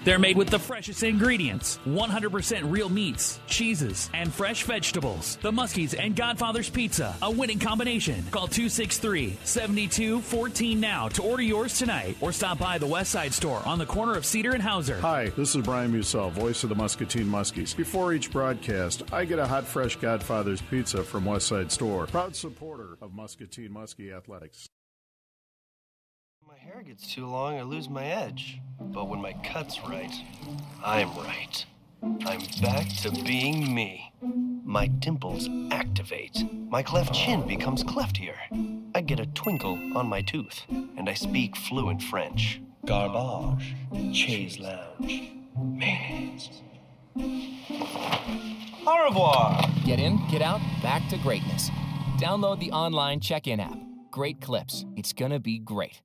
They're made with the freshest ingredients, 100% real meats, cheeses, and fresh vegetables. The Muskies and Godfather's Pizza, a winning combination. Call 263-7214 now to order yours tonight, or stop by the West Side Store on the corner of Cedar and Hauser. Hi, this is Brian Musell, voice of the Muscatine Muskies. Before each broadcast, I get a hot, fresh Godfather's Pizza from West Side Store. Proud supporter of Muscatine Muskie Athletics. My hair gets too long, I lose my edge. But when my cut's right, I'm right. I'm back to being me. My dimples activate. My cleft chin becomes cleftier. I get a twinkle on my tooth, and I speak fluent French. Garbage, chaise lounge, mayonnaise. Au revoir! Get in, get out, back to greatness. Download the online check-in app. Great clips. It's gonna be great.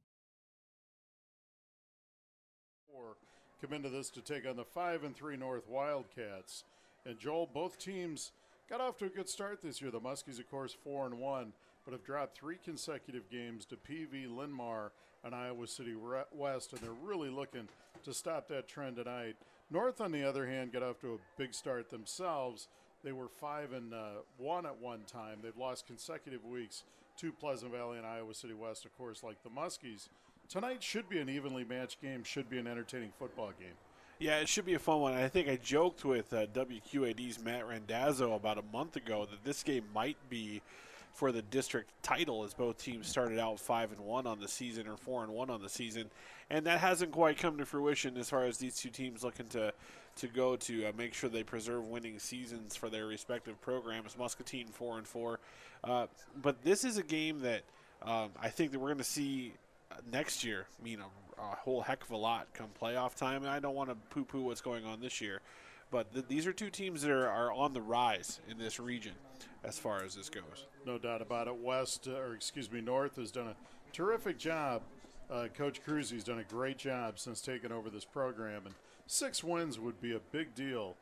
Come into this to take on the 5-3 North Wildcats. And Joel, both teams got off to a good start this year. The Muskies, of course, 4-1, but have dropped 3 consecutive games to PV, Linn-Mar, and Iowa City West, and they're really looking to stop that trend tonight. North, on the other hand, got off to a big start themselves. They were 5-1 at one time. They've lost consecutive weeks to Pleasant Valley and Iowa City West, of course, like the Muskies. Tonight should be an evenly matched game, should be an entertaining football game. Yeah, it should be a fun one. I think I joked with WQAD's Matt Randazzo about a month ago that this game might be for the district title, as both teams started out 5-1 on the season, or 4-1 on the season, and that hasn't quite come to fruition as far as these two teams looking to go to make sure they preserve winning seasons for their respective programs. Muscatine 4-4, but this is a game that I think that we're going to see next year mean a whole heck of a lot come playoff time. And I don't want to poo-poo what's going on this year, but these are two teams that are on the rise in this region as far as this goes. No doubt about it. North has done a terrific job. Coach Cruzy's done a great job since taking over this program, and 6 wins would be a big deal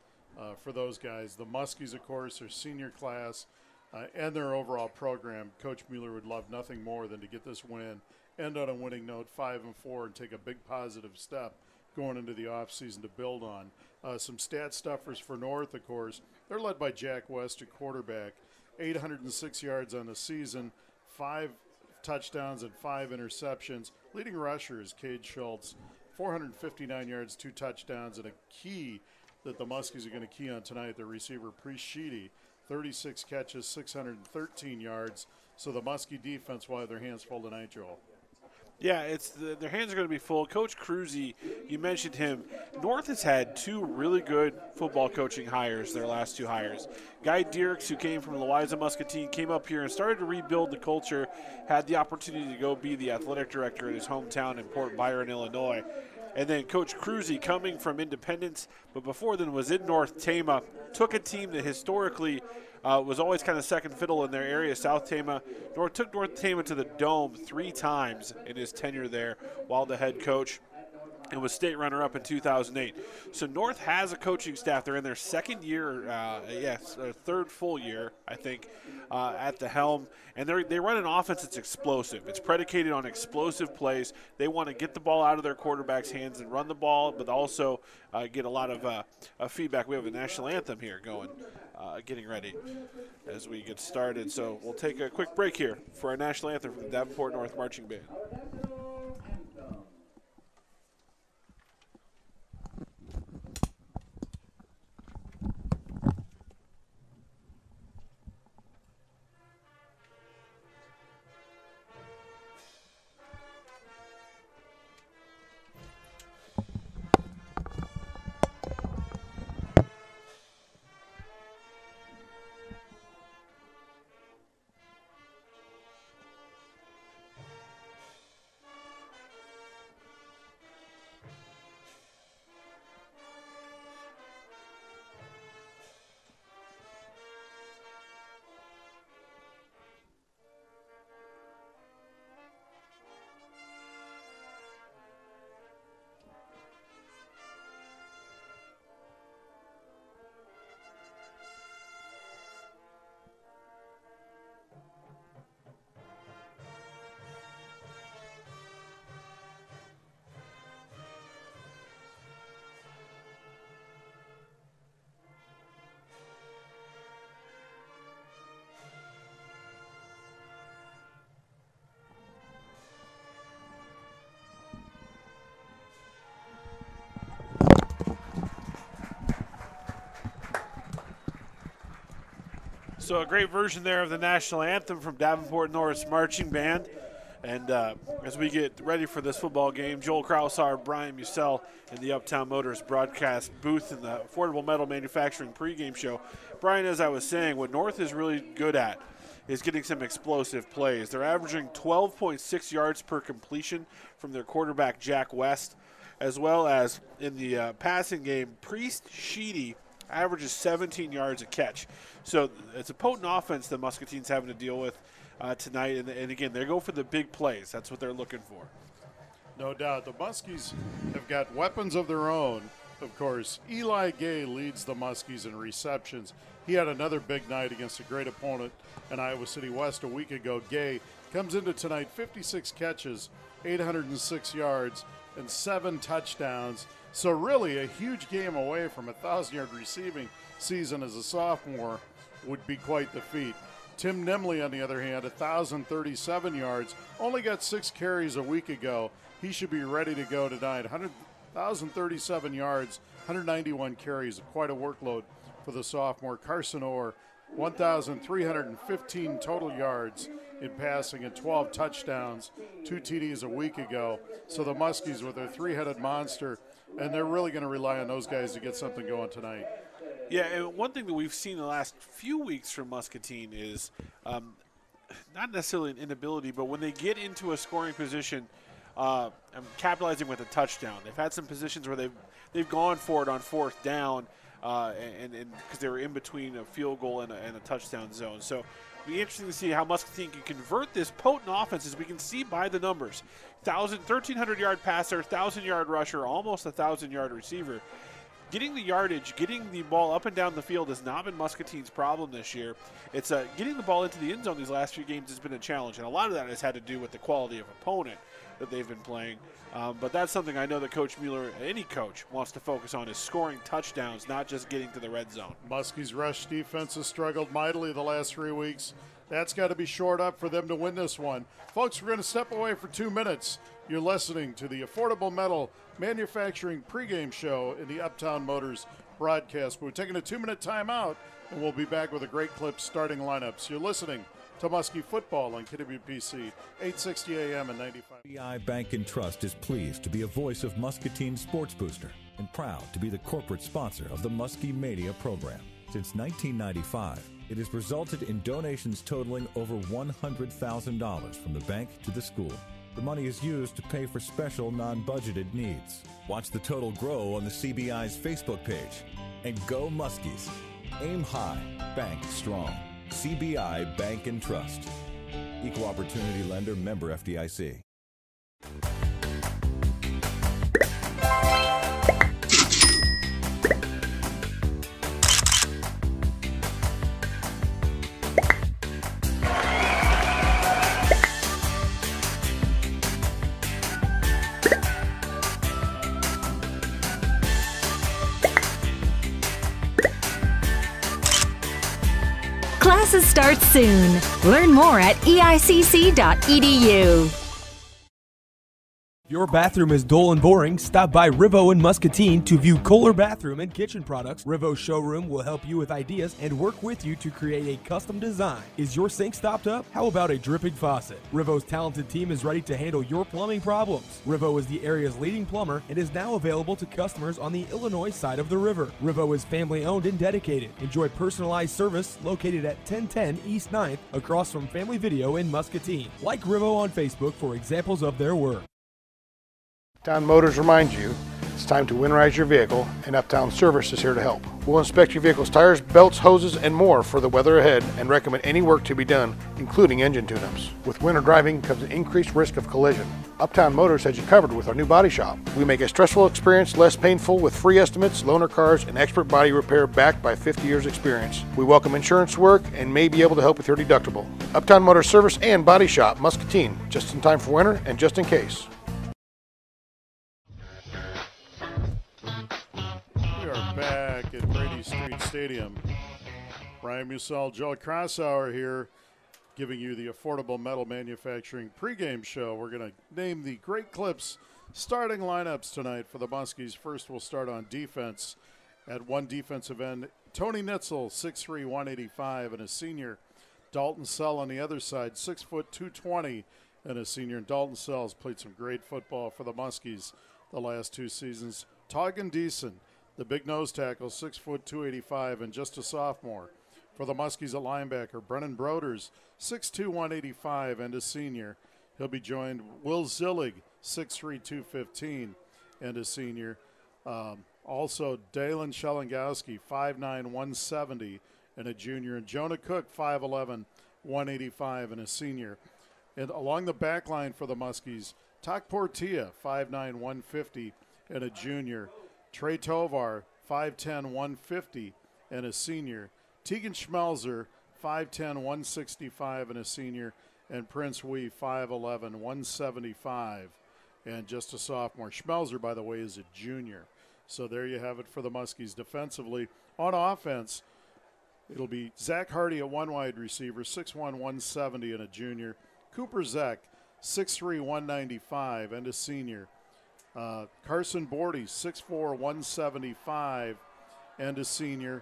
for those guys. The Muskies, of course, their senior class and their overall program. Coach Mueller would love nothing more than to get this win, end on a winning note, 5-4, and take a big positive step going into the offseason to build on. Some stat stuffers for North, of course. They're led by Jack West at quarterback, 806 yards on the season, 5 touchdowns and 5 interceptions. Leading rusher is Cade Schultz, 459 yards, 2 touchdowns, and a key that the Muskies are going to key on tonight, the receiver Priest Sheedy, 36 catches, 613 yards. So the Muskie defense will have their hands full tonight, Joel. Yeah, their hands are going to be full. Coach Cruzy, you mentioned him. North has had 2 really good football coaching hires, their last 2 hires. Guy Dierks, who came from Louisa Muscatine, came up here and started to rebuild the culture, had the opportunity to go be the athletic director in his hometown in Port Byron, Illinois. And then Coach Cruzy, coming from Independence, but before then was in North Tama, took a team that historically was always kind of second fiddle in their area, South Tama. Took North Tama to the Dome 3 times in his tenure there while the head coach, and was state runner-up in 2008. So North has a coaching staff. They're in their second year, third full year, I think, at the helm. And they run an offense that's explosive. It's predicated on explosive plays. They want to get the ball out of their quarterback's hands and run the ball, but also get a lot of feedback. We have a national anthem here going, getting ready as we get started. So we'll take a quick break here for our national anthem from the Davenport North Marching Band. So a great version there of the national anthem from Davenport Norris Marching Band. And as we get ready for this football game, Joel Krausar, Brian Musell in the Uptown Motors broadcast booth in the Affordable Metal Manufacturing pregame show. Brian, as I was saying, what North is really good at is getting some explosive plays. They're averaging 12.6 yards per completion from their quarterback, Jack West, as well as in the passing game, Priest Sheedy averages 17 yards a catch. So it's a potent offense that Muscatine's having to deal with tonight. And again, they go for the big plays. That's what they're looking for. No doubt. The Muskies have got weapons of their own. Of course, Eli Gay leads the Muskies in receptions. He had another big night against a great opponent in Iowa City West a week ago. Gay comes into tonight 56 catches, 806 yards, and 7 touchdowns. So really a huge game away from a 1,000-yard receiving season as a sophomore would be quite the feat. Tim Nimley, on the other hand, 1,037 yards, only got 6 carries a week ago. He should be ready to go tonight. 1,037 yards, 191 carries, quite a workload for the sophomore. Carson Orr, 1,315 total yards in passing and 12 touchdowns, 2 TDs a week ago. So the Muskies with their 3-headed monster, and they're really going to rely on those guys to get something going tonight. Yeah, and one thing that we've seen the last few weeks from Muscatine is not necessarily an inability, but when they get into a scoring position, capitalizing with a touchdown. They've had some positions where they've gone for it on 4th down, and because they were in between a field goal and a touchdown zone. So it'll be interesting to see how Muscatine can convert this potent offense, as we can see by the numbers. 1,300-yard passer, 1,000-yard rusher, almost 1,000-yard receiver. Getting the yardage, getting the ball up and down the field has not been Muscatine's problem this year. It's getting the ball into the end zone these last few games has been a challenge, and a lot of that has had to do with the quality of opponent that they've been playing. But that's something I know that Coach Mueller, any coach, wants to focus on, is scoring touchdowns, not just getting to the red zone. Muskie's rush defense has struggled mightily the last 3 weeks. That's got to be shored up for them to win this one. Folks, we're going to step away for 2 minutes. You're listening to the Affordable Metal Manufacturing pregame show in the Uptown Motors broadcast. We're taking a 2-minute timeout, and we'll be back with a great clip starting lineups. You're listening to Muskie Football on KWPC, 860 AM and 95. CBI Bank and Trust is pleased to be a voice of Muscatine Sports Booster and proud to be the corporate sponsor of the Muskie Mania program. Since 1995, it has resulted in donations totaling over $100,000 from the bank to the school. The money is used to pay for special non-budgeted needs. Watch the total grow on the CBI's Facebook page. And go Muskies. Aim high, bank strong. CBI Bank and Trust. Equal Opportunity Lender, member FDIC. Classes start soon. Learn more at eicc.edu. If your bathroom is dull and boring, stop by Rivo in Muscatine to view Kohler bathroom and kitchen products. Rivo's showroom will help you with ideas and work with you to create a custom design. Is your sink stopped up? How about a dripping faucet? Rivo's talented team is ready to handle your plumbing problems. Rivo is the area's leading plumber and is now available to customers on the Illinois side of the river. Rivo is family owned and dedicated. Enjoy personalized service located at 1010 East 9th across from Family Video in Muscatine. Like Rivo on Facebook for examples of their work. Uptown Motors reminds you it's time to winterize your vehicle, and Uptown Service is here to help. We'll inspect your vehicle's tires, belts, hoses, and more for the weather ahead and recommend any work to be done, including engine tune-ups. With winter driving comes an increased risk of collision. Uptown Motors has you covered with our new body shop. We make a stressful experience less painful with free estimates, loaner cars, and expert body repair backed by 50 years experience. We welcome insurance work and may be able to help with your deductible. Uptown Motors Service and Body Shop, Muscatine, just in time for winter and just in case. Back at Brady Street Stadium. Brian Musell, Joel Krausauer here, giving you the Affordable Metal Manufacturing pregame show. We're going to name the great clips starting lineups tonight for the Muskies. First, we'll start on defense. At one defensive end, Tony Nitzel, 6'3", 185, and a senior. Dalton Sell on the other side, 6 foot 220, and a senior. And Dalton Sell has played some great football for the Muskies the last 2 seasons. Toggan Deason, the big nose tackle, 6 foot 285, and just a sophomore. For the Muskies at linebacker, Brennan Broders, 6'2", 185, and a senior. He'll be joined Will Zillig, 6'3", 215, and a senior. Also, Dalen Shelengowski, 5'9", 170, and a junior. And Jonah Cook, 5'11", 185, and a senior. And along the back line for the Muskies, Tak Portilla, 5'9", 150, and a junior. Trey Tovar, 5'10", 150, and a senior. Tegan Schmelzer, 5'10", 165, and a senior. And Prince Wee, 5'11", 175, and just a sophomore. Schmelzer, by the way, is a junior. So there you have it for the Muskies defensively. On offense, it'll be Zach Hardy at one wide receiver, 6'1", 170, and a junior. Cooper Zeck, 6'3", 195, and a senior. Carson Bordy, 6'4", 175, and a senior.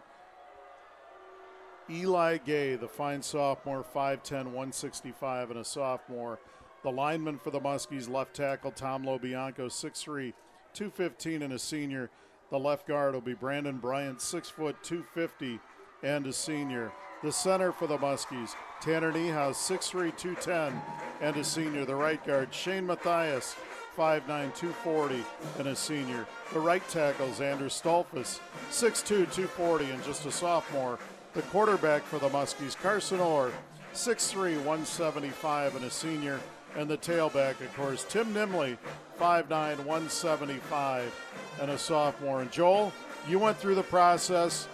Eli Gay, the fine sophomore, 5'10", 165, and a sophomore. The lineman for the Muskies, left tackle Tom Lobianco, 6'3", 215, and a senior. The left guard will be Brandon Bryant, 6 foot 250, and a senior. The center for the Muskies, Tanner Niehaus, 6'3", 210, and a senior. The right guard, Shane Matthias, 5'9", 240, and a senior. The right tackle, Xander Stolfus, 6'2", 240, and just a sophomore. The quarterback for the Muskies, Carson Orr, 6'3", 175, and a senior. And the tailback, of course, Tim Nimley, 5'9", 175, and a sophomore. And Joel, you went through the process.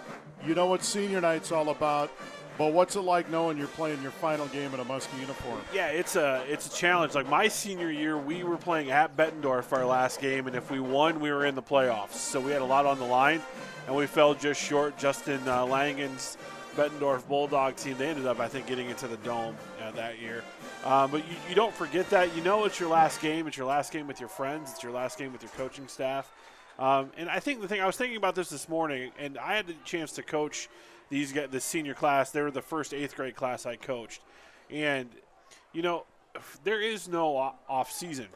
You know what senior night's all about. But what's it like knowing you're playing your final game in a Muskie uniform? Yeah, it's a challenge. Like my senior year, we were playing at Bettendorf for our last game, and if we won, we were in the playoffs. So we had a lot on the line, and we fell just short. Justin Langen's Bettendorf Bulldog team, they ended up, I think, getting into the Dome that year. But you don't forget that. You know it's your last game. It's your last game with your friends. It's your last game with your coaching staff. And I think I was thinking about this morning, and I had the chance to coach these guys, the senior class. They were the first 8th grade class I coached. And, you know, there is no off season.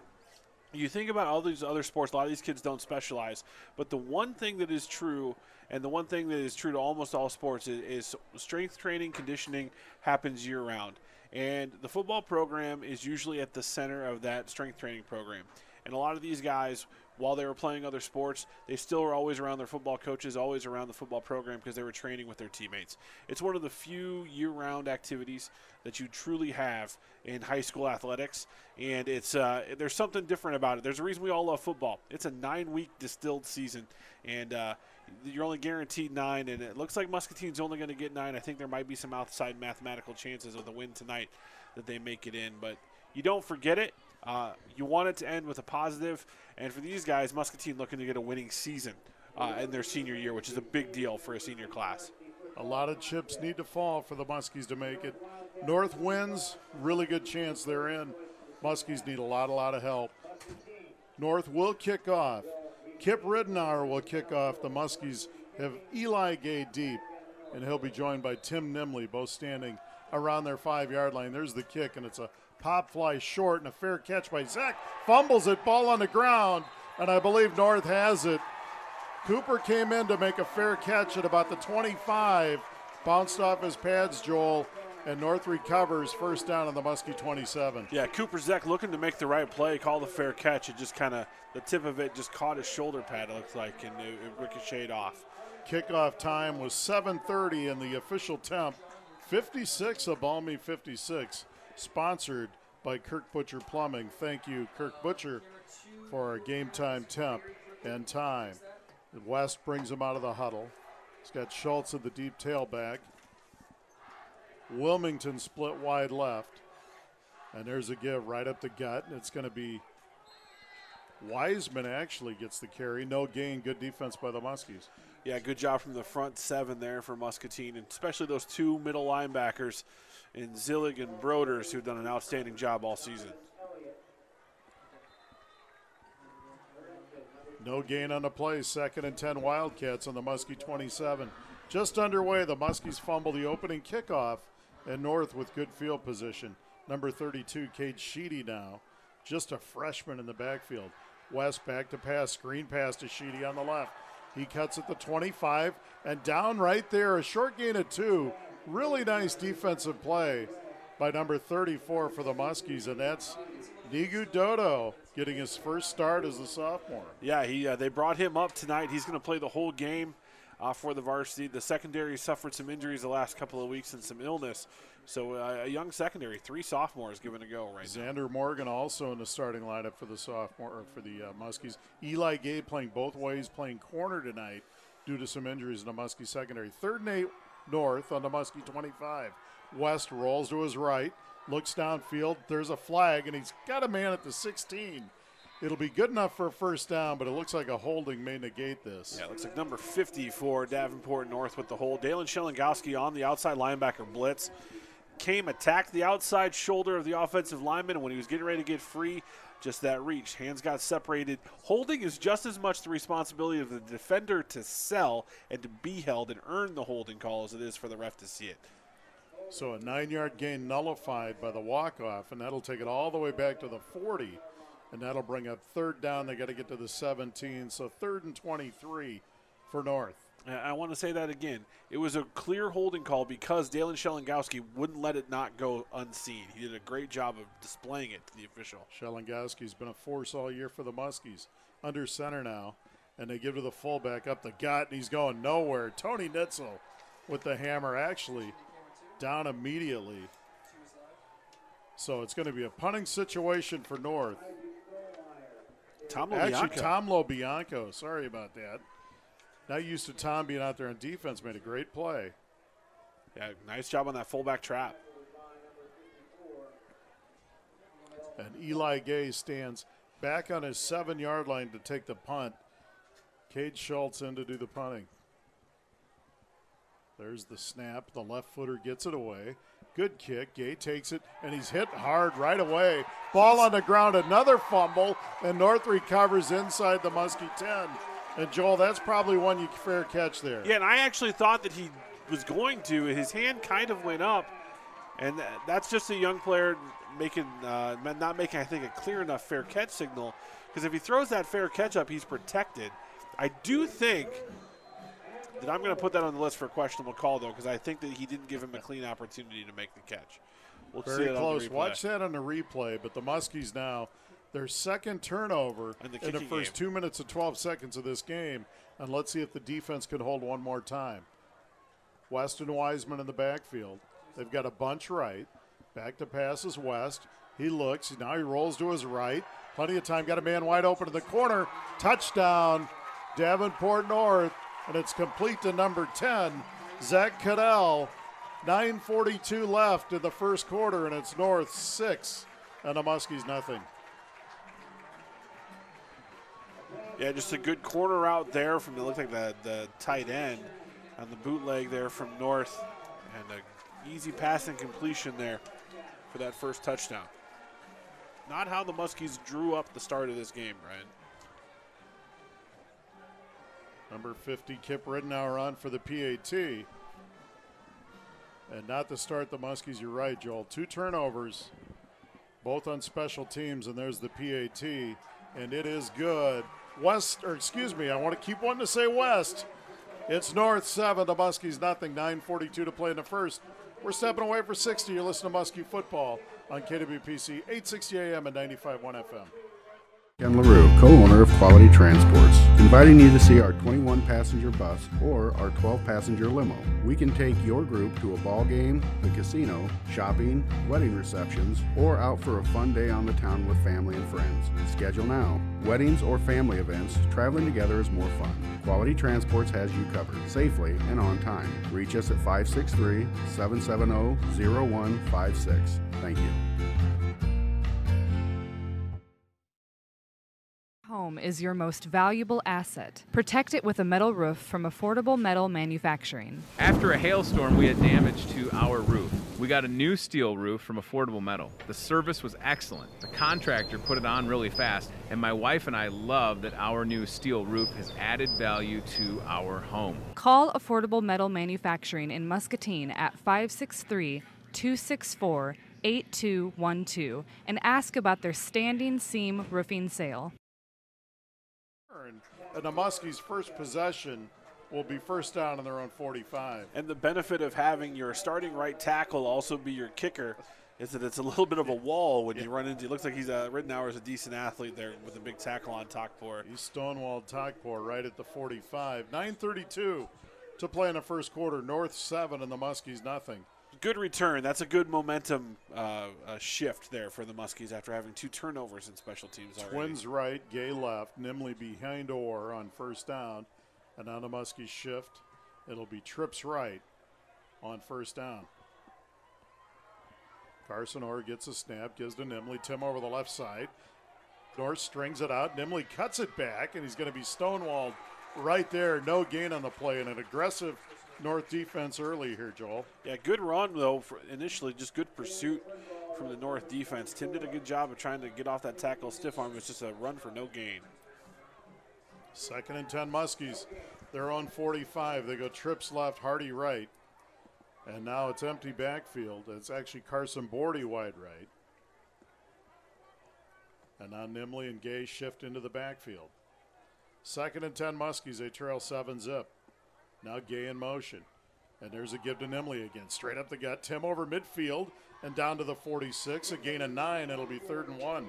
You think about all these other sports, a lot of these kids don't specialize. But the one thing that is true, and the one thing that is true to almost all sports, is strength training, conditioning happens year-round. And the football program is usually at the center of that strength training program. And a lot of these guys, while they were playing other sports, they still were always around their football coaches, always around the football program because they were training with their teammates. It's one of the few year-round activities that you truly have in high school athletics, and it's there's something different about it. There's a reason we all love football. It's a 9-week distilled season, and you're only guaranteed 9, and it looks like Muscatine's only going to get 9. I think there might be some outside mathematical chances with a win tonight that they make it in, but you don't forget it. You want it to end with a positive, and for these guys, Muscatine looking to get a winning season in their senior year, which is a big deal for a senior class. A lot of chips need to fall for the Muskies to make it. North wins, really good chance they're in. Muskies need a lot of help. North will kick off. Kip Ridenour will kick off. The Muskies have Eli Gay deep, and he'll be joined by Tim Nimley, both standing around their 5-yard line. There's the kick, and it's a pop fly short and a fair catch by Zach. Fumbles it, ball on the ground, and I believe North has it. Cooper came in to make a fair catch at about the 25, bounced off his pads, Joel, and North recovers first down on the Muskie 27. Yeah, Cooper Zach looking to make the right play, call the fair catch. It just kind of, the tip of it just caught his shoulder pad, it looked like, and it ricocheted off. Kickoff time was 7:30 in the official temp, 56, a balmy 56, sponsored by Kirk Butcher Plumbing. Thank you, Kirk Butcher, for our game time temp and time. West brings him out of the huddle. He's got Schultz at the deep tailback. Wilmington split wide left. And there's a give right up the gut. And it's going to be Wiseman actually gets the carry. No gain. Good defense by the Muskies. Yeah, good job from the front 7 there for Muscatine, and especially those 2 middle linebackers in Zillig and Broders, who've done an outstanding job all season. No gain on the play. 2nd and 10 Wildcats on the Muskie 27. just underway. The Muskies fumble the opening kickoff, and North with good field position. Number 32, Cade Sheedy now, just a freshman in the backfield. West back to pass, screen pass to Sheedy on the left. He cuts at the 25 and down right there, a short gain of 2. Really nice defensive play by number 34 for the Muskies, and that's Nigu Dodo getting his first start as a sophomore. Yeah, they brought him up tonight. He's going to play the whole game for the varsity. The secondary suffered some injuries the last couple of weeks and some illness. So a young secondary, 3 sophomores given a go right now. Xander Morgan also in the starting lineup for the sophomore or for the Muskies. Eli Gay playing both ways, playing corner tonight due to some injuries in the Muskie secondary. 3rd and 8 North on the Muskie 25. West rolls to his right, looks downfield. There's a flag, and he's got a man at the 16. It'll be good enough for a first down, but it looks like a holding may negate this. Yeah, it looks like number 50 for Davenport North with the hold. Dalen Shelengowski on the outside linebacker blitz. Attacked the outside shoulder of the offensive lineman, and when he was getting ready to get free, just that reach. Hands got separated. Holding is just as much the responsibility of the defender to sell and to be held and earn the holding call as it is for the ref to see it. So a 9-yard gain nullified by the walk-off, and that'll take it all the way back to the 40, and that'll bring up 3rd down. They got to get to the 17, so 3rd and 23 for North. I want to say that again. It was a clear holding call because Dalen Shelengowski wouldn't let it not go unseen. He did a great job of displaying it to the official. Shelengowski's been a force all year for the Muskies. Under center now, and they give to the fullback up the gut, and he's going nowhere. Tony Nitzel with the hammer, actually down immediately. So it's going to be a punting situation for North. Tom Lobianco, sorry about that. Not used to Tom being out there on defense, made a great play. Yeah, nice job on that fullback trap. And Eli Gay stands back on his 7-yard line to take the punt. Cade Schultz in to do the punting. There's the snap. The left footer gets it away. Good kick. Gay takes it, and he's hit hard right away. Ball on the ground, another fumble, and North recovers inside the Muskie 10. And, Joel, that's probably one you fair catch there. Yeah, and I actually thought that he was going to. His hand kind of went up, and that's just a young player not making, I think, a clear enough fair catch signal, because if he throws that fair catch up, he's protected. I do think that I'm going to put that on the list for a questionable call, though, because I think that he didn't give him a clean opportunity to make the catch. We'll Very see it close. On the Watch that on the replay, but the Muskies now, their second turnover in the first 2 minutes and 12 seconds of this game, and let's see if the defense can hold one more time. Weston Wiseman in the backfield. They've got a bunch right. Back to pass is West. He looks. Now he rolls to his right. Plenty of time. Got a man wide open in the corner. Touchdown, Davenport North, and it's complete to number 10, Zach Cadell. 9:42 left in the first quarter, and it's North 6 and the Muskies nothing. Yeah, just a good corner route there from, it looked like the tight end on the bootleg there from North, and an easy passing completion there for that first touchdown. Not how the Muskies drew up the start of this game, Brian. Number 50, Kip Ridenour on for the PAT. And not to start the Muskies, you're right, Joel. 2 turnovers, both on special teams, and there's the PAT, and it is good. I want to keep wanting to say West. It's North 7, the Muskies nothing, 9:42 to play in the first. We're stepping away for 60. You're listening to Muskie Football on KWPC, 860 AM and 95.1 FM. Ken LaRue, co-owner of Quality Transports, inviting you to see our 21-passenger bus or our 12-passenger limo. We can take your group to a ball game, the casino, shopping, wedding receptions, or out for a fun day on the town with family and friends. Schedule now. Weddings or family events, traveling together is more fun. Quality Transports has you covered, safely and on time. Reach us at 563-770-0156. Thank you. Home is your most valuable asset. Protect it with a metal roof from Affordable Metal Manufacturing. After a hailstorm, we had damage to our roof. We got a new steel roof from Affordable Metal. The service was excellent. The contractor put it on really fast, and my wife and I love that our new steel roof has added value to our home. Call Affordable Metal Manufacturing in Muscatine at 563-264-8212 and ask about their standing seam roofing sale. And the Muskies' first possession will be first down on their own 45. And the benefit of having your starting right tackle also be your kicker is that it's a little bit of a wall when you run into. It looks like he's Rittenauer is a decent athlete there with a big tackle on Takpor. He's stonewalled Takpor right at the 45. 9:32 to play in the first quarter. North 7 and the Muskies nothing. Good return. That's a good momentum shift there for the Muskies after having 2 turnovers in special teams already. Twins right, Gay left, Nimley behind Orr on first down. And on the Muskies shift, it'll be Trips right on first down. Carson Orr gets a snap, gives to Nimley. Tim over the left side. North strings it out. Nimley cuts it back, and he's going to be stonewalled right there. No gain on the play, and an aggressive North defense early here, Joel. Yeah, good run, though, for initially. Just good pursuit from the North defense. Tim did a good job of trying to get off that tackle. Stiff arm. It was just a run for no gain. 2nd and 10 Muskies. They're on 45. They go Trips left, Hardy right. And now it's empty backfield. It's actually Carson Bordy wide right. And now Nimley and Gay shift into the backfield. 2nd and 10 Muskies. They trail 7-zip. Now Gay in motion. And there's a give to Nimley again. Straight up the gut. Tim over midfield and down to the 46. A gain of 9. It'll be 3rd and 1.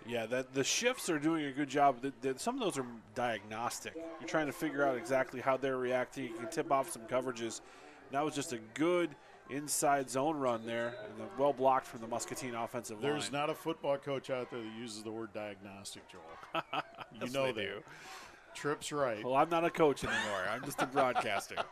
Yeah, the shifts are doing a good job. Some of those are diagnostic. You're trying to figure out exactly how they're reacting. You can tip off some coverages. And that was just a good inside zone run there, and well blocked from the Muscatine offensive line. There's not a football coach out there that uses the word diagnostic, Joel. You know they do. Trips right. Well, I'm not a coach anymore. I'm just a broadcaster.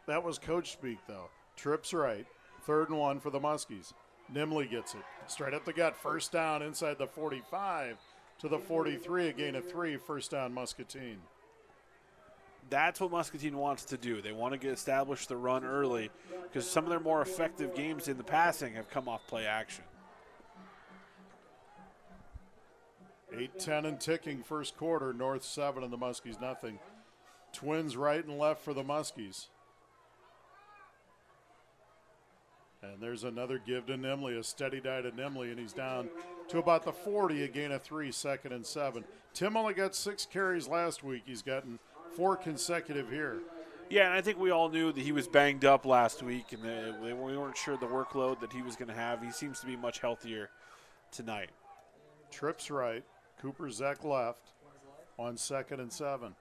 That was coach speak, though. Trips right. 3rd and 1 for the Muskies. Nimley gets it. Straight up the gut. First down inside the 45 to the 43. A gain of 3. First down Muscatine. That's what Muscatine wants to do. They want to establish the run early because some of their more effective games in the passing have come off play action. 8-10 and ticking first quarter. North 7 and the Muskies nothing. Twins right and left for the Muskies. And there's another give to Nimley, a steady die to Nimley, and he's down to about the 40, a gain of 3, 2nd and 7. Tim only got 6 carries last week. He's gotten 4 consecutive here. Yeah, and I think we all knew that he was banged up last week, and we weren't sure the workload that he was going to have. He seems to be much healthier tonight. Trips right, Cooper Zek left on 2nd and 7.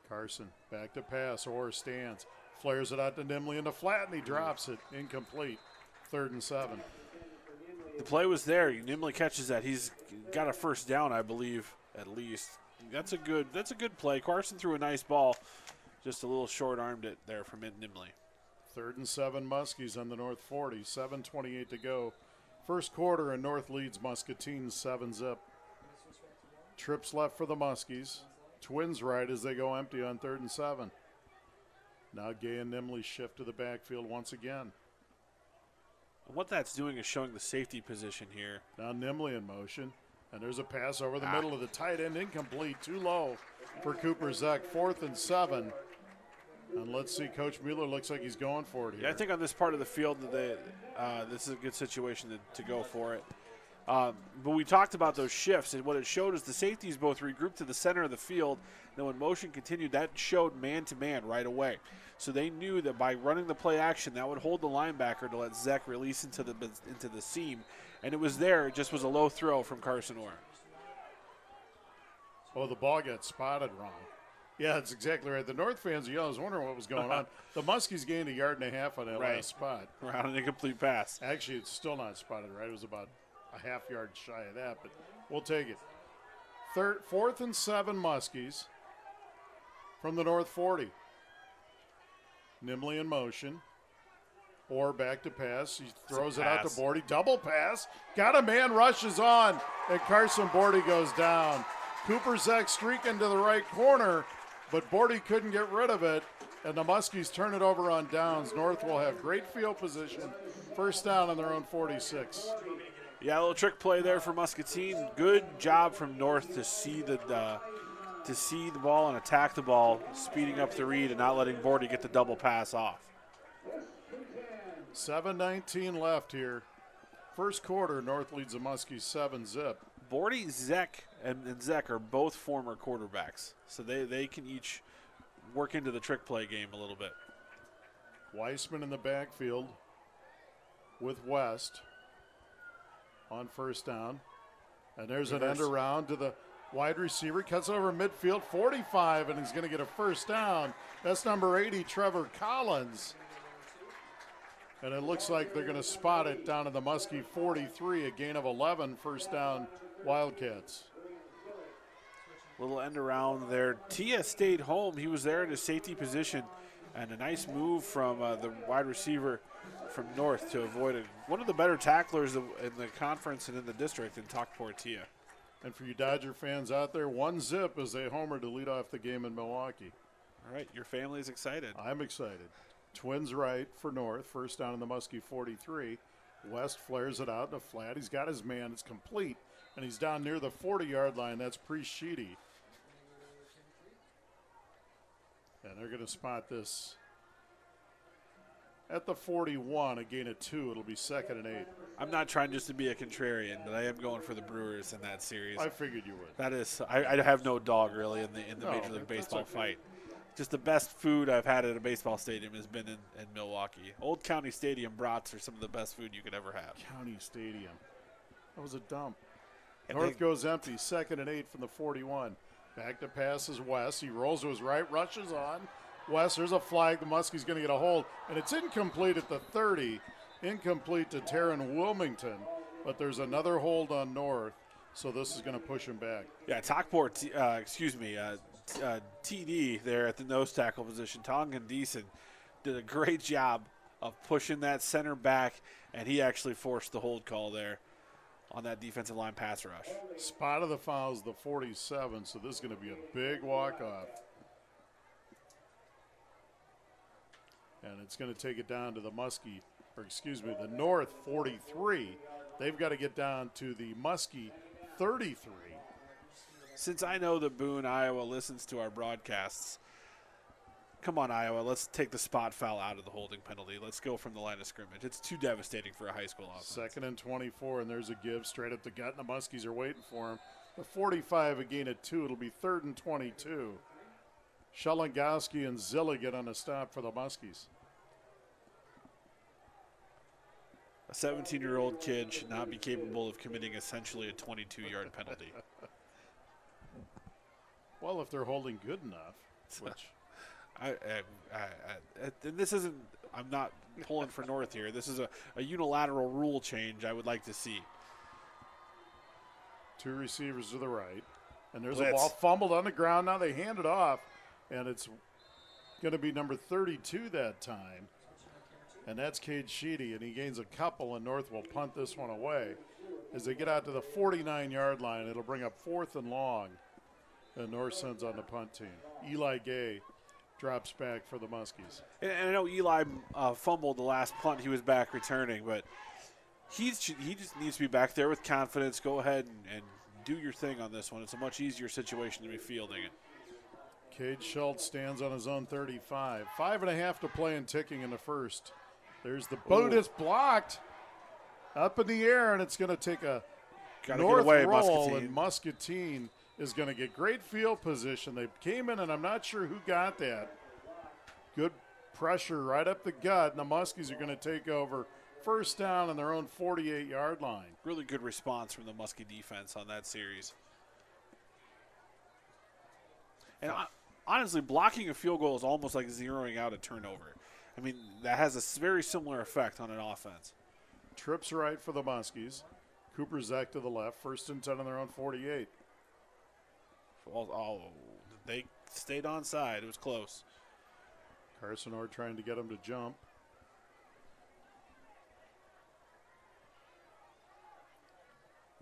Carson back to pass. Orr stands. Flares it out to Nimley in the flat, and he drops it. Incomplete. 3rd and 7. The play was there. Nimley catches that. He's got a first down, I believe, at least. That's a good play. Carson threw a nice ball. Just a little short-armed it there from Nimley. 3rd and 7 Muskies on the North 40. 7:28 to go. First quarter, and North leads Muscatine 7-zip. Trips left for the Muskies. Twins right as they go empty on 3rd and 7. Now Gay and Nimley shift to the backfield once again. What that's doing is showing the safety position here. Now Nimley in motion. And there's a pass over the middle of the tight end. Incomplete. Too low for Cooper Zek. 4th and 7. And let's see. Coach Mueller looks like he's going for it here. Yeah, I think on this part of the field, this is a good situation to go for it. But we talked about those shifts, and what it showed is the safeties both regrouped to the center of the field. Then when motion continued, that showed man-to-man right away. So they knew that by running the play action, that would hold the linebacker to let Zek release into the seam. And it was there. It just was a low throw from Carson Orr. Oh, the ball got spotted wrong. Yeah, that's exactly right. The North fans, I was wondering what was going on. The Muskies gained 1.5 yards on that last spot. Around an incomplete pass. Actually, it's still not spotted right. It was about a half yard shy of that, but we'll take it. 4th and 7 Muskies from the North 40. Nimley in motion. Orr back to pass. He throws it out to Bordy. Double pass. Got a man, rushes on, and Carson Bordy goes down. Cooper Zek streaking to the right corner, but Bordy couldn't get rid of it, And the Muskies turn it over on downs. North will have great field position. First down on their own 46. Yeah, a little trick play there for Muscatine. Good job from North to see the ball and attack the ball, speeding up the read and not letting Bordy get the double pass off. 7:19 left here. First quarter, North leads the Muskies 7-zip. Bordy, Zek, and Zek are both former quarterbacks, so they can each work into the trick play game a little bit. Weissman in the backfield with West on first down. And there's an end around to the wide receiver. Cuts it over midfield, 45, and he's going to get a first down. That's number 80, Trevor Collins. And it looks like they're going to spot it down in the Muskie 43, a gain of 11, first down, Wildcats. Little end around there. Tia stayed home. He was there in his safety position, and a nice move from the wide receiver from North to avoid one of the better tacklers in the conference and in the district in Davenport Tia. And for you Dodger fans out there, 1-zip as they homer to lead off the game in Milwaukee. All right, your family's excited. I'm excited. Twins right for North. First down in the Muskie 43. West flares it out in the flat. He's got his man. It's complete. And he's down near the 40-yard line. That's Pre-Sheedy. And they're going to spot this at the 41, a gain of 2. It'll be 2nd and 8. I'm not trying just to be a contrarian, but I am going for the Brewers in that series. I figured you would. That is, I have no dog really in the Major League Baseball fight. Just the best food I've had at a baseball stadium has been in Milwaukee. Old County Stadium brats are some of the best food you could ever have. County Stadium. That was a dump. North goes empty, 2nd and 8 from the 41. Back to pass is West. He rolls to his right, rushes on. West, there's a flag. The Muskie's going to get a hold. And it's incomplete at the 30. Incomplete to Taryn Wilmington. But there's another hold on North. So this is going to push him back. Yeah, Talkport, TD there at the nose tackle position. Tongan Deason did a great job of pushing that center back, and he actually forced the hold call there on that defensive line pass rush. Spot of the foul is the 47, so this is going to be a big walk-off. And it's going to take it down to the the North 43. They've got to get down to the Muskie 33. Since I know that Boone, Iowa, listens to our broadcasts, come on, Iowa, let's take the spot foul out of the holding penalty. Let's go from the line of scrimmage. It's too devastating for a high school offense. 2nd and 24, and there's a give straight up the gut, and the Muskies are waiting for him. The 45, a gain of 2. It'll be 3rd and 22. Shelengowski and Zilla get on a stop for the Muskies. A 17-year-old kid should not be capable of committing essentially a 22-yard penalty. Well, if they're holding good enough, which and this isn't. I'm not pulling for North here. This is a unilateral rule change I would like to see. 2 receivers to the right, and there's a ball fumbled on the ground. Now they hand it off, and it's going to be number 32 that time. And that's Cade Sheedy, and he gains a couple, and North will punt this one away. As they get out to the 49-yard line, it'll bring up 4th and long. And North sends on the punt team. Eli Gay drops back for the Muskies. And I know Eli fumbled the last punt. He was back returning, but he just needs to be back there with confidence. Go ahead and do your thing on this one. It's a much easier situation to be fielding it. Cade Schultz stands on his own 35. 5.5 to play and ticking in the first. There's the boot. It's blocked up in the air, and it's going to take a North roll, and Muscatine is going to get great field position. They came in, and I'm not sure who got that. Good pressure right up the gut, and the Muskies are going to take over first down on their own 48-yard line. Really good response from the Muskie defense on that series. And honestly, blocking a field goal is almost like zeroing out a turnover. I mean, that has a very similar effect on an offense. Trips right for the Muskies. Cooper Zek to the left. 1st and 10 on their own 48. Oh, they stayed onside. It was close. Carson Orr trying to get him to jump.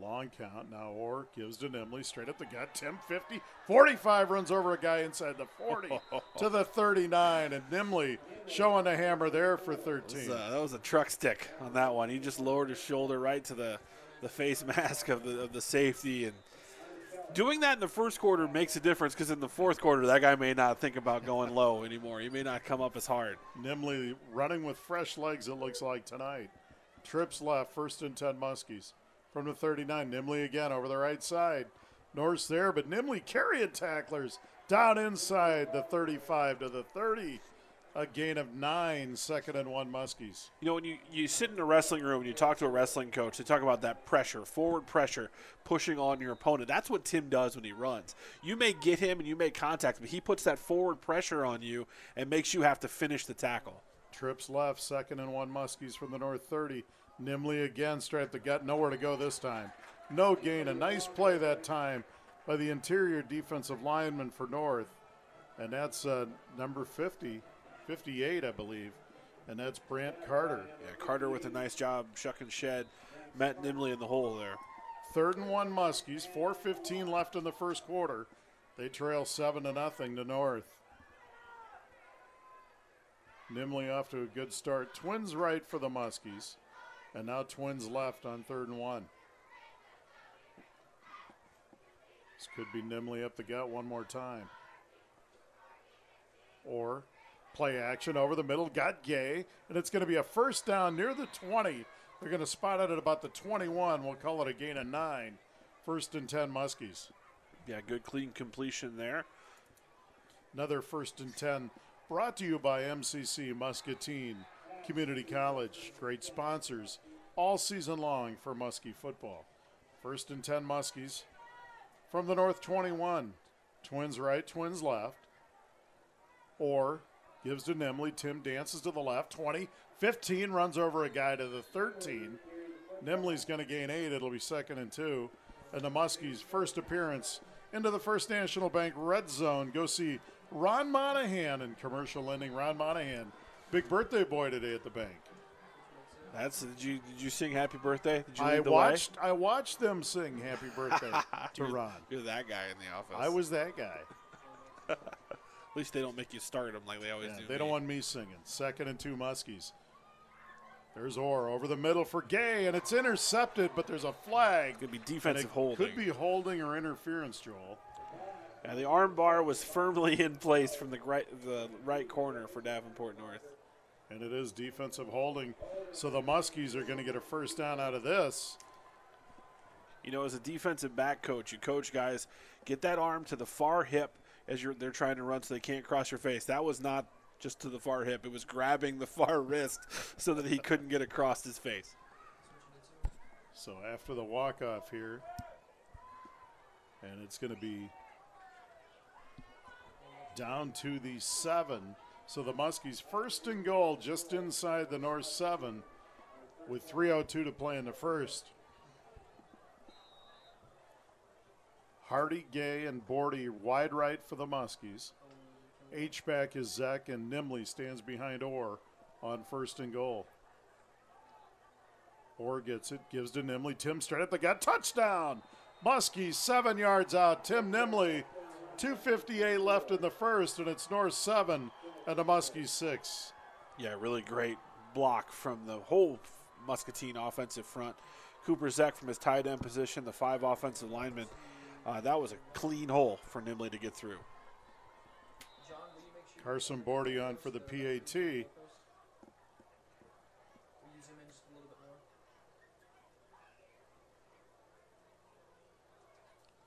Long count. Now Orr gives to Nimley. Straight up the gut. Tim 50. 45 runs over a guy inside the 40 to the 39. And Nimley showing the hammer there for 13. That was a truck stick on that one. He just lowered his shoulder right to the face mask of the safety. And doing that in the first quarter makes a difference, because in the fourth quarter, that guy may not think about going low anymore. He may not come up as hard. Nimley running with fresh legs, it looks like tonight. Trips left, 1st and 10 Muskies. From the 39, Nimley again over the right side. North's there, but Nimley carrying tacklers down inside the 35 to the 30. A gain of 9, 2nd and 1 Muskies. You know, when you sit in a wrestling room and you talk to a wrestling coach, they talk about that pressure, forward pressure, pushing on your opponent. That's what Tim does when he runs. You may get him and you make contact, but he puts that forward pressure on you and makes you have to finish the tackle. Trips left, 2nd and 1 Muskies from the North 30. Nimley again straight at the gut, nowhere to go this time. No gain, a nice play that time by the interior defensive lineman for North. And that's number 50, 58 I believe, and that's Brant Carter. Yeah, Carter with a nice job, shuck and shed, met Nimley in the hole there. 3rd and 1 Muskies, 4:15 left in the first quarter. They trail 7-0 to North. Nimley off to a good start. Twins right for the Muskies. And now Twins left on 3rd and 1. This could be Nimley up the gut one more time. Or play action over the middle, got Gay, and it's going to be a first down near the 20. They're going to spot it at about the 21. We'll call it a gain of 9. 1st and 10 Muskies. Yeah, good clean completion there. Another 1st and 10 brought to you by MCC Muscatine Community College. Great sponsors all season long for Muskie football. 1st and 10 Muskies from the North 21. Twins right, Twins left. Or gives to Nimley. Tim dances to the left. 20, 15, runs over a guy to the 13. Nimley's going to gain 8. It'll be 2nd and 2. And the Muskies' first appearance into the First National Bank red zone. Go see Ron Monahan in commercial lending. Ron Monahan, big birthday boy today at the bank. Did you sing Happy Birthday? Did you I watched them sing Happy Birthday to Ron. You're that guy in the office. I was that guy. At least they don't make you start them like they always do. They don't want me singing. 2nd and 2 Muskies. There's Orr over the middle for Gay, and it's intercepted, but there's a flag. Could be defensive holding. Could be holding or interference, Joel. And the arm bar was firmly in place from the right corner for Davenport North. And it is defensive holding, so the Muskies are going to get a first down out of this. You know, as a defensive back coach, you coach guys, get that arm to the far hip as they're trying to run so they can't cross your face. That was not just to the far hip. It was grabbing the far wrist so that he couldn't get across his face. So after the walk-off here, and it's going to be down to the 7. So the Muskies 1st and goal just inside the North 7 with 3:02 to play in the first. Hardy, Gay, and Bordy wide right for the Muskies. H-back is Zek, and Nimley stands behind Orr on 1st and goal. Orr gets it, gives to Nimley. Tim straight at the gut, touchdown! Muskies 7 yards out. Tim Nimley, 2:58 left in the first, and it's North 7 and the Muskies 6. Yeah, really great block from the whole Muscatine offensive front. Cooper Zek from his tight end position, the 5 offensive linemen. That was a clean hole for Nimley to get through. Carson Bordy on for the PAT.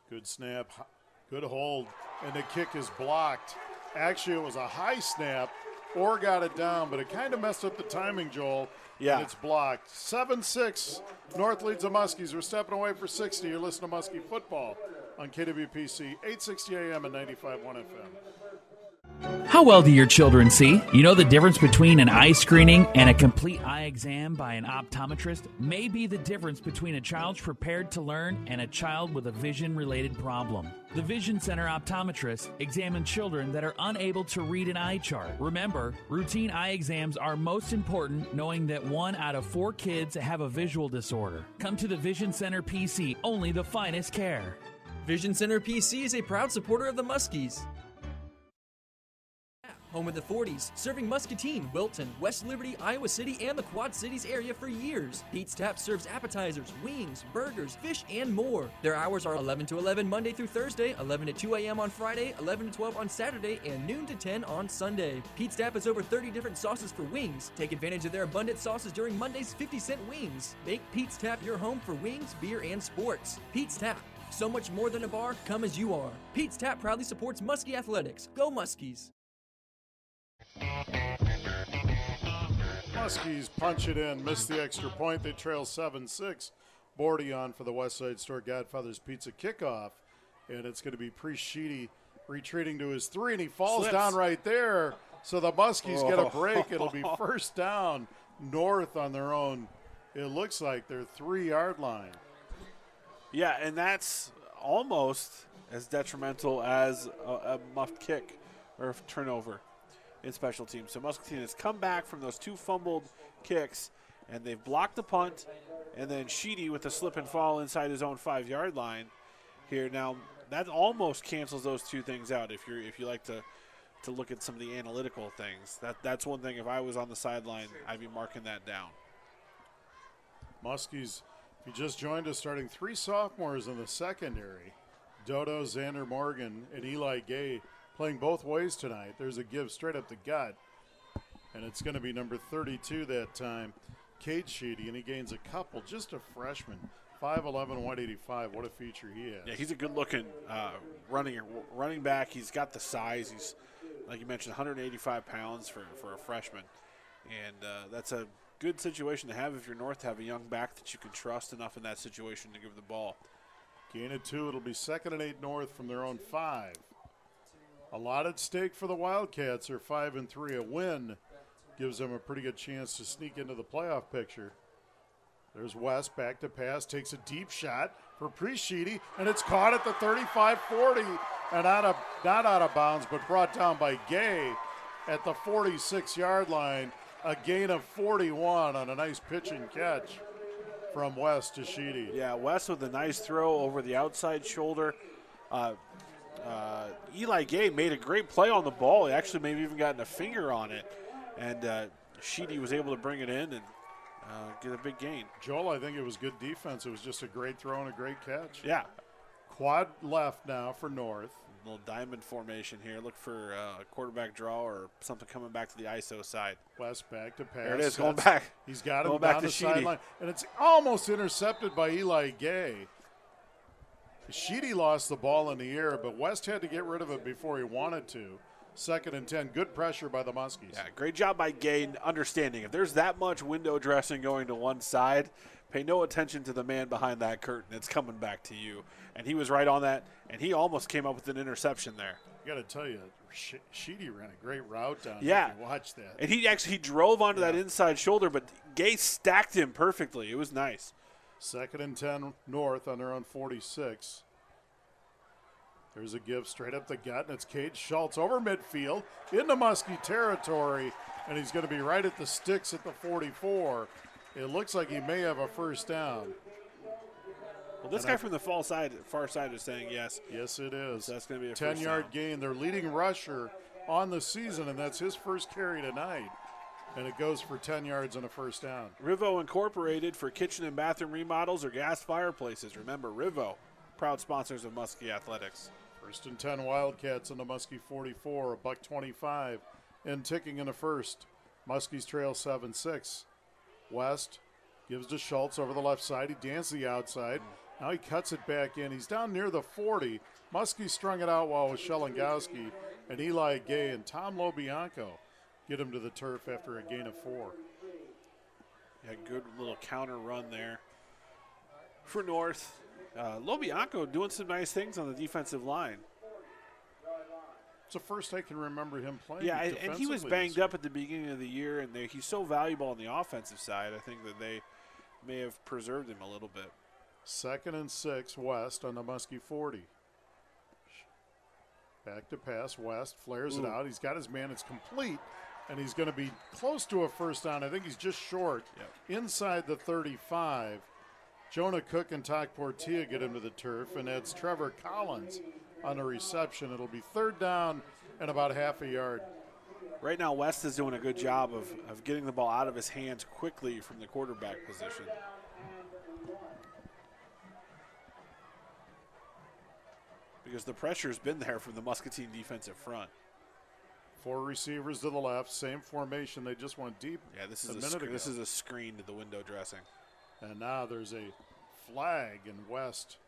Good snap, good hold, and the kick is blocked. Actually, it was a high snap. Orr got it down, but it kind of messed up the timing, Joel. Yeah. And it's blocked. 7-6. North leads the Muskies. We're stepping away for 60. You're listening to Muskie Football on KWPC, 860 AM and 95.1 FM. How well do your children see? You know the difference between an eye screening and a complete eye exam by an optometrist may be the difference between a child prepared to learn and a child with a vision-related problem. The Vision Center optometrists examine children that are unable to read an eye chart. Remember, routine eye exams are most important, knowing that 1 out of 4 kids have a visual disorder. Come to the Vision Center PC, only the finest care. Vision Center PC is a proud supporter of the Muskies. Home of the 40s, serving Muscatine, Wilton, West Liberty, Iowa City, and the Quad Cities area for years. Pete's Tap serves appetizers, wings, burgers, fish, and more. Their hours are 11 to 11 Monday through Thursday, 11 to 2 a.m. on Friday, 11 to 12 on Saturday, and noon to 10 on Sunday. Pete's Tap has over 30 different sauces for wings. Take advantage of their abundant sauces during Monday's 50-cent wings. Make Pete's Tap your home for wings, beer, and sports. Pete's Tap. So much more than a bar, come as you are. Pete's Tap proudly supports Muskie Athletics. Go Muskies! Muskies punch it in, miss the extra point. They trail 7-6. Bordy on for the West Side Store Godfather's Pizza kickoff. And it's going to be Sheedy retreating to his 3, and he falls down right there. So the Muskies get a break. It'll be first down North on their own. It looks like their 3-yard line. Yeah, and that's almost as detrimental as a muffed kick or a turnover in special teams. So Muscatine has come back from those 2 fumbled kicks, and they've blocked the punt, and then Sheedy with a slip and fall inside his own 5-yard line here. Now, that almost cancels those 2 things out if you like to look at some of the analytical things. That's one thing. If I was on the sideline, I'd be marking that down. Muskies, if you just joined us, starting 3 sophomores in the secondary. Dodo, Xander Morgan, and Eli Gay playing both ways tonight. There's a give straight up the gut, and it's going to be number 32 that time, Cade Sheedy, and he gains a couple, just a freshman, 5'11", 185. What a feature he has. Yeah, he's a good-looking running back. He's got the size. He's, like you mentioned, 185 pounds for a freshman, and that's a good situation to have if you're North, to have a young back that you can trust enough in that situation to give the ball. Gain of 2. It'll be 2nd and 8 North from their own 5. A lot at stake for the Wildcats. They're 5-3. A win gives them a pretty good chance to sneak into the playoff picture. There's West back to pass, takes a deep shot for Sheedy, and it's caught at the 35-40, and not out of bounds, but brought down by Gay at the 46-yard line. A gain of 41 on a nice pitch and catch from West to Sheedy. Yeah, West with a nice throw over the outside shoulder. Eli Gay made a great play on the ball. He actually maybe even gotten a finger on it. And Sheedy was able to bring it in and get a big gain. Joel, I think it was good defense. It was just a great throw and a great catch. Yeah. Quad left now for North. A little diamond formation here. Look for a quarterback draw or something coming back to the ISO side. West back to pass. There it is, going back. He's got him going down back to the Sheedy. sideline. And it's almost intercepted by Eli Gay. Sheedy lost the ball in the air, but West had to get rid of it before he wanted to. 2nd and 10. Good pressure by the Muskies. Yeah, great job by Gay understanding. If there's that much window dressing going to one side, pay no attention to the man behind that curtain. It's coming back to you. And he was right on that, and he almost came up with an interception there. I got to tell you, Sheedy ran a great route down. Yeah. If you watch that. And he drove onto that inside shoulder, but Gay stacked him perfectly. It was nice. 2nd and 10 North on their own 46. There's a give straight up the gut, and it's Cade Schultz over midfield into Muskie territory, and he's going to be right at the sticks at the 44. It looks like he may have a first down. Well, this guy from the far side is saying yes. Yes, it is. So that's going to be a 10-yard gain. Their leading rusher on the season, and that's his first carry tonight. And it goes for 10 yards and a first down. Rivo Incorporated for kitchen and bathroom remodels or gas fireplaces. Remember, Rivo, proud sponsors of Muskie Athletics. 1st and 10 Wildcats on the Muskie 44, $1.25 and ticking in the first. Muskies trail 7-6. West gives to Schultz over the left side. He dances the outside. Now he cuts it back in. He's down near the 40. Muskie strung it out while with Shelengowski and Eli Gay and Tom Lobianco get him to the turf after a gain of 4. Yeah, good little counter run there for North. Lobianco doing some nice things on the defensive line. It's the first I can remember him playing. Yeah, and he was banged up at the beginning of the year, and he's so valuable on the offensive side. I think that they may have preserved him a little bit. 2nd and 6, West on the Muskie 40. Back to pass, West flares it out. He's got his man. It's complete, and he's going to be close to a first down. I think he's just short. Inside the 35. Jonah Cook and Tak Portilla get him to the turf, and it's Trevor Collins on the reception. It'll be 3rd down and about half a yard. Right now, West is doing a good job of getting the ball out of his hands quickly from the quarterback position. Because the pressure's been there from the Muscatine defensive front. 4 receivers to the left, same formation. They just went deep. Yeah, this is a screen to the window dressing. And now there's a flag, and West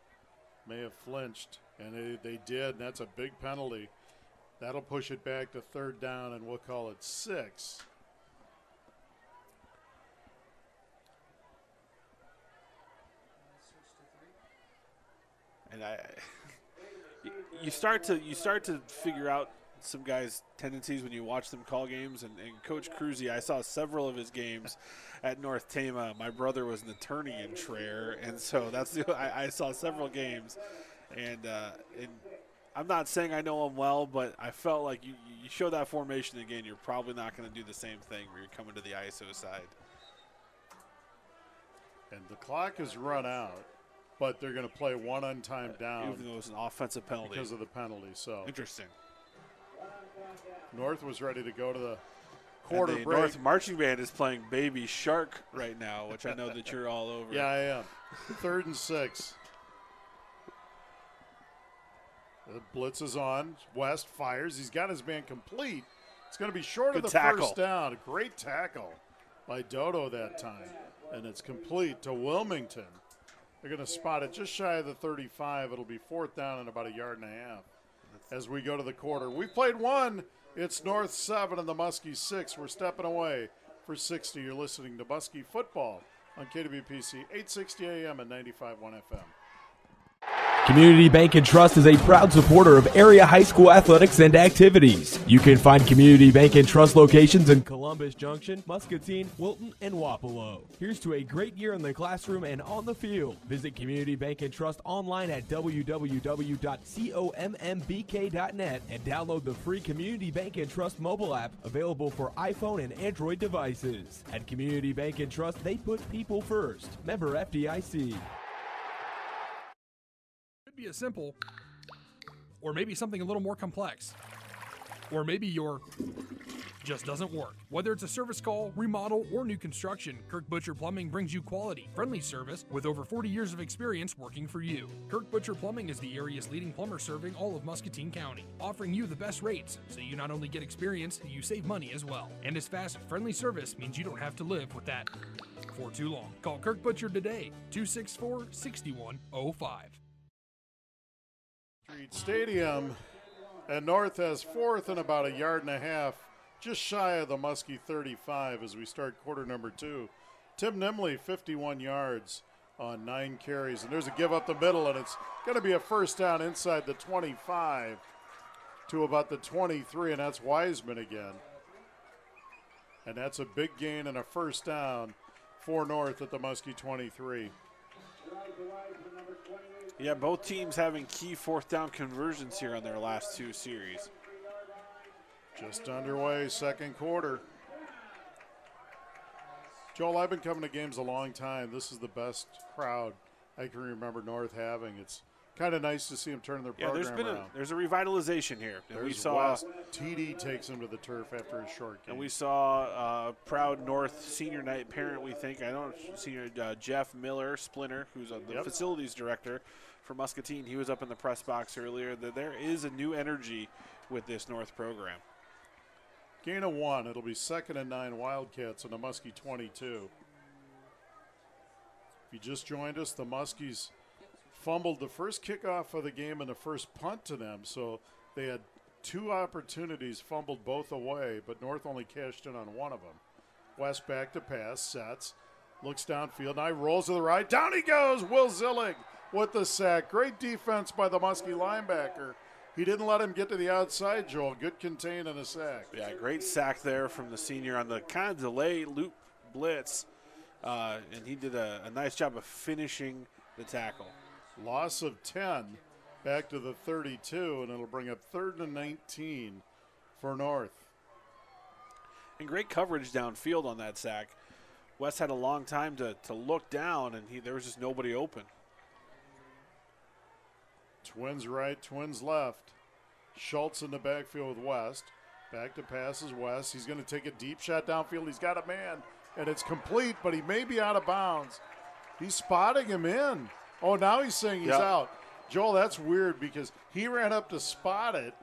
may have flinched, and they did, and that's a big penalty. That'll push it back to 3rd down, and we'll call it 6. And you start to figure out some guys' tendencies when you watch them call games. And Coach Cruzy, I saw several of his games at North Tama. My brother was an attorney in Traer, and so I saw several games. And I'm not saying I know him well, but I felt like you show that formation again, you're probably not going to do the same thing where you're coming to the ISO side. And the clock has run out, but they're going to play one untimed down. Even though it was an offensive penalty. Because of the penalty. So interesting. North was ready to go to the quarter break. North Marching Band is playing Baby Shark right now, which I know that you're all over. Yeah, I am. 3rd and 6. The blitz is on. West fires. He's got his man complete. It's going to be short of the first down. A great tackle by Dodo that time. And it's complete to Wilmington. They're going to spot it just shy of the 35. It'll be 4th down and about a yard and a half as we go to the quarter. We've played one. It's North 7 and the Muskie 6. We're stepping away for 60. You're listening to Muskie Football on KWPC 860 AM and 95.1 FM. Community Bank and Trust is a proud supporter of area high school athletics and activities. You can find Community Bank and Trust locations in Columbus Junction, Muscatine, Wilton, and Wapello. Here's to a great year in the classroom and on the field. Visit Community Bank and Trust online at www.commbk.net and download the free Community Bank and Trust mobile app available for iPhone and Android devices. At Community Bank and Trust, they put people first. Member FDIC. Be as simple, or maybe something a little more complex, or maybe your just doesn't work. Whether it's a service call, remodel, or new construction, Kirk Butcher Plumbing brings you quality, friendly service with over 40 years of experience working for you. Kirk Butcher Plumbing is the area's leading plumber serving all of Muscatine County, offering you the best rates, so you not only get experience, you save money as well. And his fast, friendly service means you don't have to live with that for too long. Call Kirk Butcher today, 264-6105. Stadium, and North has 4th and about a yard and a half, just shy of the Muskie 35 as we start quarter number 2. Tim Nimley, 51 yards on 9 carries, and there's a give up the middle, and it's going to be a first down inside the 25 to about the 23, and that's Wiseman again. And that's a big gain and a first down for North at the Muskie 23. Yeah, both teams having key 4th down conversions here on their last 2 series. Just underway, second quarter. Joel, I've been coming to games a long time. This is the best crowd I can remember North having. It's kind of nice to see them turn their program around. There's a revitalization here. And we saw TD takes him to the turf after a short game. And we saw proud North senior night parent, we think. I don't senior Jeff Miller, Splinter, who's the facilities director for Muscatine. He was up in the press box earlier. There is a new energy with this North program. Gain of 1. It'll be 2nd and 9 Wildcats on the Muskie 22. If you just joined us, the Muskies fumbled the first kickoff of the game and the first punt to them, so they had 2 opportunities, fumbled both away, but North only cashed in on one of them. West back to pass, sets, looks downfield, now he rolls to the right, down he goes, Will Zillig with the sack. Great defense by the Muskie linebacker. He didn't let him get to the outside, Joel. Good contain and a sack. Yeah, great sack there from the senior on the kind of delay loop blitz. And he did a nice job of finishing the tackle. Loss of 10 back to the 32, and it'll bring up 3rd and 19 for North. And great coverage downfield on that sack. West had a long time to look down, and there was just nobody open. Twins right, twins left. Schultz in the backfield with West. Back to passes West. He's going to take a deep shot downfield. He's got a man, and it's complete, but he may be out of bounds. He's spotting him in. Oh, now he's saying he's out. Joel, that's weird because he ran up to spot it,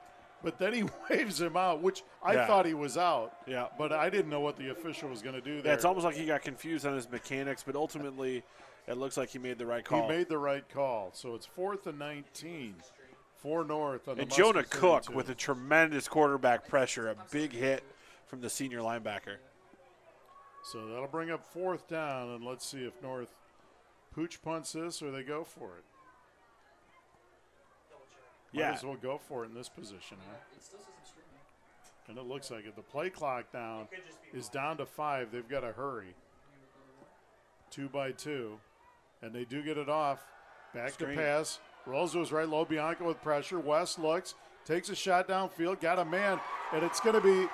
but then he waves him out, which I thought he was out. Yeah. But I didn't know what the official was going to do there. Yeah, it's almost like he got confused on his mechanics, but ultimately it looks like he made the right call. He made the right call. So it's 4th and 19 for North. On the and Jonah Muskie Cook 32. with a tremendous quarterback pressure, a big hit from the senior linebacker. So that'll bring up 4th down, and let's see if North pooch punts this or they go for it. Might as well go for it in this position, huh? And it looks like it. The play clock down is down to 5. They've got to hurry. 2 by 2. And they do get it off. Back to pass. Rolls to his right. Low Bianca with pressure. West looks. Takes a shot downfield. Got a man. And it's going to be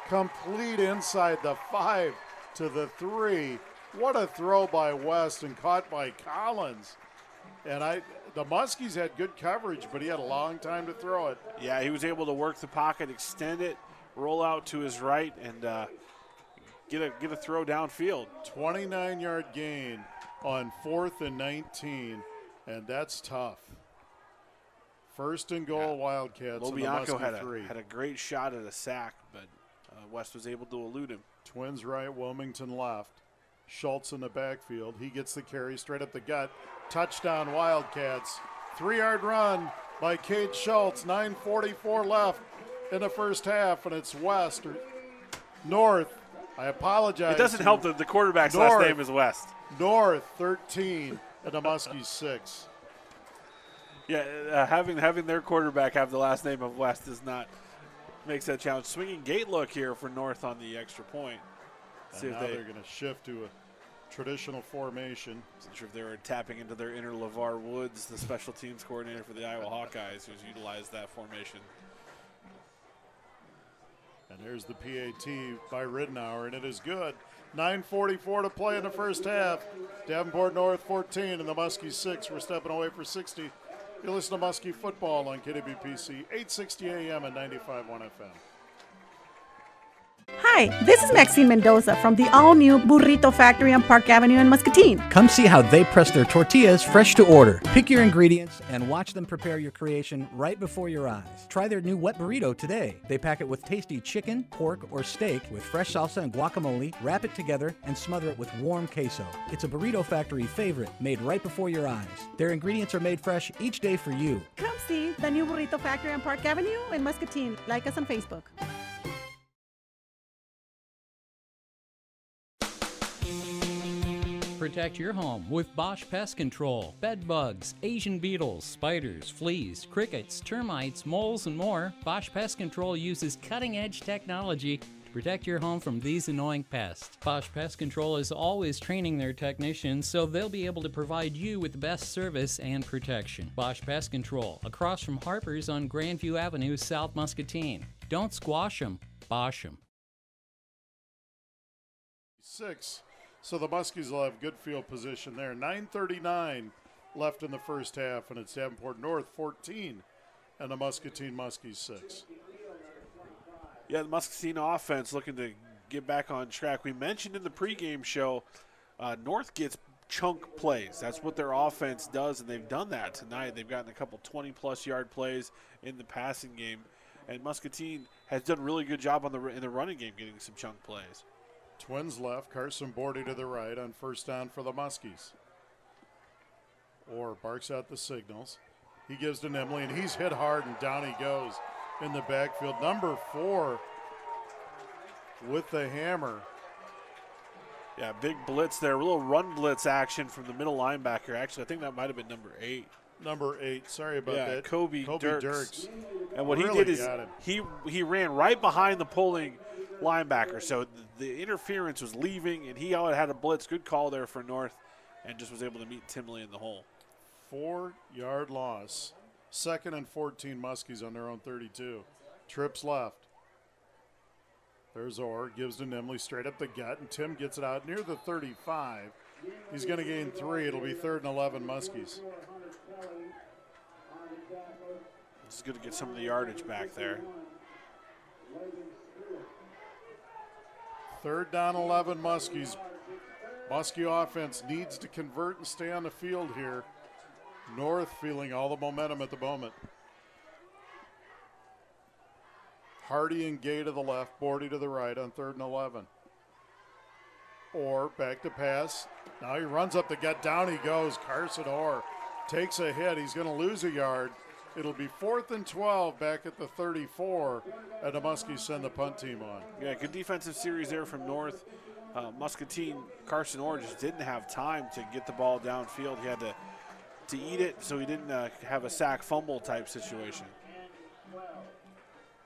complete inside the 5 to the 3. What a throw by West and caught by Collins. And the Muskies had good coverage, but he had a long time to throw it. Yeah, he was able to work the pocket, extend it, roll out to his right, and get a throw downfield. 29-yard gain on 4th and 19, and that's tough. 1st and goal, Wildcats. Lobianco had a great shot at a sack, but West was able to elude him. Twins right, Wilmington left. Schultz in the backfield. He gets the carry straight up the gut. Touchdown, Wildcats. 3-yard run by Cade Schultz. 9:44 left in the first half, and it's West or North. I apologize. It doesn't help that the quarterback's last name is West. North 13 and the Muskies 6. Yeah, having their quarterback have the last name of West makes that challenge. Swinging gate look here for North on the extra point. See if they're going to shift to a traditional formation. Not sure if they were tapping into their inner LeVar Woods, the special teams coordinator for the Iowa Hawkeyes, who's utilized that formation. And there's the PAT by Ridenour, and it is good. 9:44 to play in the first half. Davenport North 14 and the Muskies 6. We're stepping away for 60. You listen to Muskie football on KWPC 860 AM and 95.1 FM. Hi, this is Maxine Mendoza from the all-new Burrito Factory on Park Avenue in Muscatine. Come see how they press their tortillas fresh to order. Pick your ingredients and watch them prepare your creation right before your eyes. Try their new wet burrito today. They pack it with tasty chicken, pork, or steak with fresh salsa and guacamole, wrap it together, and smother it with warm queso. It's a Burrito Factory favorite, made right before your eyes. Their ingredients are made fresh each day for you. Come see the new Burrito Factory on Park Avenue in Muscatine. Like us on Facebook. Protect your home with Bosch Pest Control. Bed bugs, Asian beetles, spiders, fleas, crickets, termites, moles, and more. Bosch Pest Control uses cutting-edge technology to protect your home from these annoying pests. Bosch Pest Control is always training their technicians so they'll be able to provide you with the best service and protection. Bosch Pest Control, across from Harper's on Grandview Avenue, South Muscatine. Don't squash them, Bosch them. 6. So the Muskies will have good field position there. 9:39 left in the first half, and it's Davenport North 14 and the Muscatine Muskies 6. Yeah, the Muscatine offense looking to get back on track. We mentioned in the pregame show, North gets chunk plays. That's what their offense does, and they've done that tonight. They've gotten a couple 20-plus yard plays in the passing game, and Muscatine has done a really good job in the running game getting some chunk plays. Twins left, Carson Bordy to the right on first down for the Muskies. Orr barks out the signals. He gives to Nimley, and he's hit hard, and down he goes in the backfield. Number 4 with the hammer. Yeah, big blitz there. A little run blitz action from the middle linebacker. Actually, I think that might have been number 8. Number 8. Sorry about that. Kobe Dirks. Dirks. And what really he did is got him. he ran right behind the pulling linebacker. So the interference was leaving, and he had a blitz. Good call there for North, and just was able to meet Timley in the hole. 4-yard loss. 2nd and 14, Muskies on their own 32. Trips left. There's Orr, gives to Nimley straight up the gut, and Tim gets it out near the 35. He's going to gain 3. It'll be 3rd and 11, Muskies. It's good to get some of the yardage back there. 3rd down, 11, Muskies. Muskie offense needs to convert and stay on the field here. North feeling all the momentum at the moment. Hardy and Gay to the left, Bordy to the right on 3rd and 11. Orr back to pass. Now he runs up the gut. Down he goes. Carson Orr takes a hit. He's going to lose a yard. It'll be 4th and 12 back at the 34, and the Muskies send the punt team on. Yeah, good defensive series there from North. Muscatine, Carson Orr just didn't have time to get the ball downfield. He had to eat it, so he didn't have a sack fumble type situation.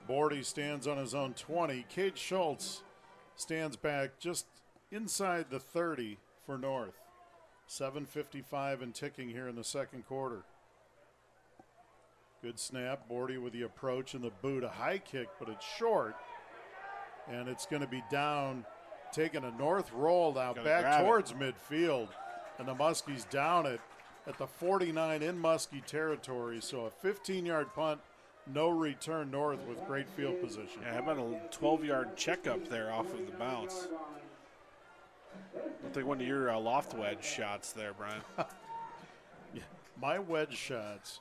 Bordy stands on his own 20. Cade Schultz stands back just inside the 30 for North. 7:55 and ticking here in the second quarter. Good snap. Bordy with the approach and the boot. A high kick, but it's short. And it's going to be down, taking a North roll now back towards midfield. And the Muskies down it at the 49 in Muskie territory. So a 15-yard punt, no return North with great field position. Yeah, how about a 12-yard checkup there off of the bounce? Looked like one of your loft wedge shots there, Brian. Yeah, my wedge shots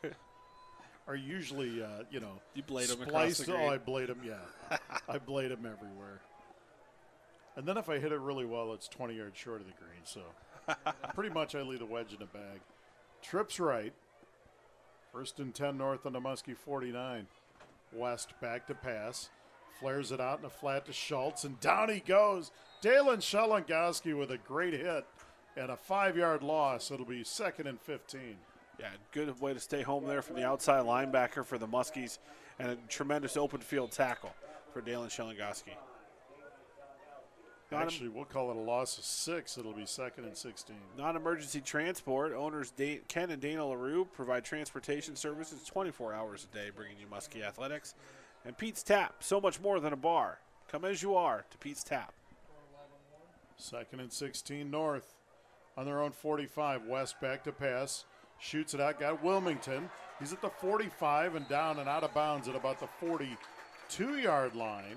are usually, you blade them spliced. Across the green. Oh, I blade them, yeah. I blade them everywhere. And then if I hit it really well, it's 20 yards short of the green. So pretty much I leave the wedge in the bag. Trips right. 1st and 10 North on the Muskie 49. West back to pass. Flares it out in the flat to Schultz, and down he goes. Dalen Shelengowski with a great hit and a 5-yard loss. It'll be 2nd and 15. Yeah, good way to stay home there from the outside linebacker for the Muskies, and a tremendous open field tackle for Dalen Shelengowski. Actually, we'll call it a loss of 6. It'll be 2nd and 16. Non-emergency transport. Owners Ken and Dana LaRue provide transportation services 24 hours a day, bringing you Muskie athletics. And Pete's Tap, so much more than a bar. Come as you are to Pete's Tap. 2nd and 16 North on their own 45. West back to pass. Shoots it out. Got Wilmington. He's at the 45 and down and out of bounds at about the 42-yard line.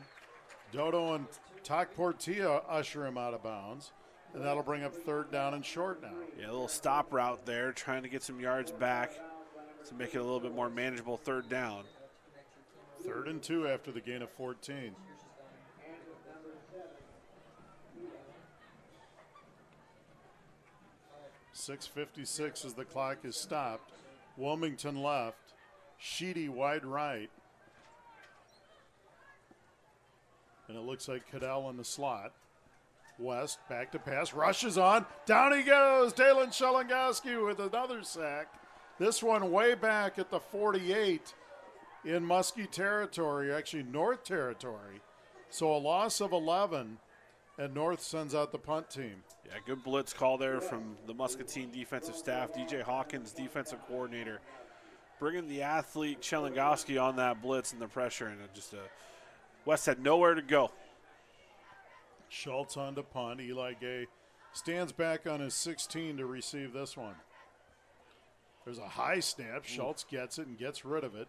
Dodo and Tak Portilla usher him out of bounds. And that'll bring up 3rd down and short now. Yeah, a little stop route there, trying to get some yards back to make it a little bit more manageable 3rd down. 3rd and 2 after the gain of 14. .656 as the clock is stopped. Wilmington left. Sheedy wide right. And it looks like Cadell in the slot. West back to pass. Rushes on. Down he goes. Dalen Shelengowski with another sack. This one way back at the 48 in Muskie territory, actually North territory. So a loss of 11, and North sends out the punt team. Yeah, good blitz call there from the Muscatine defensive staff. DJ Hawkins, defensive coordinator, bringing the athlete Shelengowski on that blitz and the pressure, and West had nowhere to go. Schultz on to punt. Eli Gay stands back on his 16 to receive this one. There's a high snap. Schultz gets it and gets rid of it.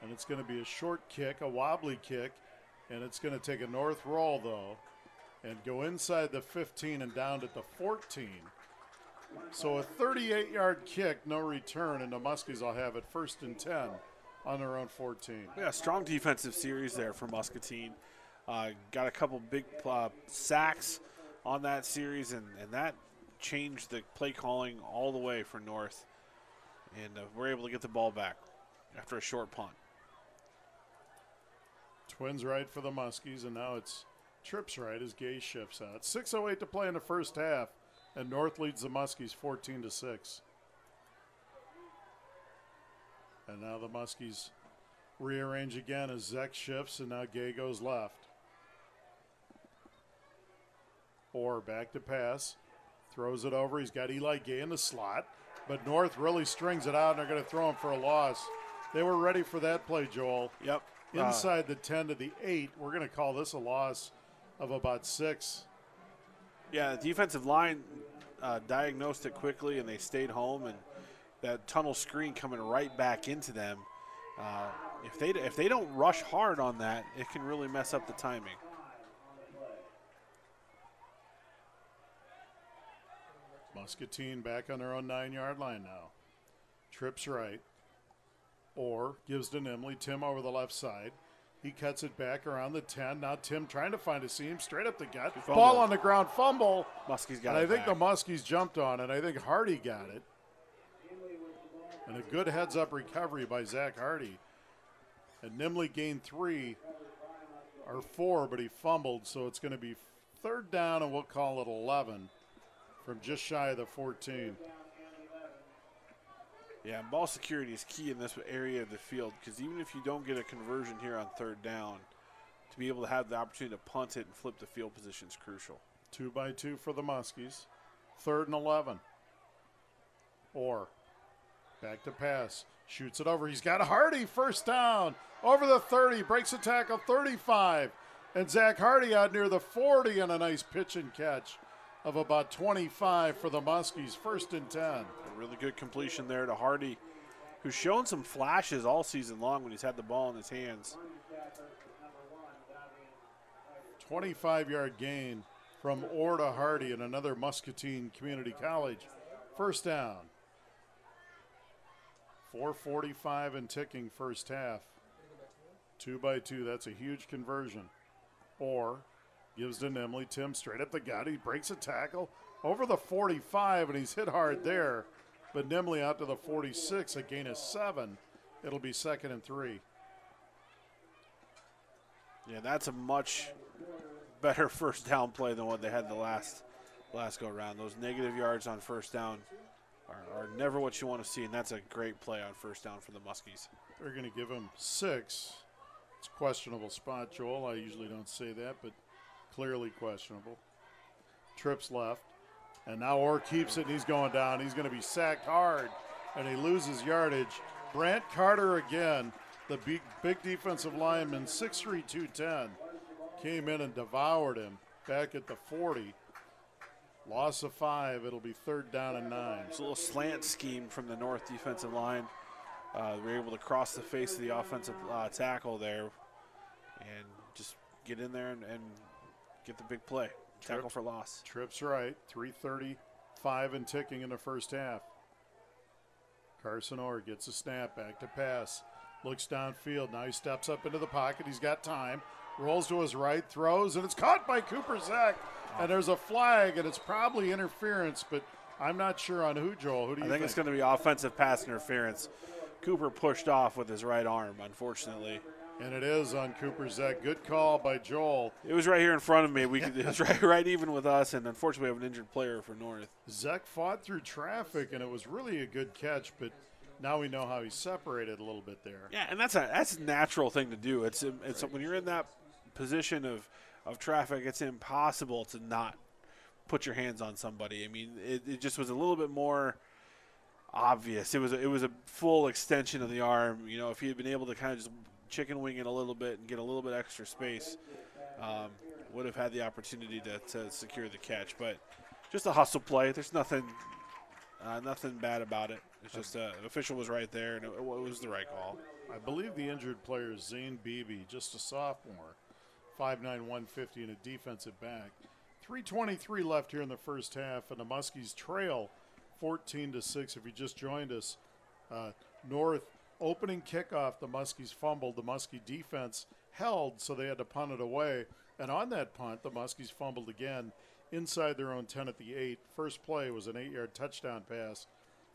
And it's going to be a short kick, a wobbly kick, and it's going to take a North roll, though, and go inside the 15 and down at the 14. So a 38-yard kick, no return, and the Muskies will have it 1st and 10 on their own 14. Yeah, strong defensive series there for Muscatine. Got a couple big sacks on that series, and that changed the play calling all the way for North. And we're able to get the ball back after a short punt. Twins right for the Muskies, and now it's Trips right as Gay shifts out. 6:08 to play in the first half, and North leads the Muskies 14-6. And now the Muskies rearrange again as Zek shifts, and now Gay goes left. Orr back to pass. Throws it over. He's got Eli Gay in the slot. But North really strings it out, and they're going to throw him for a loss. They were ready for that play, Joel. Yep. Inside the 10 to the 8. We're going to call this a loss of about 6. Yeah, the defensive line diagnosed it quickly, and they stayed home. And that tunnel screen coming right back into them. If they don't rush hard on that, it can really mess up the timing. Muscatine back on their own 9-yard line now. Trips right. Orr gives to Nimley. Tim over the left side. He cuts it back around the 10. Now Tim trying to find a seam. Straight up the gut. Ball on the ground. Fumble. Muskie's got and it I think back. the Muskies jumped on it. I think Hardy got it. And a good heads-up recovery by Zach Hardy. And Nimley gained 3 or 4, but he fumbled. So it's going to be 3rd down, and we'll call it 11. From just shy of the 14. Yeah, ball security is key in this area of the field because even if you don't get a conversion here on 3rd down, to be able to have the opportunity to punt it and flip the field position is crucial. 2-by-2 for the Muskies. 3rd and 11. Orr back to pass. Shoots it over. He's got Hardy. 1st down. Over the 30. Breaks a tackle. 35. And Zach Hardy out near the 40 on a nice pitch and catch of about 25 for the Muskies. 1st and 10. A really good completion there to Hardy, who's shown some flashes all season long when he's had the ball in his hands. 25-yard gain from Orr to Hardy in another Muscatine Community College. 1st down. 4:45 and ticking first half. 2-by-2. That's a huge conversion. Orr gives to Nimley. Tim straight up the gut. He breaks a tackle over the 45, and he's hit hard there. But Nimley out to the 46, a gain of 7. It'll be 2nd and 3. Yeah, that's a much better 1st down play than what they had the last go around. Those negative yards on 1st down are never what you want to see, and that's a great play on 1st down for the Muskies. They're going to give him 6. It's a questionable spot, Joel. I usually don't say that, but clearly questionable. Trips left. And now Orr keeps it, and he's going down. He's going to be sacked hard, and he loses yardage. Brant Carter again, the big defensive lineman, 6'3", 210, came in and devoured him back at the 40. Loss of 5. It'll be 3rd down and 9. It's a little slant scheme from the North defensive line. They were able to cross the face of the offensive tackle there and just get in there and get the big play. Tackle for loss. Trips right. 3:35 and ticking in the first half. Carson Orr gets a snap, back to pass. Looks downfield. Now he steps up into the pocket. He's got time. Rolls to his right, throws, and it's caught by Cooper Zek. And there's a flag, and it's probably interference, but I'm not sure on who, Joel. Who do you think? I think it's going to be offensive pass interference. Cooper pushed off with his right arm, unfortunately. And it is on Cooper Zek. Good call by Joel. It was right here in front of me. It was right even with us, and unfortunately we have an injured player for North. Zek fought through traffic, and it was really a good catch, but now we know how he separated a little bit there. Yeah, and that's a natural thing to do. It's when you're in that position of traffic, it's impossible to not put your hands on somebody. I mean, it just was a little bit more obvious. It was a full extension of the arm. You know, if he had been able to kind of just chicken wing it a little bit and get a little bit extra space, would have had the opportunity to secure the catch. But just a hustle play. There's nothing bad about it. It's just the official was right there, and it was the right call. I believe the injured player is Zane Beebe, just a sophomore, 5'9", 150, and a defensive back. 3:23 left here in the first half, and the Muskies trail 14-6. If you just joined us, North opening kickoff, the Muskies fumbled. The Muskie defense held, so they had to punt it away. And on that punt, the Muskies fumbled again inside their own 10 at the 8. First play was an 8-yard touchdown pass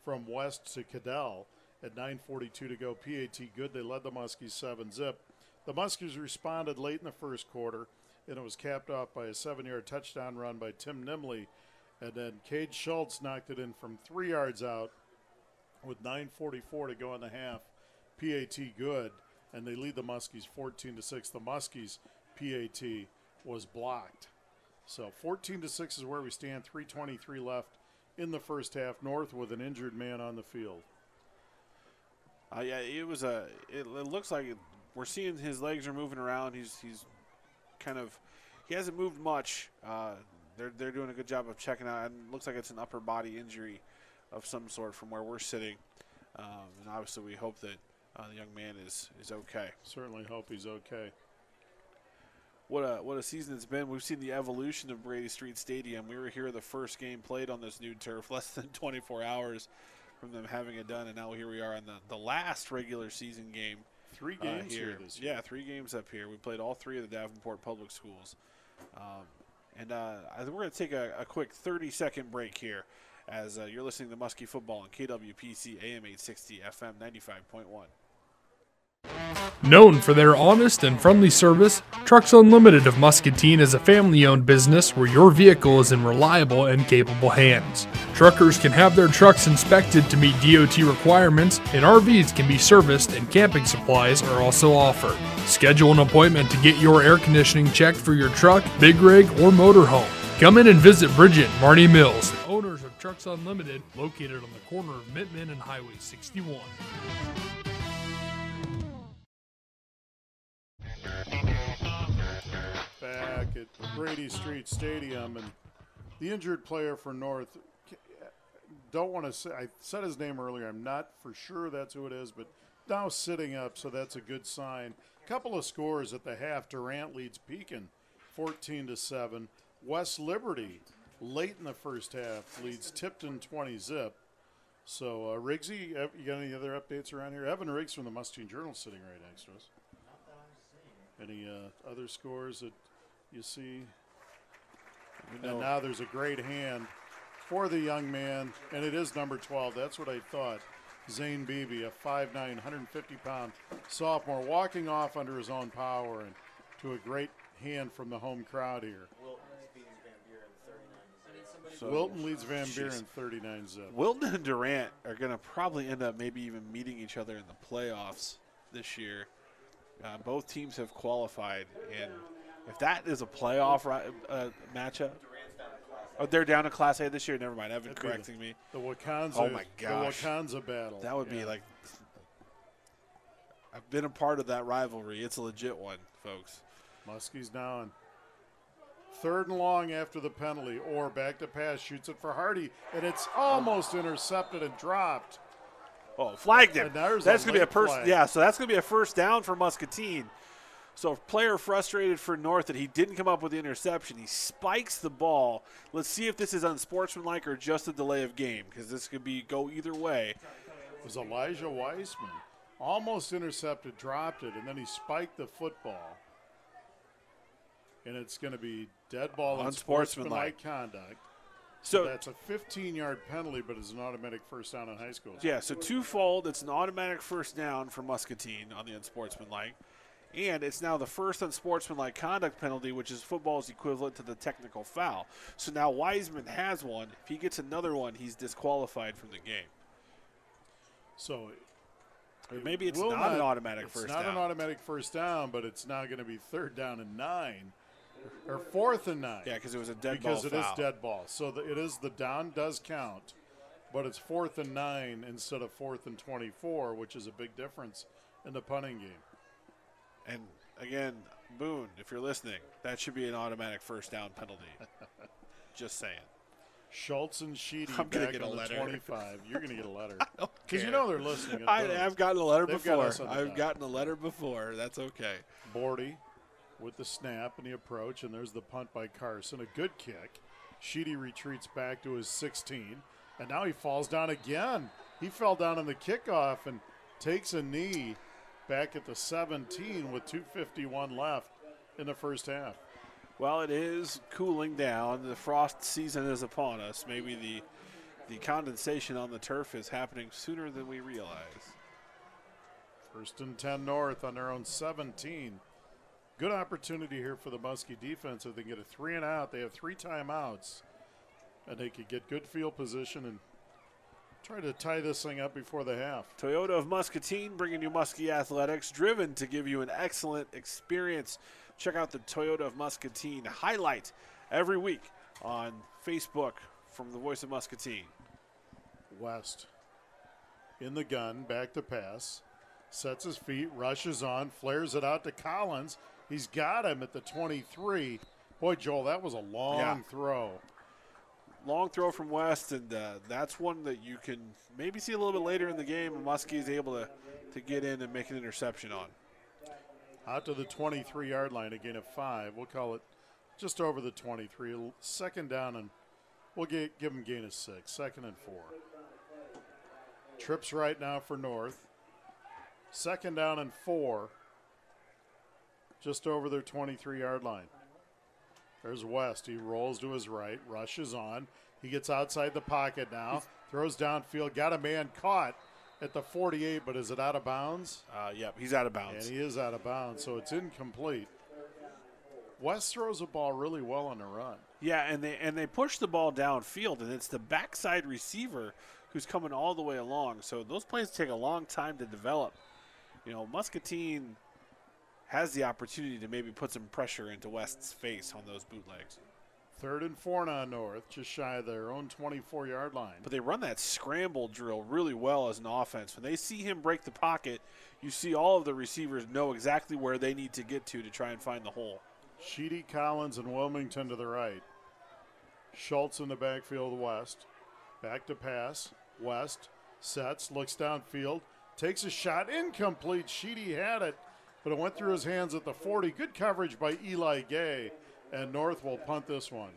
from West to Cadell at 9:42 to go. PAT good. They led the Muskies 7-zip. The Muskies responded late in the first quarter, and it was capped off by a 7-yard touchdown run by Tim Nimley. And then Cade Schultz knocked it in from 3 yards out with 9:44 to go in the half. PAT good, and they lead the Muskies 14-6. The Muskies PAT was blocked. So 14-6 is where we stand. 3:23 left in the first half. North with an injured man on the field. Yeah, it was it looks like we're seeing his legs are moving around. He's kind of, he hasn't moved much. They're doing a good job of checking out, and it looks like it's an upper body injury of some sort from where we're sitting. And obviously we hope that the young man is okay. Certainly hope he's okay. What a season it's been. We've seen the evolution of Brady Street Stadium. We were here the first game played on this new turf, less than 24 hours from them having it done, and now here we are on the last regular season game. 3 games here this year. Yeah, 3 games up here. We played all 3 of the Davenport public schools. And we're going to take a quick 30-second break here as you're listening to Muskie Football on KWPC AM 860 FM 95.1. Known for their honest and friendly service, Trucks Unlimited of Muscatine is a family-owned business where your vehicle is in reliable and capable hands. Truckers can have their trucks inspected to meet DOT requirements, and RVs can be serviced, and camping supplies are also offered. Schedule an appointment to get your air conditioning checked for your truck, big rig, or motorhome. Come in and visit Bridget and Marty Mills, the owners of Trucks Unlimited, located on the corner of Mittman and Highway 61. Back at Brady Street Stadium, and the injured player for North, don't want to say, I said his name earlier, I'm not for sure that's who it is, but now sitting up, so that's a good sign. Couple of scores at the half. Durant leads Pekin 14-7. West Liberty late in the first half leads Tipton 20-zip. So Riggsy, you got any other updates around here? Evan Riggs from the Muskie Journal sitting right next to us. Any other scores that you see? And now there's a great hand for the young man, and it is number 12. That's what I thought. Zane Beebe, a 5'9", 150-pound sophomore, walking off under his own power, and to a great hand from the home crowd here. Wilton leads Van Buren 39-zip. Wilton and Durant are going to probably end up maybe even meeting each other in the playoffs this year. Both teams have qualified, and if that is a playoff matchup, they're down to Class A this year. Never mind, Evan correcting me. The Wakanza. Oh my gosh, the Wakanza battle. That would be like. I've been a part of that rivalry. It's a legit one, folks. Muskie's down. 3rd and long after the penalty, or back to pass, shoots it for Hardy, and it's almost intercepted and dropped. Oh, flagged him. That's going to be a first. Yeah, so that's going to be a first down for Muscatine. So player frustrated for North that he didn't come up with the interception. He spikes the ball. Let's see if this is unsportsmanlike or just a delay of game, because this could go either way. It was Elijah Weissman. Almost intercepted, dropped it, and then he spiked the football. And it's going to be dead ball unsportsmanlike conduct. So that's a 15-yard penalty, but it's an automatic first down in high school. Yeah, so twofold. It's an automatic first down for Muscatine on the unsportsmanlike. And it's now the first unsportsmanlike conduct penalty, which is football's equivalent to the technical foul. So now Wiseman has one. If he gets another one, he's disqualified from the game. So maybe it's not an automatic first down. It's not an automatic first down, but it's now going to be 3rd down and 9. Or 4th and 9. Yeah, because it was a dead ball Because it is dead ball. So the down does count, but it's 4th and 9 instead of 4th and 24, which is a big difference in the punting game. And, again, Boone, if you're listening, that should be an automatic first down penalty. Just saying. Schultz and Sheedy I'm back get a on letter. the 25. You're going to get a letter. Because you know they're listening. I've gotten a letter before. I've gotten a letter before. That's okay. Bordy with the snap and the approach, and there's the punt by Carson. A good kick. Sheedy retreats back to his 16, and now he falls down again. He fell down on the kickoff and takes a knee back at the 17 with 2:51 left in the first half. Well, it is cooling down. The frost season is upon us. Maybe the condensation on the turf is happening sooner than we realize. 1st and 10 North on their own 17. Good opportunity here for the Muskie defense. If they can get a 3 and out, they have 3 timeouts, and they could get good field position and try to tie this thing up before the half. Toyota of Muscatine bringing you Muskie Athletics, driven to give you an excellent experience. Check out the Toyota of Muscatine highlight every week on Facebook from the Voice of Muscatine. West in the gun, back to pass. Sets his feet, rushes on, flares it out to Collins. He's got him at the 23. Boy, Joel, that was a long throw. Long throw from West, and that's one that you can maybe see a little bit later in the game. Muskie is able to get in and make an interception on. Out to the 23-yard line, a gain of 5. We'll call it just over the 23. Second down, and we'll give him a gain of 6. 2nd and 4. Trips right now for North. 2nd down and 4. Just over their 23-yard line. There's West. He rolls to his right, rushes on. He gets outside the pocket now, throws downfield, got a man caught at the 48, but is it out of bounds? Yep, he's out of bounds. And he is out of bounds, so it's incomplete. West throws the ball really well on the run. Yeah, and they push the ball downfield, and it's the backside receiver who's coming all the way along. So those plays take a long time to develop. You know, Muscatine has the opportunity to maybe put some pressure into West's face on those bootlegs. 3rd and 4 now North, just shy of their own 24-yard line. But they run that scramble drill really well as an offense. When they see him break the pocket, you see all of the receivers know exactly where they need to get to try and find the hole. Sheedy, Collins, and Wilmington to the right. Schultz in the backfield, West. Back to pass. West sets, looks downfield, takes a shot, incomplete. Sheedy had it, but it went through his hands at the 40. Good coverage by Eli Gay, and North will punt this one.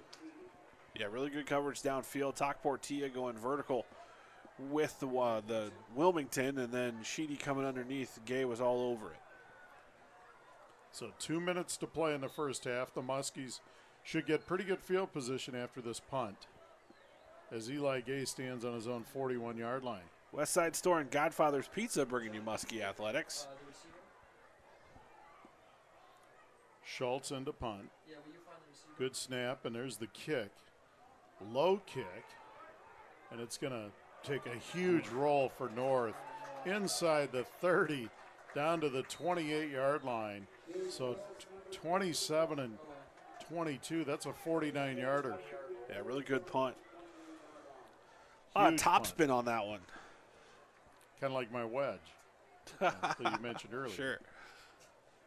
Yeah, really good coverage downfield. Talk Portilla going vertical with the Wilmington, and then Sheedy coming underneath. Gay was all over it. So 2 minutes to play in the first half. The Muskies should get pretty good field position after this punt, as Eli Gay stands on his own 41-yard line. Westside Store and Godfather's Pizza bringing you Muskie Athletics. Schultz into punt. Good snap, and there's the kick. Low kick, and it's going to take a huge roll for North inside the 30 down to the 28-yard line. So 27 and 22, that's a 49-yarder. Yeah, really good punt. A lot of topspin on that one. Kind of like my wedge that you mentioned earlier. Sure.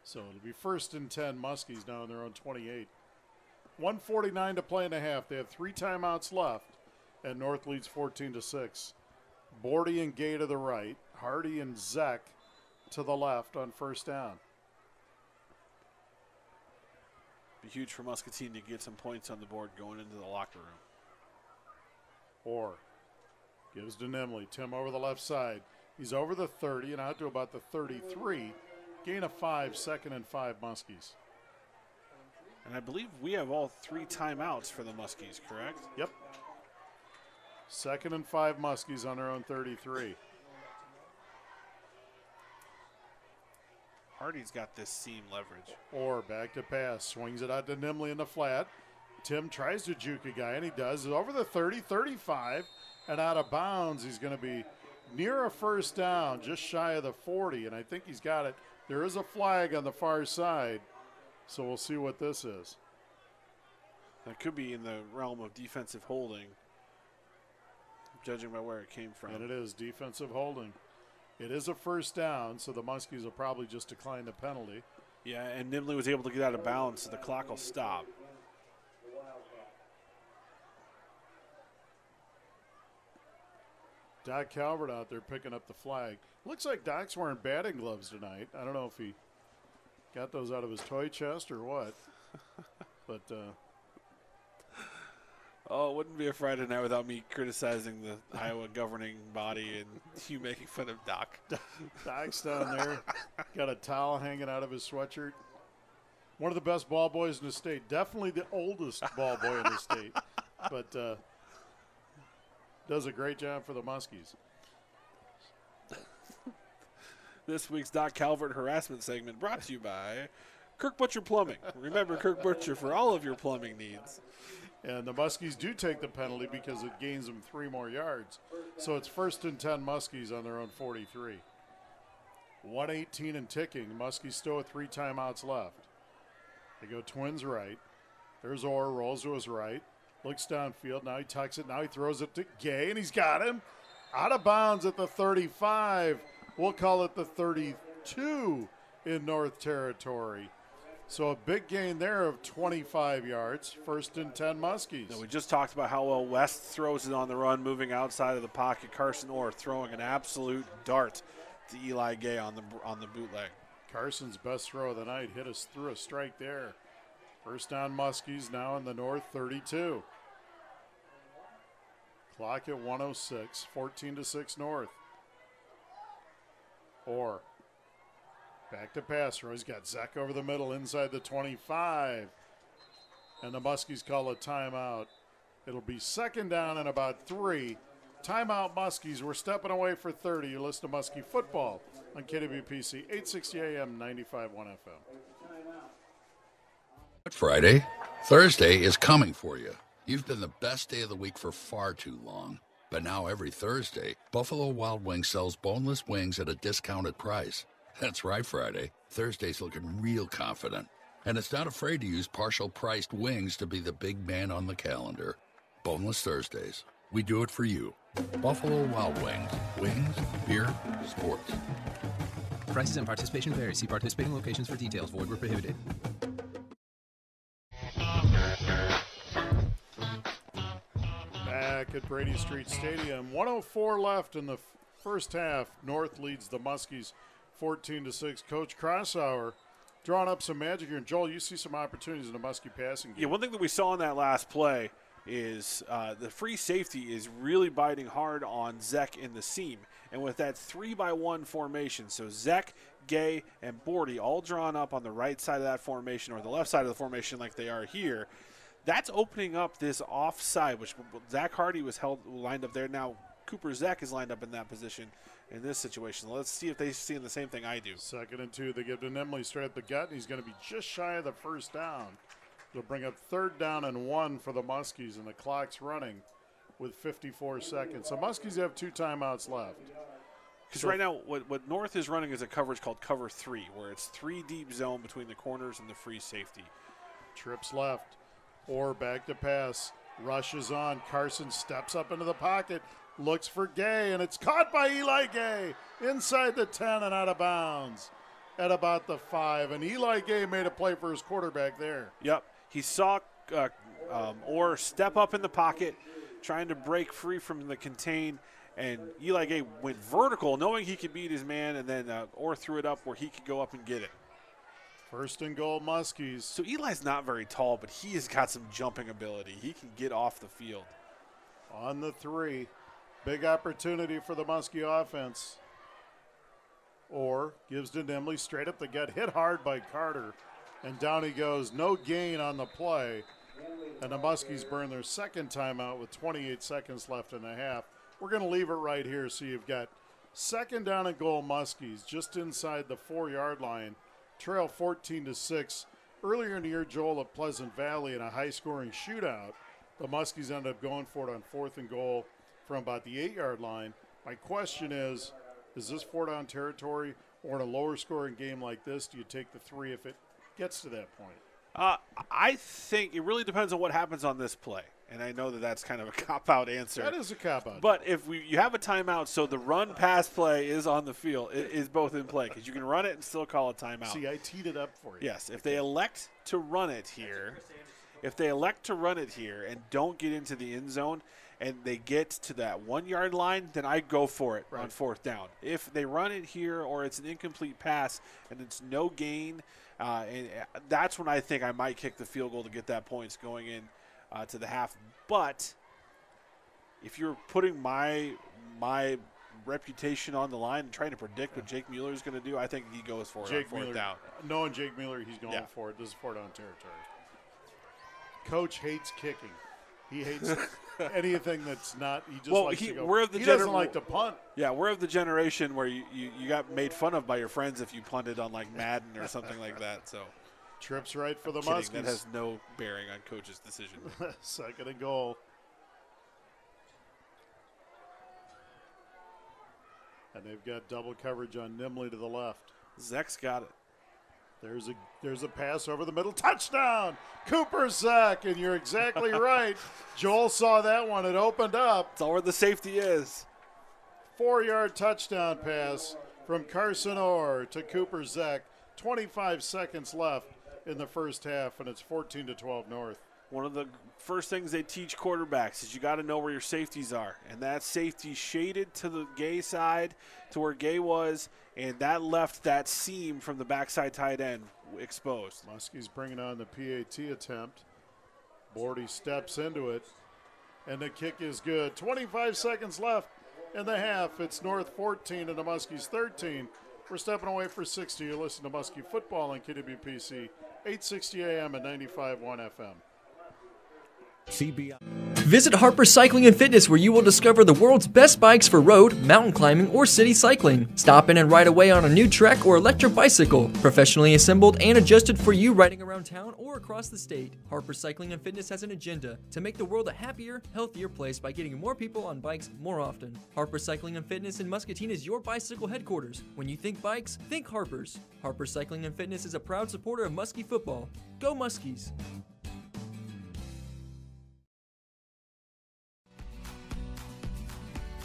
So it'll be 1st and 10, Muskies now on their own 28. 1:49 to play in the half. They have 3 timeouts left, and North leads 14-6. Bordy and Gay to the right. Hardy and Zeck to the left on 1st down. Be huge for Muscatine to get some points on the board going into the locker room. Orr gives to Nimley. Tim over the left side. He's over the 30 and out to about the 33. Gain of 5, 2nd and 5 Muskies. And I believe we have all 3 timeouts for the Muskies, correct? Yep. 2nd and 5 Muskies on their own 33. Hardy's got this seam leverage. Orr back to pass. Swings it out to Nimley in the flat. Tim tries to juke a guy, and he does. Over the 30, 35, and out of bounds. He's going to be near a 1st down, just shy of the 40, and I think he's got it. There is a flag on the far side, so we'll see what this is. That could be in the realm of defensive holding, judging by where it came from. And it is defensive holding. It is a 1st down, so the Muskies will probably just decline the penalty. Yeah, and Nimley was able to get out of bounds, so the clock will stop. Doc Calvert out there picking up the flag. Looks like Doc's wearing batting gloves tonight. I don't know if he got those out of his toy chest or what. But oh, it wouldn't be a Friday night without me criticizing the Iowa governing body and you making fun of Doc. Doc's down there, got a towel hanging out of his sweatshirt. One of the best ball boys in the state. Definitely the oldest ball boy in the state. But does a great job for the Muskies. This week's Doc Calvert harassment segment brought to you by Kirk Butcher Plumbing. Remember Kirk Butcher for all of your plumbing needs. And the Muskies do take the penalty because it gains them 3 more yards. So it's 1st and 10 Muskies on their own 43. 1:18 and ticking. Muskies still with 3 timeouts left. They go Twins right. There's Orr, rolls to his right. Looks downfield. Now he tucks it. Now he throws it to Gay, and he's got him. Out of bounds at the 35. We'll call it the 32 in North Territory. So a big gain there of 25 yards. 1st and 10 Muskies. Now, we just talked about how well West throws it on the run, moving outside of the pocket. Carson Orr throwing an absolute dart to Eli Gay on the bootleg. Carson's best throw of the night hit us through a strike there. 1st down Muskies now in the North 32. Clock at 1:06, 14-6 North. Orr. Back to pass. He's got Zek over the middle inside the 25. And the Muskies call a timeout. It'll be 2nd down and about 3. Timeout Muskies. We're stepping away for 30. You listen to Muskie Football on KWPC 860 AM 95.1 FM. Friday, Thursday is coming for you. You've been the best day of the week for far too long. But now every Thursday, Buffalo Wild Wings sells boneless wings at a discounted price. That's right, Friday. Thursday's looking real confident. And it's not afraid to use partial-priced wings to be the big man on the calendar. Boneless Thursdays. We do it for you. Buffalo Wild Wings. Wings, beer, sports. Prices and participation vary. See participating locations for details. Void where prohibited. Back at Brady Street Stadium. 1:04 left in the first half. North leads the Muskies 14-6. Coach Crossauer drawing up some magic here. And Joel, you see some opportunities in the Muskie passing game. Yeah, one thing that we saw in that last play is the free safety is really biting hard on Zek in the seam. And with that 3-by-1 formation, so Zek, Gay, and Bordy all drawn up on the right side of that formation or the left side of the formation like they are here, that's opening up this offside, which Zach Hardy was lined up there. Now Cooper Zek is lined up in that position in this situation. Let's see if they see the same thing I do. 2nd and 2. They give to Nimley straight at the gut, and he's going to be just shy of the 1st down. They'll bring up 3rd down and 1 for the Muskies, and the clock's running with 54 seconds. So Muskies have 2 timeouts left. Because right now, what North is running is a coverage called Cover 3, where it's 3 deep zone between the corners and the free safety. Trips left. Or back to pass. Rushes on. Carson steps up into the pocket. Looks for Gay, and it's caught by Eli Gay inside the 10 and out of bounds at about the 5. And Eli Gay made a play for his quarterback there. Yep. He saw Orr step up in the pocket, trying to break free from the contain, and Eli Gay went vertical, knowing he could beat his man, and then Orr threw it up where he could go up and get it. 1st and goal, Muskies. So Eli's not very tall, but he has got some jumping ability. He can get off the field. On the 3. Big opportunity for the Muskie offense. Orr gives to Nimley straight up the gut. Hit hard by Carter. And down he goes. No gain on the play. And the Muskies burn their 2nd timeout with 28 seconds left in the half. We're going to leave it right here. So you've got 2nd down and goal Muskies just inside the 4-yard line. Trail 14-6. Earlier in the year, Joel, at Pleasant Valley in a high-scoring shootout, the Muskies ended up going for it on 4th and goal from about the 8-yard line. My question is this 4-down territory, or in a lower-scoring game like this, do you take the 3 if it gets to that point? I think it really depends on what happens on this play. And I know that that's kind of a cop-out answer. That is a cop-out. But if you have a timeout, so the run-pass play is on the field, it is both in play, because you can run it and still call a timeout. See, I teed it up for you. Yes, if they elect to run it here, and don't get into the end zone and they get to that 1-yard line, then I go for it on 4th down. If they run it here or it's an incomplete pass and it's no gain, and that's when I think I might kick the field goal to get that points going in to the half. But if you're putting my reputation on the line and trying to predict what Jake Mueller is going to do, I think he goes for it on 4th down. Knowing Jake Mueller, he's going for it. This is 4-down territory. Coach hates kicking. He hates anything that's not. He just likes to go. He doesn't like to punt. Yeah, we're of the generation where you got made fun of by your friends if you punted on like Madden or something like that. So Trips right for the Kidding, Muskies. that has no bearing on coach's decision. Second and goal. And they've got double coverage on Nimley to the left. Zek's got it. There's a pass over the middle. Touchdown! Cooper Zek, and you're exactly right. Joel saw that one. It opened up. That's all where the safety is. 4-yard touchdown pass from Carson Orr to Cooper Zek. 25 seconds left in the first half, and it's 14-12 North. One of the first things they teach quarterbacks is you got to know where your safeties are. And that safety shaded to the Gay side to where Gay was, and that left that seam from the backside tight end exposed. Muskie's bringing on the PAT attempt. Bordy steps into it, and the kick is good. 25 seconds left in the half. It's North 14 and the Muskies 13. We're stepping away for 60. You listen to Muskie Football on KWPC, 860 AM and 95.1 FM. CBI. Visit Harper Cycling and Fitness, where you will discover the world's best bikes for road, mountain climbing, or city cycling. Stop in and ride away on a new Trek or electric bicycle, professionally assembled and adjusted for you riding around town or across the state. Harper Cycling and Fitness has an agenda to make the world a happier, healthier place by getting more people on bikes more often. Harper Cycling and Fitness in Muscatine is your bicycle headquarters. When you think bikes, think Harper's. Harper Cycling and Fitness is a proud supporter of Muskie football. Go Muskies!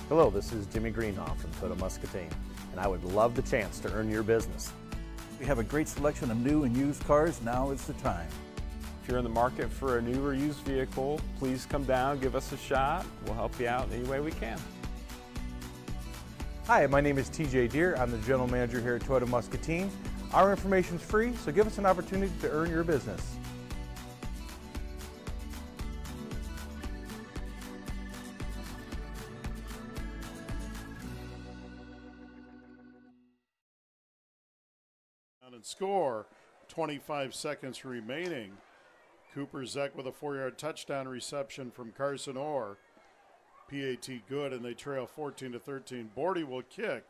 Hello, this is Jimmy Greenhoff from Toyota Muscatine, and I would love the chance to earn your business. We have a great selection of new and used cars. Now is the time. If you're in the market for a new or used vehicle, please come down, give us a shot. We'll help you out any way we can. Hi, my name is TJ Deere. I'm the general manager here at Toyota Muscatine. Our information is free, so give us an opportunity to earn your business. And score. 25 seconds remaining. Cooper Zek with a 4-yard touchdown reception from Carson Orr. PAT good, and they trail 14-13. Bordy will kick.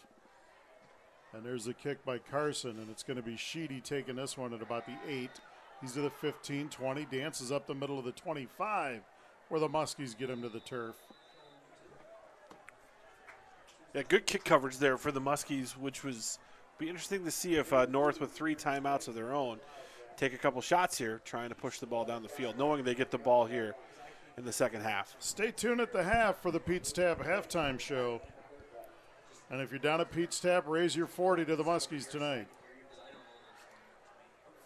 And there's a kick by Carson, and it's going to be Sheedy taking this one at about the 8. He's to the 15, 20, dances up the middle of the 25, where the Muskies get him to the turf. Yeah, good kick coverage there for the Muskies, which was be interesting to see if North, with 3 timeouts of their own, take a couple shots here, trying to push the ball down the field, knowing they get the ball here in the second half. Stay tuned at the half for the Pete's Tap halftime show. And if you're down at Pete's Tap, raise your 40 to the Muskies tonight.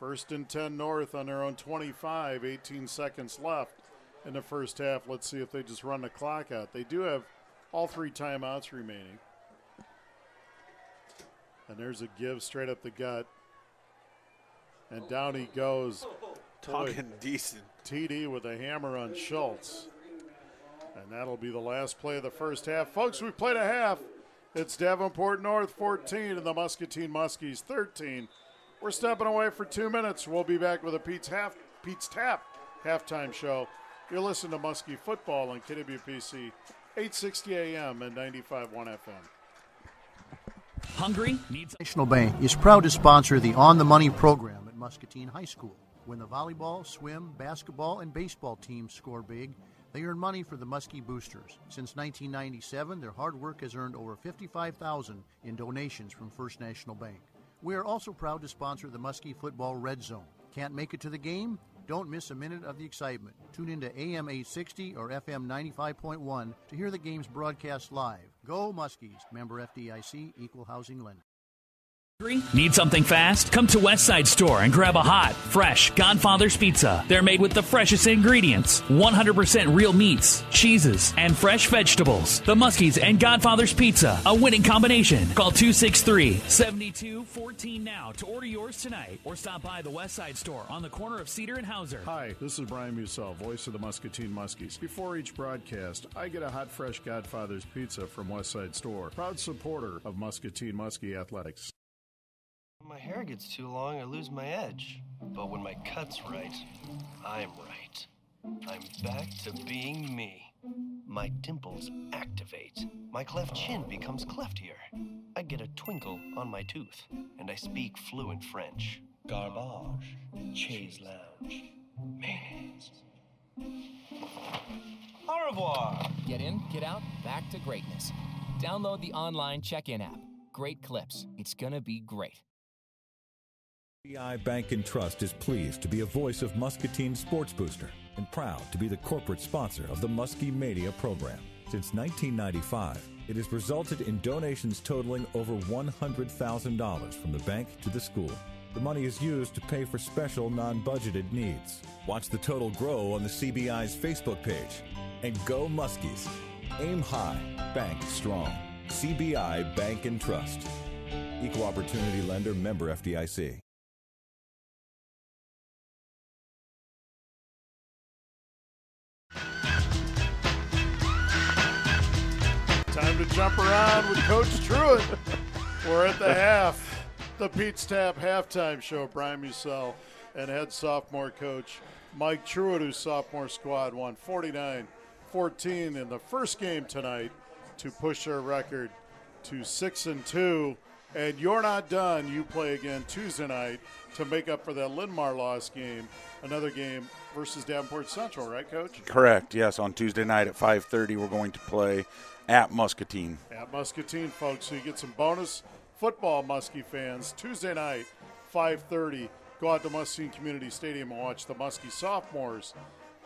1st and 10 North on their own 25, 18 seconds left in the first half. Let's see if they just run the clock out. They do have all 3 timeouts remaining. And there's a give straight up the gut. And down he goes. Talking decent. TD with a hammer on Schultz. And that'll be the last play of the first half. Folks, we played a half. It's Davenport North 14 and the Muscatine Muskies 13. We're stepping away for 2 minutes. We'll be back with a Pete's Tap halftime show. You're listening to Muskie Football on KWPC 860 AM and 95.1 FM. Hungry? National Bank is proud to sponsor the On the Money program at Muscatine High School. When the volleyball, swim, basketball, and baseball teams score big, they earn money for the Muskie Boosters. Since 1997, their hard work has earned over $55,000 in donations from First National Bank. We are also proud to sponsor the Muskie Football Red Zone. Can't make it to the game? Don't miss a minute of the excitement. Tune into AM 860 or FM 95.1 to hear the games broadcast live. Go Muskies. Member FDIC, Equal Housing Lender. Need something fast? Come to Westside Store and grab a hot, fresh Godfather's Pizza. They're made with the freshest ingredients, 100% real meats, cheeses, and fresh vegetables. The Muskies and Godfather's Pizza, a winning combination. Call 263-7214 now to order yours tonight, or stop by the Westside Store on the corner of Cedar and Hauser. Hi, this is Brian Musell, voice of the Muscatine Muskies. Before each broadcast, I get a hot, fresh Godfather's Pizza from Westside Store, proud supporter of Muscatine Muskie Athletics. When my hair gets too long, I lose my edge. But when my cut's right, I'm right. I'm back to being me. My dimples activate. My cleft chin becomes cleftier. I get a twinkle on my tooth. And I speak fluent French. Garbage. chaise lounge, mayonnaise. Au revoir. Get in, get out, back to greatness. Download the online check-in app. Great clips. It's gonna be great. CBI Bank and Trust is pleased to be a voice of Muscatine Sports Booster and proud to be the corporate sponsor of the Muskie Media program. Since 1995, it has resulted in donations totaling over $100,000 from the bank to the school. The money is used to pay for special non-budgeted needs. Watch the total grow on the CBI's Facebook page. And go Muskies. Aim high, bank strong. CBI Bank and Trust. Equal Opportunity Lender, member FDIC. Time to jump around with Coach Truitt. We're at the half. The Pete's Tap halftime show. Brian Musell and head sophomore coach Mike Truitt, whose sophomore squad won 49-14 in the first game tonight to push their record to 6-2. And you're not done. You play again Tuesday night to make up for that Linn-Mar loss game. Another game versus Davenport Central, right, Coach? Correct, yes. On Tuesday night at 5:30, we're going to play at Muscatine. At Muscatine, folks. So you get some bonus football, Muskie fans. Tuesday night, 5:30. Go out to Muscatine Community Stadium and watch the Muskie sophomores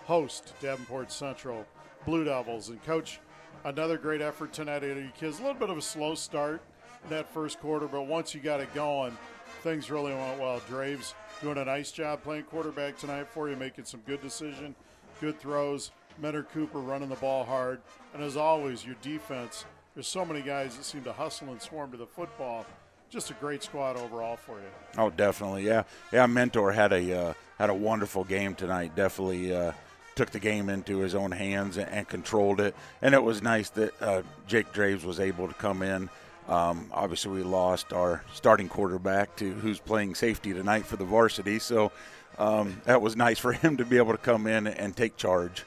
host Davenport Central Blue Devils. And, Coach, another great effort tonight out of your kids. A little bit of a slow start in that first quarter, but once you got it going, things really went well. Draves doing a nice job playing quarterback tonight for you, making some good decisions, good throws. Mentor Cooper running the ball hard. And as always, your defense, there's so many guys that seem to hustle and swarm to the football. Just a great squad overall for you. Oh, definitely, yeah. Yeah, Mentor had a wonderful game tonight. Definitely took the game into his own hands and controlled it. And it was nice that Jake Draves was able to come in. Obviously, we lost our starting quarterback who's playing safety tonight for the varsity. So that was nice for him to be able to come in and take charge.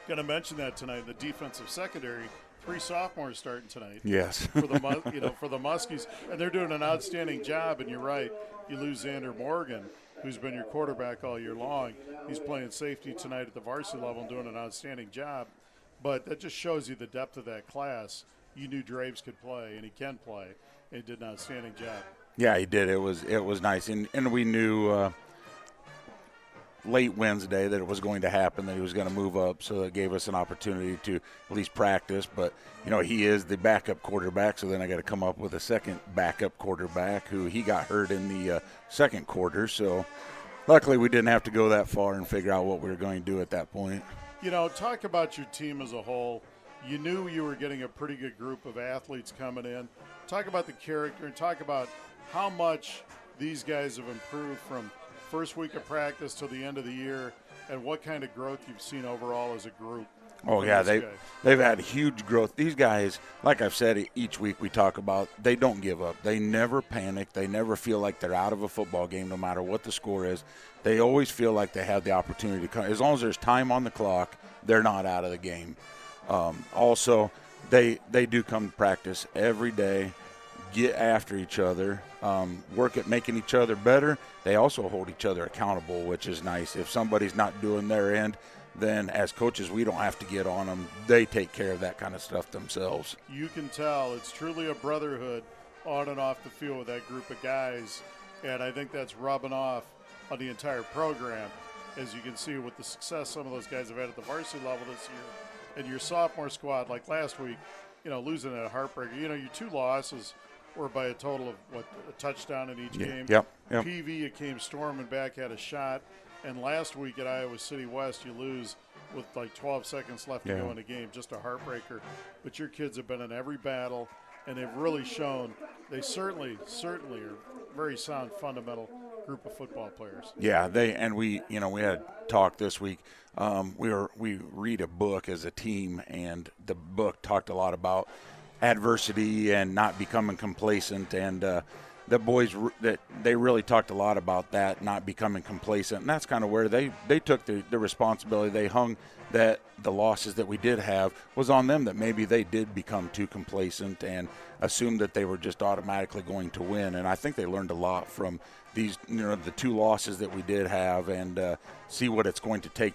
Going to mention that tonight, the defensive secondary, 3 sophomores starting tonight. Yes. for the for the Muskies, and they're doing an outstanding job. And you're right, you lose Xander Morgan, who's been your quarterback all year long. He's playing safety tonight at the varsity level and doing an outstanding job. But that just shows you the depth of that class. You knew Draves could play, and he can play, and he did an outstanding job. Yeah, he did. It was nice, and we knew late Wednesday that it was going to happen, that he was going to move up, so it gave us an opportunity to at least practice. But, he is the backup quarterback, so then I got to come up with a second backup quarterback who he got hurt in the second quarter. So luckily we didn't have to go that far and figure out what we were going to do at that point. Talk about your team as a whole. You knew you were getting a pretty good group of athletes coming in. Talk about the character and talk about how much these guys have improved from first week of practice to the end of the year, and what kind of growth you've seen overall as a group. Oh, yeah, they've had huge growth. These guys, like I've said each week we talk about, they don't give up. They never panic. They never feel like they're out of a football game no matter what the score is. They always feel like they have the opportunity to come. As long as there's time on the clock, they're not out of the game. Also, they do come to practice every day, get after each other, work at making each other better. They also hold each other accountable, which is nice. If somebody's not doing their end, then as coaches we don't have to get on them. They take care of that kind of stuff themselves. You can tell it's truly a brotherhood on and off the field with that group of guys, and I think that's rubbing off on the entire program, as you can see with the success some of those guys have had at the varsity level this year. And your sophomore squad, like last week, losing at a heartbreaker. Your 2 losses were by a total of, a touchdown in each game. Yep. PV, you came storming back, had a shot. And last week at Iowa City West, you lose with like 12 seconds left to go in the game. Just a heartbreaker. But your kids have been in every battle, and they've really shown they certainly are very sound, fundamental group of football players. Yeah, we had talk this week. We read a book as a team, and the book talked a lot about adversity and not becoming complacent. And the boys that they really talked a lot about that, not becoming complacent, and that's kind of where they took the responsibility. They hung that the losses that we did have was on them, that maybe they did become too complacent and assumed that they were just automatically going to win. And I think they learned a lot from these, the 2 losses that we did have, and see what it's going to take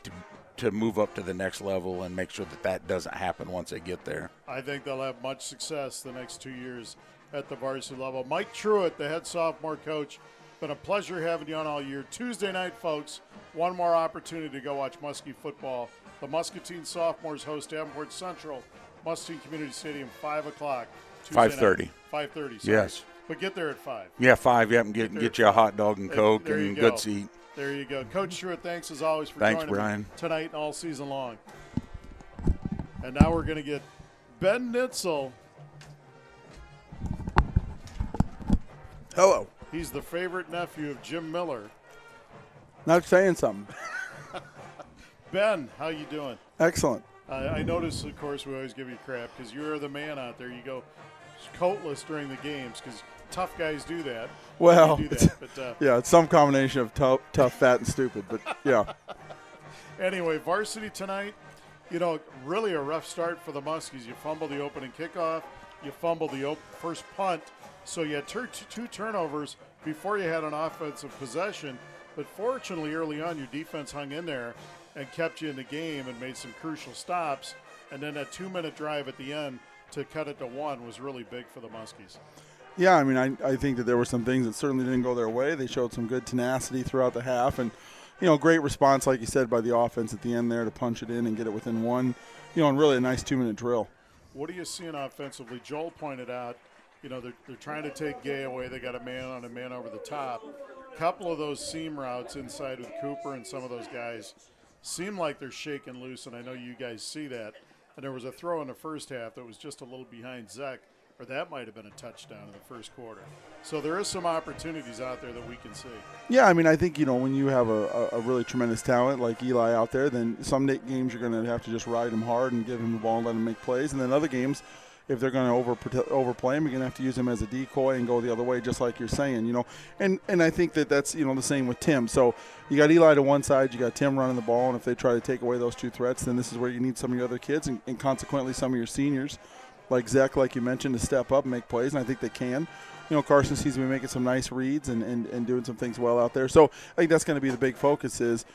to move up to the next level and make sure that doesn't happen once they get there. I think they'll have much success the next 2 years at the varsity level. Mike Truitt, the head sophomore coach, been a pleasure having you on all year. Tuesday night, folks, one more opportunity to go watch Muskie football. The Muscatine sophomores host Davenport Central, Muscatine Community Stadium, 5 o'clock. 5:30. 5:30, sorry. Yes. But get there at 5. Yeah, 5. Yeah, and get you a hot dog and Coke and good seat. There you go. Coach Truitt, thanks as always for Thanks, joining Brian. me tonight and all season long. And now we're going to get Ben Nitzel. Hello. He's the favorite nephew of Jim Miller. Not saying something. Ben, how you doing? Excellent. I notice, of course, we always give you crap because you're the man out there. You go coatless during the games because tough guys do that. Well, do that, but, yeah, it's some combination of tough, fat, and stupid, but yeah. Anyway, varsity tonight, really a rough start for the Muskies. You fumble the opening kickoff. You fumble the first punt. So you had 2 turnovers before you had an offensive possession. But fortunately, early on, your defense hung in there and kept you in the game and made some crucial stops. And then that 2-minute drive at the end to cut it to 1 was really big for the Muskies. Yeah, I mean, I think that there were some things that certainly didn't go their way. They showed some good tenacity throughout the half. And, great response, like you said, by the offense at the end there to punch it in and get it within 1. And really a nice 2-minute drill. What are you seeing offensively? Joel pointed out, they're trying to take Gay away. They got a man on a man over the top. A couple of those seam routes inside with Cooper and some of those guys seem like they're shaking loose, and I know you guys see that. And there was a throw in the first half that was just a little behind Zek, or that might have been a touchdown in the first quarter. So there is some opportunities out there that we can see. Yeah, I mean, I think, when you have a really tremendous talent like Eli out there, then some games you're going to have to just ride him hard and give him the ball and let him make plays. And then other games, if they're going to overplay him, you're going to have to use him as a decoy and go the other way, just like you're saying, And I think that's, the same with Tim. So you got Eli to one side, you got Tim running the ball, and if they try to take away those 2 threats, then this is where you need some of your other kids and consequently some of your seniors, like Zach, like you mentioned, to step up and make plays, and I think they can. Carson seems to be making some nice reads and doing some things well out there. So I think that's going to be the big focus is,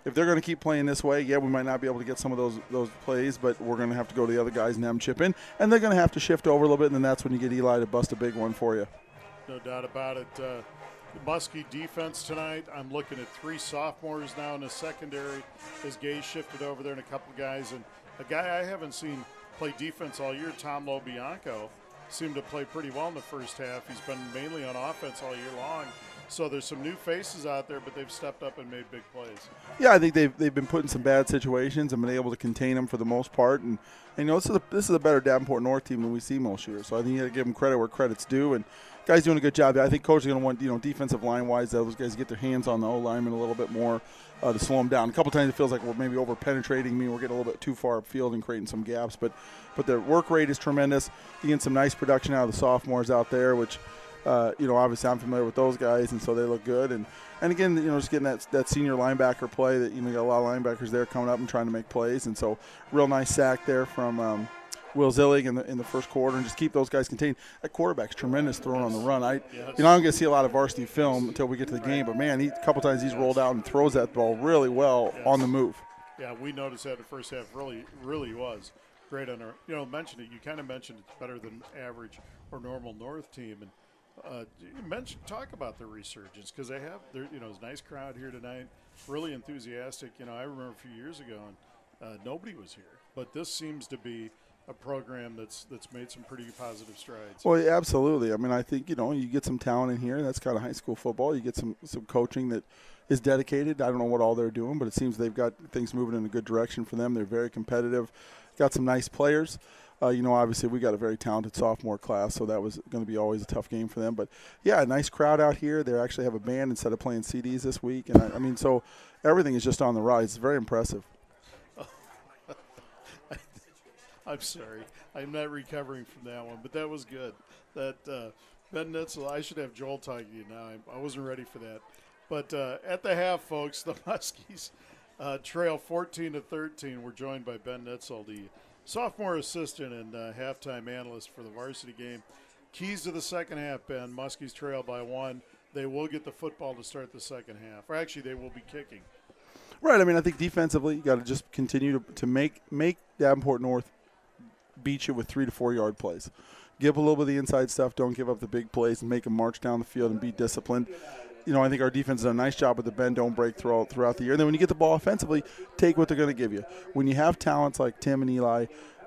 if they're going to keep playing this way, yeah, we might not be able to get some of those plays, but we're going to have to go to the other guys and have them chip in. And they're going to have to shift over a little bit, and then that's when you get Eli to bust a big one for you. No doubt about it. The Muskie defense tonight, I'm looking at 3 sophomores now in the secondary as Gay shifted over there and a couple of guys. And a guy I haven't seen play defense all year, Tom Lobianco, seemed to play pretty well in the first half. He's been mainly on offense all year long. So there's some new faces out there, but they've stepped up and made big plays. Yeah, I think they've been put in some bad situations and been able to contain them for the most part. And this is a better Davenport North team than we see most years. So I think you got to give them credit where credit's due. And guys doing a good job. I think coach is going to want defensive line wise, those guys to get their hands on the O lineman a little bit more to slow them down. A couple times it feels like we're maybe over penetrating. We're getting a little bit too far upfield and creating some gaps. But the work rate is tremendous. You get some nice production out of the sophomores out there, which. Obviously I'm familiar with those guys, and so they look good. And again, just getting that senior linebacker play that, got a lot of linebackers there coming up and trying to make plays. And so real nice sack there from Will Zillig in the first quarter, and just keep those guys contained. That quarterback's tremendous throwing on the run. I don't get to see a lot of varsity film until we get to the game, but man, a couple times he's rolled out and throws that ball really well on the move. Yeah, we noticed that in the first half really was great on our, you kind of mentioned it's better than average or normal North team. And talk about the resurgence, because they have there's a nice crowd here tonight, really enthusiastic. I remember a few years ago and nobody was here, but this seems to be a program that's made some pretty positive strides. Well, yeah, absolutely. I mean, I think you get some talent in here. That's kind of high school football. You get some coaching that is dedicated. I don't know what all they're doing, but it seems they've got things moving in a good direction for them. They're very competitive. Got some nice players. Obviously we got a very talented sophomore class, so that was going to be always a tough game for them. But, yeah, a nice crowd out here. They actually have a band instead of playing CDs this week. And, so everything is just on the rise. It's very impressive. I'm sorry. I'm not recovering from that one, but that was good. Ben Nitzel, I should have Joel talking to you now. I wasn't ready for that. But at the half, folks, the Muskies trail 14-13. We're joined by Ben Nitzel, the sophomore assistant and halftime analyst for the varsity game. Keys to the second half, Ben. Muskies trail by 1. They will get the football to start the second half. Or actually, they will be kicking. Right. I mean, I think defensively, you got to just continue to make Davenport North beat you with 3 to 4 yard plays. Give a little bit of the inside stuff. Don't give up the big plays and make them march down the field and be disciplined. You know, I think our defense does a nice job with the bend, don't break throughout the year. And then when you get the ball offensively, take what they're going to give you. When you have talents like Tim and Eli,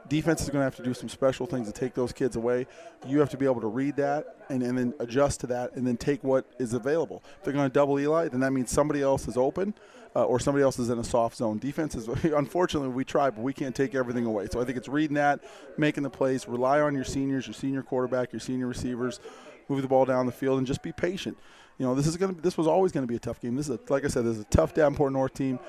defense is going to have to do some special things to take those kids away. You have to be able to read that and then adjust to that and then take what is available. If they're going to double Eli, then that means somebody else is open or somebody else is in a soft zone. Defense is, unfortunately, we try, but we can't take everything away. So I think it's reading that, making the plays, rely on your seniors, your senior quarterback, your senior receivers, move the ball down the field, and just be patient. You know, this was always going to be a tough game. Like I said, this is a tough Davenport North team.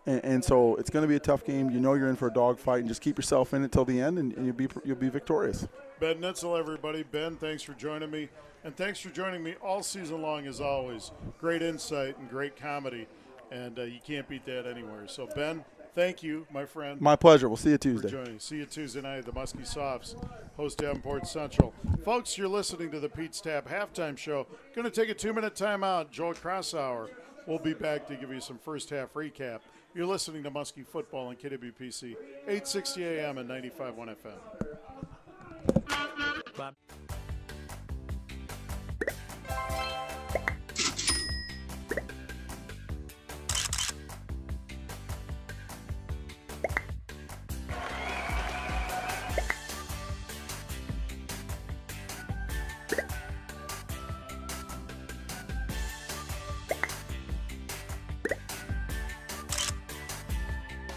And so it's going to be a tough game. You know you're in for a dogfight, and just keep yourself in it till the end, and you'll be victorious. Ben Nitzel, everybody. Ben, thanks for joining me, and thanks for joining me all season long as always. Great insight and great comedy, and you can't beat that anywhere. So, Ben, thank you, my friend. My pleasure. We'll see you Tuesday. For joining. See you Tuesday night at the Muskie Softs, host Davenport Central. Folks, you're listening to the Pete's Tap halftime show. Going to take a 2-minute timeout. Joel Crosshour will be back to give you some first half recap. You're listening to Muskie Football on KWPC, 860 AM and 95.1 FM. Bob.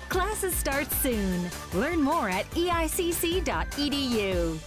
Classes start soon. Learn more at eicc.edu.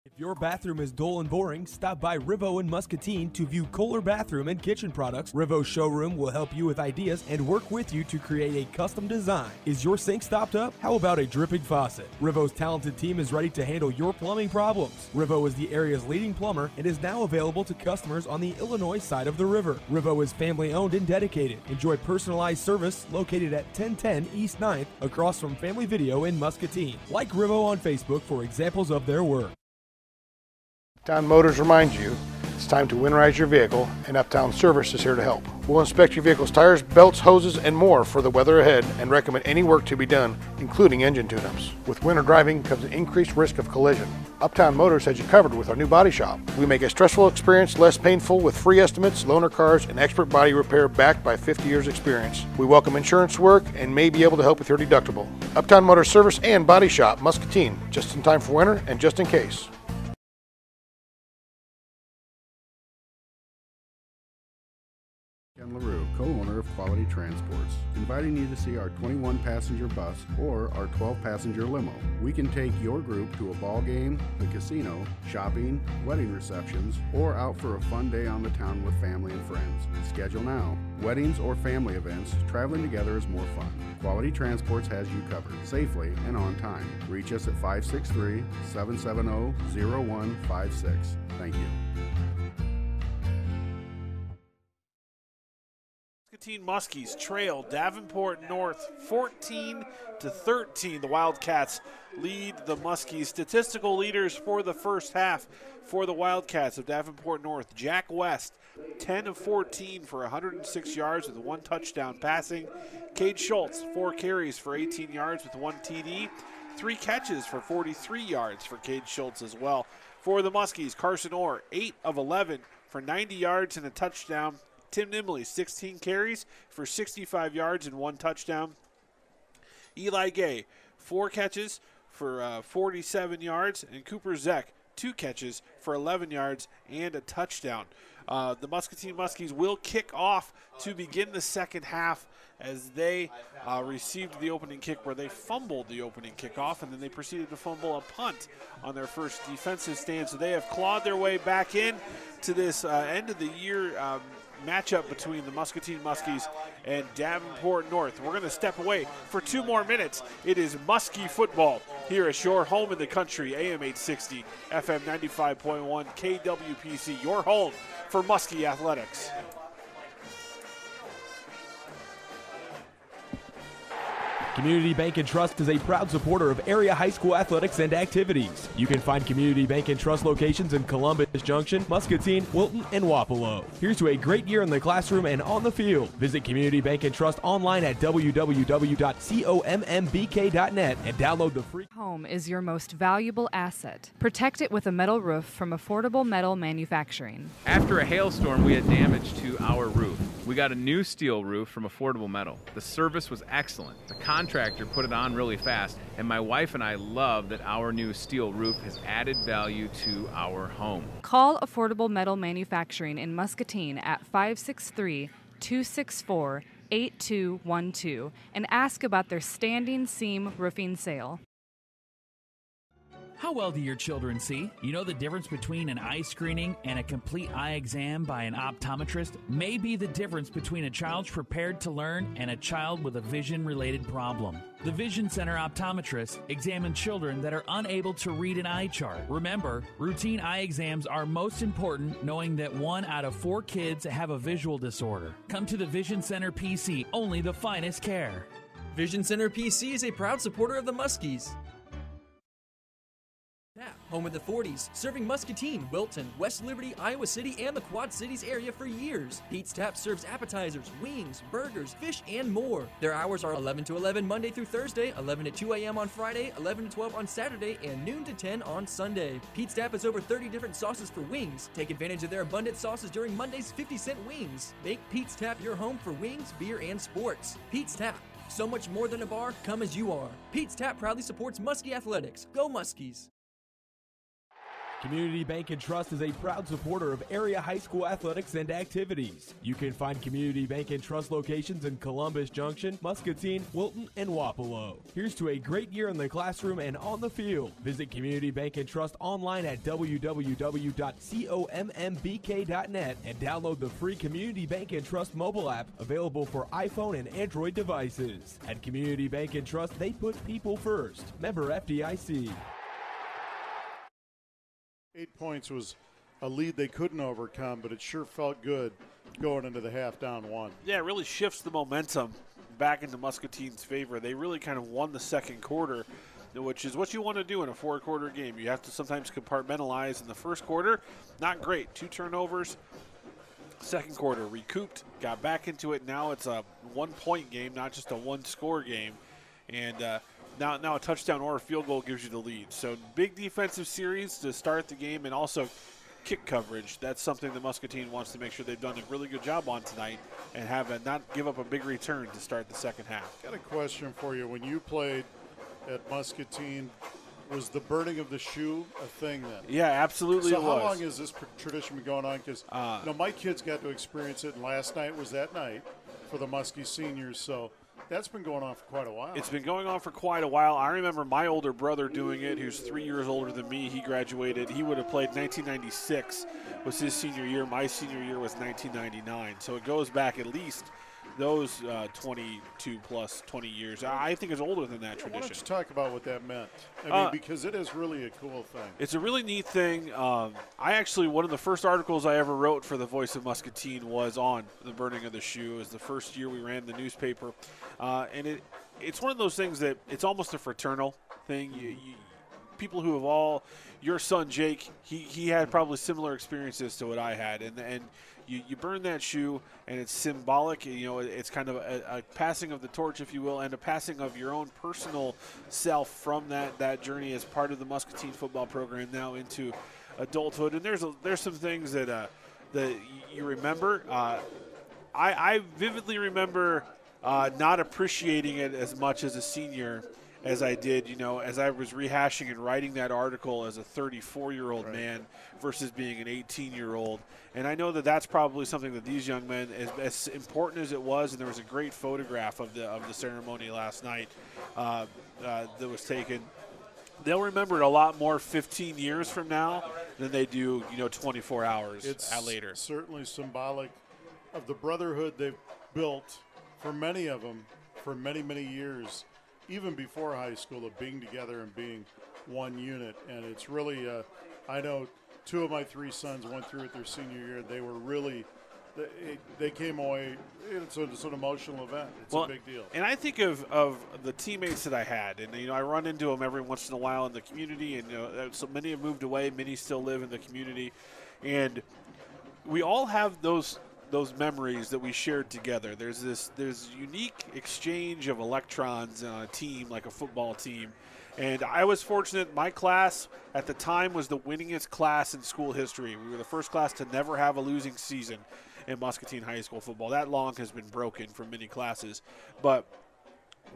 If your bathroom is dull and boring, stop by Rivo in Muscatine to view Kohler bathroom and kitchen products. Rivo's showroom will help you with ideas and work with you to create a custom design. Is your sink stopped up? How about a dripping faucet? Rivo's talented team is ready to handle your plumbing problems. Rivo is the area's leading plumber and is now available to customers on the Illinois side of the river. Rivo is family owned and dedicated. Enjoy personalized service located at 1010 East 9th across from Family Video in Muscatine. Like Rivo on Facebook for examples of their work. Uptown Motors reminds you it's time to winterize your vehicle, and Uptown Service is here to help. We'll inspect your vehicle's tires, belts, hoses, and more for the weather ahead and recommend any work to be done, including engine tune-ups. With winter driving comes an increased risk of collision. Uptown Motors has you covered with our new body shop. We make a stressful experience less painful with free estimates, loaner cars, and expert body repair backed by 50 years experience. We welcome insurance work and may be able to help with your deductible. Uptown Motors Service and Body Shop, Muscatine, just in time for winter and just in case. Ken LaRue, co-owner of Quality Transports, inviting you to see our 21-passenger bus or our 12-passenger limo. We can take your group to a ball game, the casino, shopping, wedding receptions, or out for a fun day on the town with family and friends. Schedule now. Weddings or family events, traveling together is more fun. Quality Transports has you covered, safely and on time. Reach us at 563-770-0156. Thank you. Muskies trail Davenport North 14-13. The Wildcats lead the Muskies. Statistical leaders for the first half for the Wildcats of Davenport North. Jack West, 10 of 14 for 106 yards with 1 touchdown passing. Cade Schultz, 4 carries for 18 yards with 1 TD. 3 catches for 43 yards for Cade Schultz as well. For the Muskies, Carson Orr, 8 of 11 for 90 yards and a touchdown. Tim Nimbley, 16 carries for 65 yards and 1 touchdown. Eli Gay, 4 catches for 47 yards. And Cooper Zeck, 2 catches for 11 yards and a touchdown. The Muscatine Muskies will kick off to begin the second half as they received the opening kick where they fumbled the opening kickoff, and then they proceeded to fumble a punt on their first defensive stand. So they have clawed their way back in to this end of the year matchup between the Muscatine Muskies and Davenport North. We're going to step away for 2 more minutes. It is Muskie football here at your home in the country, AM 860, FM 95.1, KWPC, your home for Muskie athletics. Community Bank and Trust is a proud supporter of area high school athletics and activities. You can find Community Bank and Trust locations in Columbus Junction, Muscatine, Wilton, and Wapello. Here's to a great year in the classroom and on the field. Visit Community Bank and Trust online at www.commbk.net and download the free. Home is your most valuable asset. Protect it with a metal roof from Affordable Metal Manufacturing. After a hailstorm, we had damage to our roof. We got a new steel roof from Affordable Metal. The service was excellent. The contractor put it on really fast, and my wife and I love that our new steel roof has added value to our home. Call Affordable Metal Manufacturing in Muscatine at 563-264-8212 and ask about their standing seam roofing sale. How well do your children see? You know the difference between an eye screening and a complete eye exam by an optometrist may be the difference between a child prepared to learn and a child with a vision-related problem. The Vision Center optometrists examine children that are unable to read an eye chart. Remember, routine eye exams are most important, knowing that 1 out of 4 kids have a visual disorder. Come to the Vision Center PC, only the finest care. Vision Center PC is a proud supporter of the Muskies. Home of the 40s, serving Muscatine, Wilton, West Liberty, Iowa City, and the Quad Cities area for years. Pete's Tap serves appetizers, wings, burgers, fish, and more. Their hours are 11 to 11 Monday through Thursday, 11 to 2 a.m. on Friday, 11 to 12 on Saturday, and noon to 10 on Sunday. Pete's Tap has over 30 different sauces for wings. Take advantage of their abundant sauces during Monday's 50-cent wings. Make Pete's Tap your home for wings, beer, and sports. Pete's Tap. So much more than a bar, come as you are. Pete's Tap proudly supports Muskie athletics. Go Muskies! Community Bank and Trust is a proud supporter of area high school athletics and activities. You can find Community Bank and Trust locations in Columbus Junction, Muscatine, Wilton, and Wapello. Here's to a great year in the classroom and on the field. Visit Community Bank and Trust online at www.commbk.net and download the free Community Bank and Trust mobile app available for iPhone and Android devices. At Community Bank and Trust, they put people first. Member FDIC. 8 points was a lead they couldn't overcome, but it sure felt good going into the half down 1. Yeah, it really shifts the momentum back into Muscatine's favor. They really kind of won the second quarter, which is what you want to do in a 4-quarter game. You have to sometimes compartmentalize in the first quarter. Not great. 2 turnovers. Second quarter, recouped, got back into it. Now it's a 1-point game, not just a 1-score game. And Now a touchdown or a field goal gives you the lead. So big defensive series to start the game, and also kick coverage. That's something the Muscatine wants to make sure they've done a really good job on tonight and not give up a big return to start the second half. Got a question for you. When you played at Muscatine, was the burning of the shoe a thing then? Yeah, absolutely. So how long has this tradition been going on? Because my kids got to experience it, and last night was that night for the Muskie seniors. So that's been going on for quite a while. It's been going on for quite a while. I remember my older brother doing it, who's 3 years older than me. He graduated. He would have played 1996 was his senior year. My senior year was 1999. So it goes back at least those 22 plus 20 years. I think it's older than that tradition. Why don't you talk about what that meant? I mean, because it is really a cool thing. It's a really neat thing. One of the first articles I ever wrote for the Voice of Muscatine was on the burning of the shoe. It was the first year we ran the newspaper. And it's one of those things that it's almost a fraternal thing. People who have all, your son Jake, he had probably similar experiences to what I had. And you burn that shoe, and it's symbolic. It's kind of a passing of the torch, if you will, and a passing of your own personal self from that journey as part of the Muscatine football program now into adulthood. And there's some things that you remember. I vividly remember not appreciating it as much as a senior as I did, as I was rehashing and writing that article as a 34-year-old man versus being an 18-year-old. And I know that that's probably something that these young men, as important as it was, and there was a great photograph of the ceremony last night that was taken, they'll remember it a lot more 15 years from now than they do, 24 hours later. It's certainly symbolic of the brotherhood they've built for many of them for many, many years, even before high school, of being together and being one unit. And it's really, I know 2 of my 3 sons went through it their senior year. They were really, they came away. It's an emotional event. It's a big deal. And I think of the teammates that I had, and I run into them every once in a while in the community, and so many have moved away, many still live in the community, and we all have those memories that we shared together. There's unique exchange of electrons on a team, like a football team. And I was fortunate. My class at the time was the winningest class in school history. We were the first class to never have a losing season in Muscatine high school football. That long has been broken for many classes. But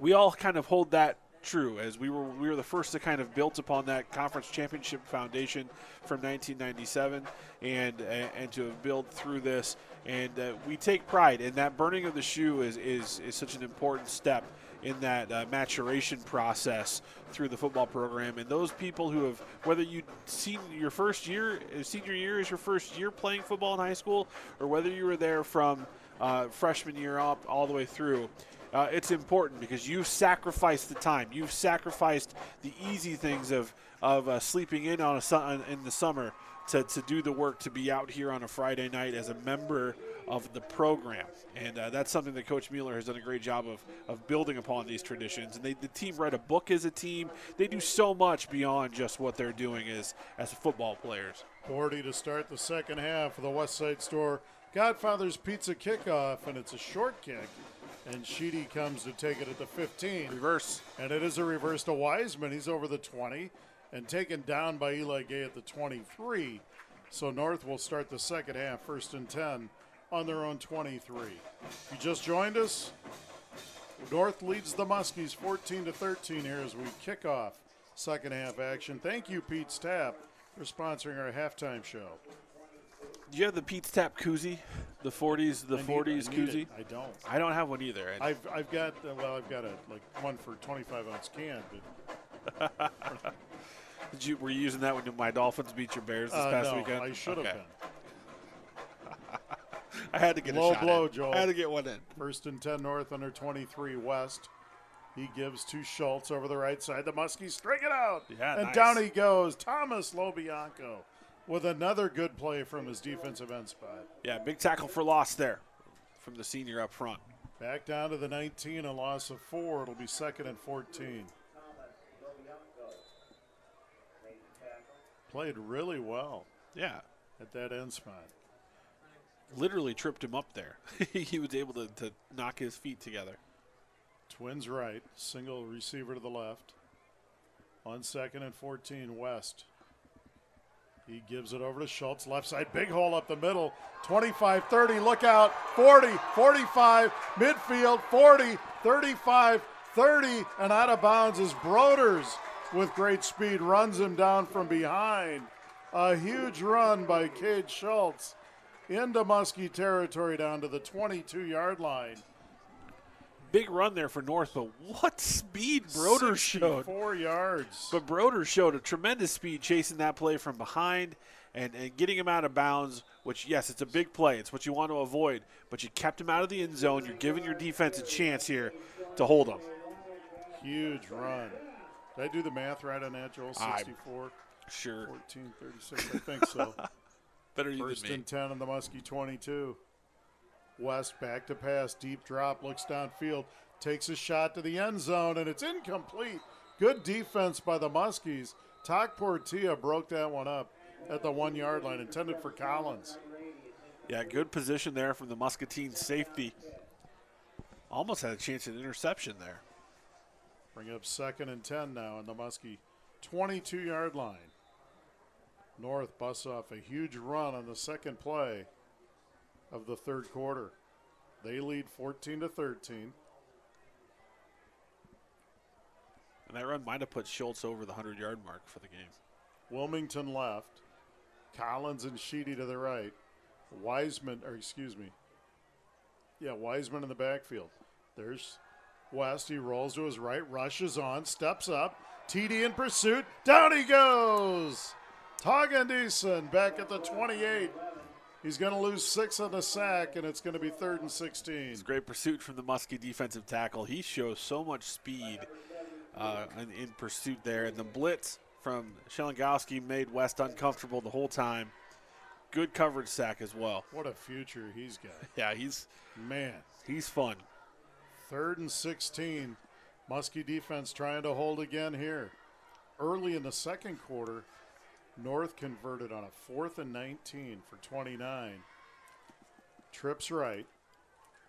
we all kind of hold that true, as we were the first to kind of built upon that conference championship foundation from 1997 and to build through this. And we take pride in that. Burning of the shoe is such an important step in that maturation process through the football program. And those people who have, whether you seen your first year, senior year is your first year playing football in high school, or whether you were there from freshman year up all the way through, it's important because you've sacrificed the time. You've sacrificed the easy things of sleeping in in the summer to do the work, to be out here on a Friday night as a member of the program. And that's something that Coach Mueller has done a great job of building upon these traditions. And the team write a book as a team. They do so much beyond just what they're doing as football players. 40 to start the second half of the West Side Store Godfather's Pizza kickoff, and it's a short kick. And Sheedy comes to take it at the 15. Reverse. And it is a reverse to Wiseman. He's over the 20 and taken down by Eli Gay at the 23. So North will start the second half, 1st and 10 on their own 23. If you just joined us, North leads the Muskies 14-13 here as we kick off second half action. Thank you, Pete's Tap, for sponsoring our halftime show. Do you have the Pete's Tap koozie? The 40s koozie? I don't. I don't have one either. I've got one for 25-ounce can. But were you using that when my Dolphins beat your Bears this past weekend? I should have been. I had to get low a shot blow, in. Joel. I had to get one in. 1st and 10 North under 23 West. He gives to Schultz over the right side. The Muskies string it out. Yeah, and nice. Down he goes. Thomas Lobianco with another good play from his defensive end spot. Yeah, big tackle for loss there from the senior up front. Back down to the 19, a loss of 4. It'll be 2nd and 14. Played really well. Yeah. At that end spot. Literally tripped him up there. He was able to knock his feet together. Twins right, single receiver to the left. On 2nd and 14, West. He gives it over to Schultz, left side, big hole up the middle. 25-30, look out, 40, 45, midfield, 40, 35, 30, and out of bounds is Broders with great speed, runs him down from behind. A huge run by Cade Schultz into Muskie territory down to the 22-yard line. Big run there for North, but what speed Broders showed. 4 yards. But Broders showed a tremendous speed chasing that play from behind and getting him out of bounds, which, yes, it's a big play. It's what you want to avoid. But you kept him out of the end zone. You're giving your defense a chance here to hold him. Huge run. Did I do the math right on that, Joel? 64? Sure. 14, 36, I think so. Better you than me. 1st and 10 on the Muskie 22. West back to pass, deep drop, looks downfield, takes a shot to the end zone, and it's incomplete. Good defense by the Muskies. Tak Portilla broke that one up at the 1 yard line, intended for Collins. Yeah, good position there from the Muscatine safety. Almost had a chance at an interception there. Bring up 2nd and 10 now on the Muskie 22-yard line. North busts off a huge run on the second play of the third quarter. They lead 14-13. And that run might have put Schultz over the 100-yard mark for the game. Wilmington left. Collins and Sheedy to the right. Wiseman in the backfield. There's West. He rolls to his right, rushes on, steps up. TD in pursuit. Down he goes. Togendeson back at the 28. He's going to lose 6 on the sack, and it's going to be 3rd and 16. It's a great pursuit from the Muskie defensive tackle. He shows so much speed in pursuit there. And the blitz from Shelengowski made West uncomfortable the whole time. Good coverage sack as well. What a future he's got. Yeah, he's fun. 3rd and 16. Muskie defense trying to hold again here. Early in the second quarter, North converted on a 4th and 19 for 29. Trips right.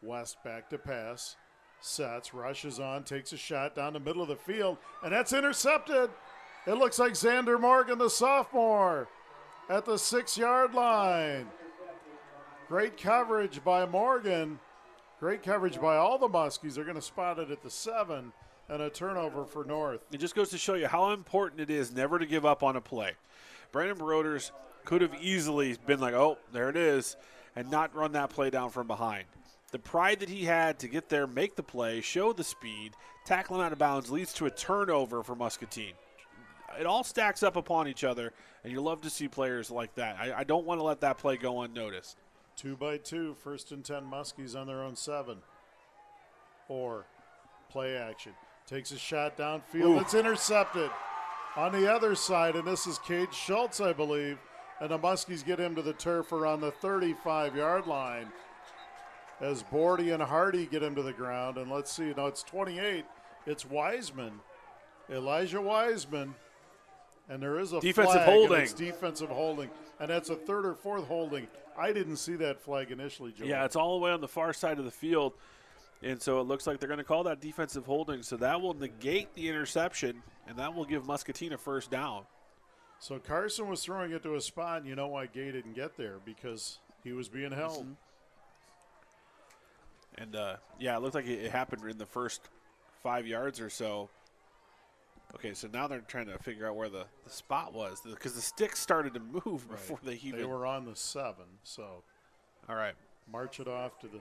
West back to pass. Sets, rushes on, takes a shot down the middle of the field, and that's intercepted. It looks like Xander Morgan, the sophomore, at the 6-yard line. Great coverage by Morgan. Great coverage by all the Muskies. They're going to spot it at the 7, and a turnover for North. It just goes to show you how important it is never to give up on a play. Brandon Broders could have easily been like, oh, there it is, and not run that play down from behind. The pride that he had to get there, make the play, show the speed, tackle him out of bounds leads to a turnover for Muscatine. It all stacks up upon each other, and you love to see players like that. I don't want to let that play go unnoticed. 2 by 2, 1st and 10 Muskies on their own 7. Or play action. Takes a shot downfield. Ooh. It's intercepted. On the other side, and this is Cade Schultz, I believe, and the Muskies get him to the turf around the 35-yard line as Bordy and Hardy get him to the ground. And let's see, no, it's 28. It's Wiseman, Elijah Wiseman, and there is a defensive flag, holding. and it's defensive holding, and that's a 3rd or 4th holding. I didn't see that flag initially, Joe. Yeah, it's all the way on the far side of the field, and so it looks like they're going to call that defensive holding, so that will negate the interception, and that will give Muscatine a 1st down. So Carson was throwing it to a spot, and you know why Gay didn't get there, because he was being held. Mm-hmm. And, yeah, it looked like it happened in the first 5 yards or so. Okay, so now they're trying to figure out where the spot was, because the sticks started to move before they even. They were on the 7, so. All right. March it off to the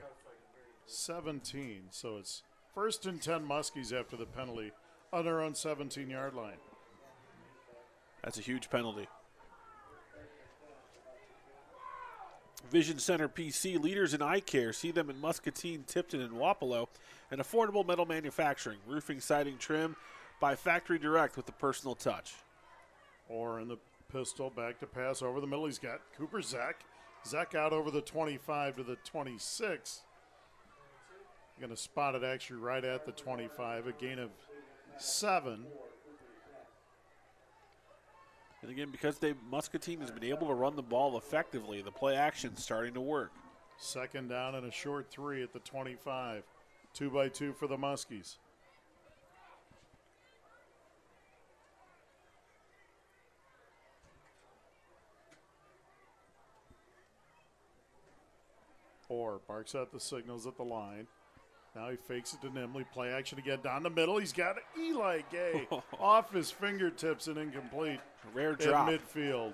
17. So it's 1st and 10 Muskies after the penalty on their own 17-yard line. That's a huge penalty. Vision Center PC, leaders in eye care. See them in Muscatine, Tipton, and Wapello. And affordable metal manufacturing, roofing, siding, trim, by Factory Direct with the personal touch. Or in the pistol, back to pass over the middle. He's got Cooper Zek. Zek out over the 25 to the 26. Going to spot it actually right at the 25, a gain of 7. And again, because Muscatine has been able to run the ball effectively, the play action's starting to work. 2nd down and a short 3 at the 25. 2 by 2 for the Muskies. Orr barks out the signals at the line. Now he fakes it to Nimley. Play action again down the middle. He's got Eli Gay off his fingertips and incomplete. A rare drop. At midfield.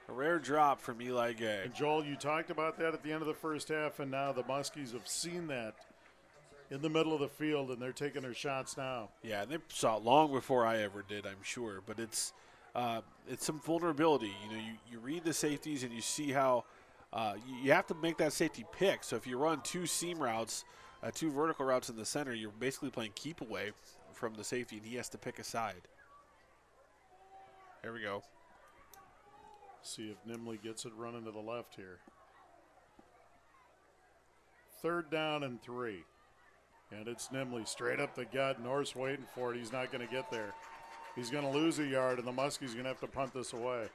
A rare drop from Eli Gay. And Joel, you talked about that at the end of the first half, and now the Muskies have seen that in the middle of the field, and they're taking their shots now. Yeah, they saw it long before I ever did, I'm sure. But it's some vulnerability. You know, you read the safeties and you see how you have to make that safety pick. So if you run 2 seam routes, 2 vertical routes in the center, you're basically playing keep away from the safety, and he has to pick a side. There we go. See if Nimley gets it running to the left here. 3rd down and 3. And it's Nimley straight up the gut. North's waiting for it. He's not going to get there. He's going to lose a yard, and the Muskies going to have to punt this away.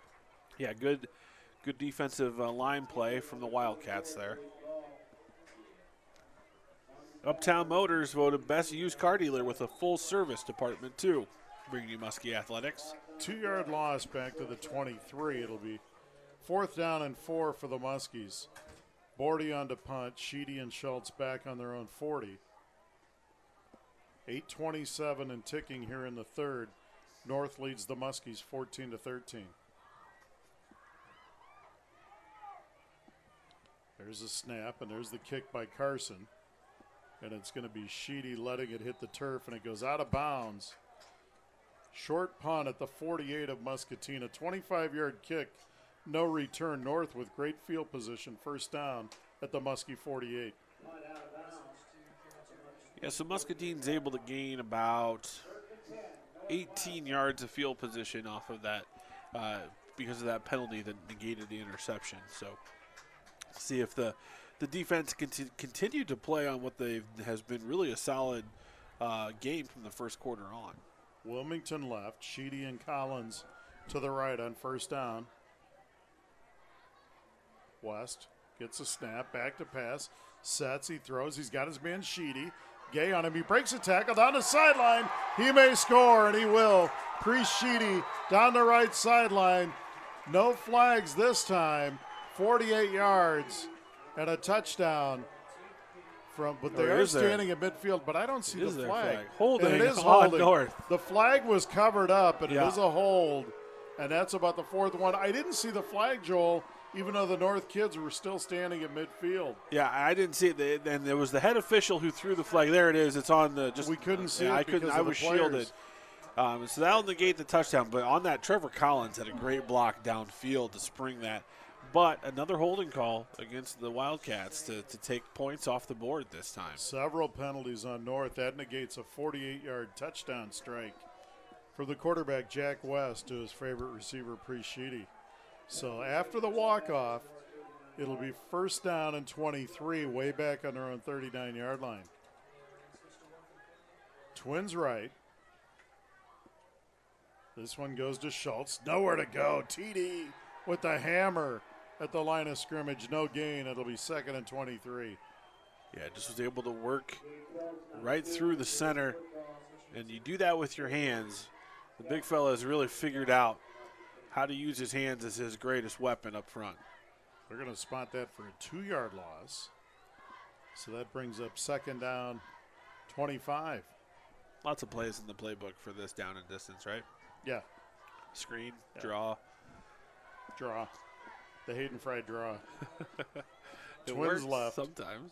Yeah, good defensive line play from the Wildcats there. Uptown Motors voted best used car dealer with a full service department, too. Bringing you Muskie Athletics. 2-yard loss back to the 23. It'll be 4th down and 4 for the Muskies. Bordy on to punt. Sheedy and Schultz back on their own 40. 8:27 and ticking here in the 3rd. North leads the Muskies 14-13. There's a snap, and there's the kick by Carson. And it's going to be Sheedy letting it hit the turf, and it goes out of bounds. Short punt at the 48 of Muscatine. A 25-yard kick no return. North with great field position, first down at the Muskie 48. Yeah, so Muscatine's able to gain about 18 yards of field position off of that because of that penalty that negated the interception. So see if the defense can continue to play on what has been really a solid game from the first quarter on. Wilmington left, Sheedy and Collins to the right on first down. West gets a snap, back to pass, sets, he throws, he's got his man Sheedy. Gay on him, he breaks a tackle down the sideline. He may score, and he will. Priest Sheedy down the right sideline. No flags this time. 48 yards and a touchdown. But they are standing at midfield, but I don't see the flag. Holding, it is holding. North. The flag was covered up, and it is a hold, and that's about the fourth one. I didn't see the flag, Joel, even though the North kids were still standing at midfield. Yeah, I didn't see it. And there was the head official who threw the flag. There it is. It's on the we couldn't see it. I was shielded. So that'll negate the touchdown. But on that, Trevor Collins had a great block downfield to spring that. But another holding call against the Wildcats to take points off the board this time. Several penalties on North. That negates a 48-yard touchdown strike for the quarterback, Jack West, to his favorite receiver, Priest Sheedy. So after the walk-off, it'll be first down and 23, way back on their own 39-yard line. Twins right. This one goes to Schultz. Nowhere to go. TD with the hammer at the line of scrimmage. No gain. It'll be second and 23. Yeah, just was able to work right through the center. And you do that with your hands. The big fella has really figured out how to use his hands as his greatest weapon up front. They're going to spot that for a 2-yard loss. So that brings up second down, 25. Lots of plays in the playbook for this down and distance, right? Yeah. Screen, draw. Draw. The Hayden Fry draw. Twins left. Sometimes.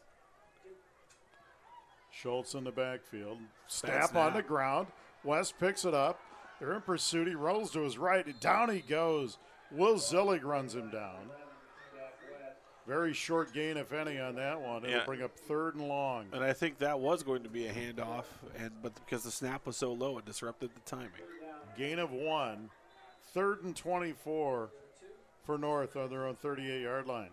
Schultz in the backfield. Snap on the ground. West picks it up. They're in pursuit. He rolls to his right. And down he goes. Will Zillig runs him down. Very short gain, if any, on that one. It'll bring up third and long. And I think that was going to be a handoff, but because the snap was so low, it disrupted the timing. Gain of 1. Third and 24 for North on their own 38-yard line.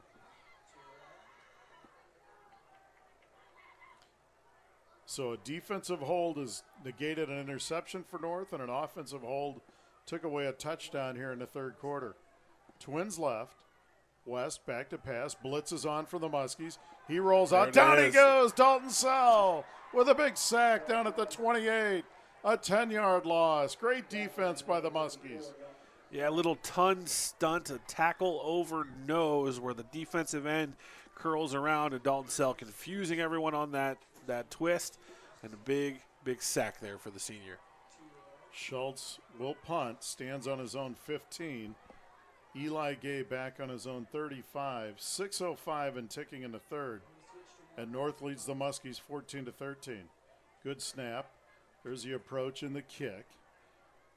So a defensive hold has negated an interception for North, and an offensive hold took away a touchdown here in the third quarter. Twins left. West back to pass. Blitz is on for the Muskies. He rolls out. Down he goes. Dalton Sell with a big sack down at the 28. A 10-yard loss. Great defense by the Muskies. Yeah, a little ton stunt, a tackle over nose where the defensive end curls around and Dalton Sell confusing everyone on that twist, and a big sack there for the senior. Schultz will punt, stands on his own 15. Eli Gay back on his own 35. 6:05 and ticking in the third. And North leads the Muskies 14-13. Good snap. There's the approach and the kick.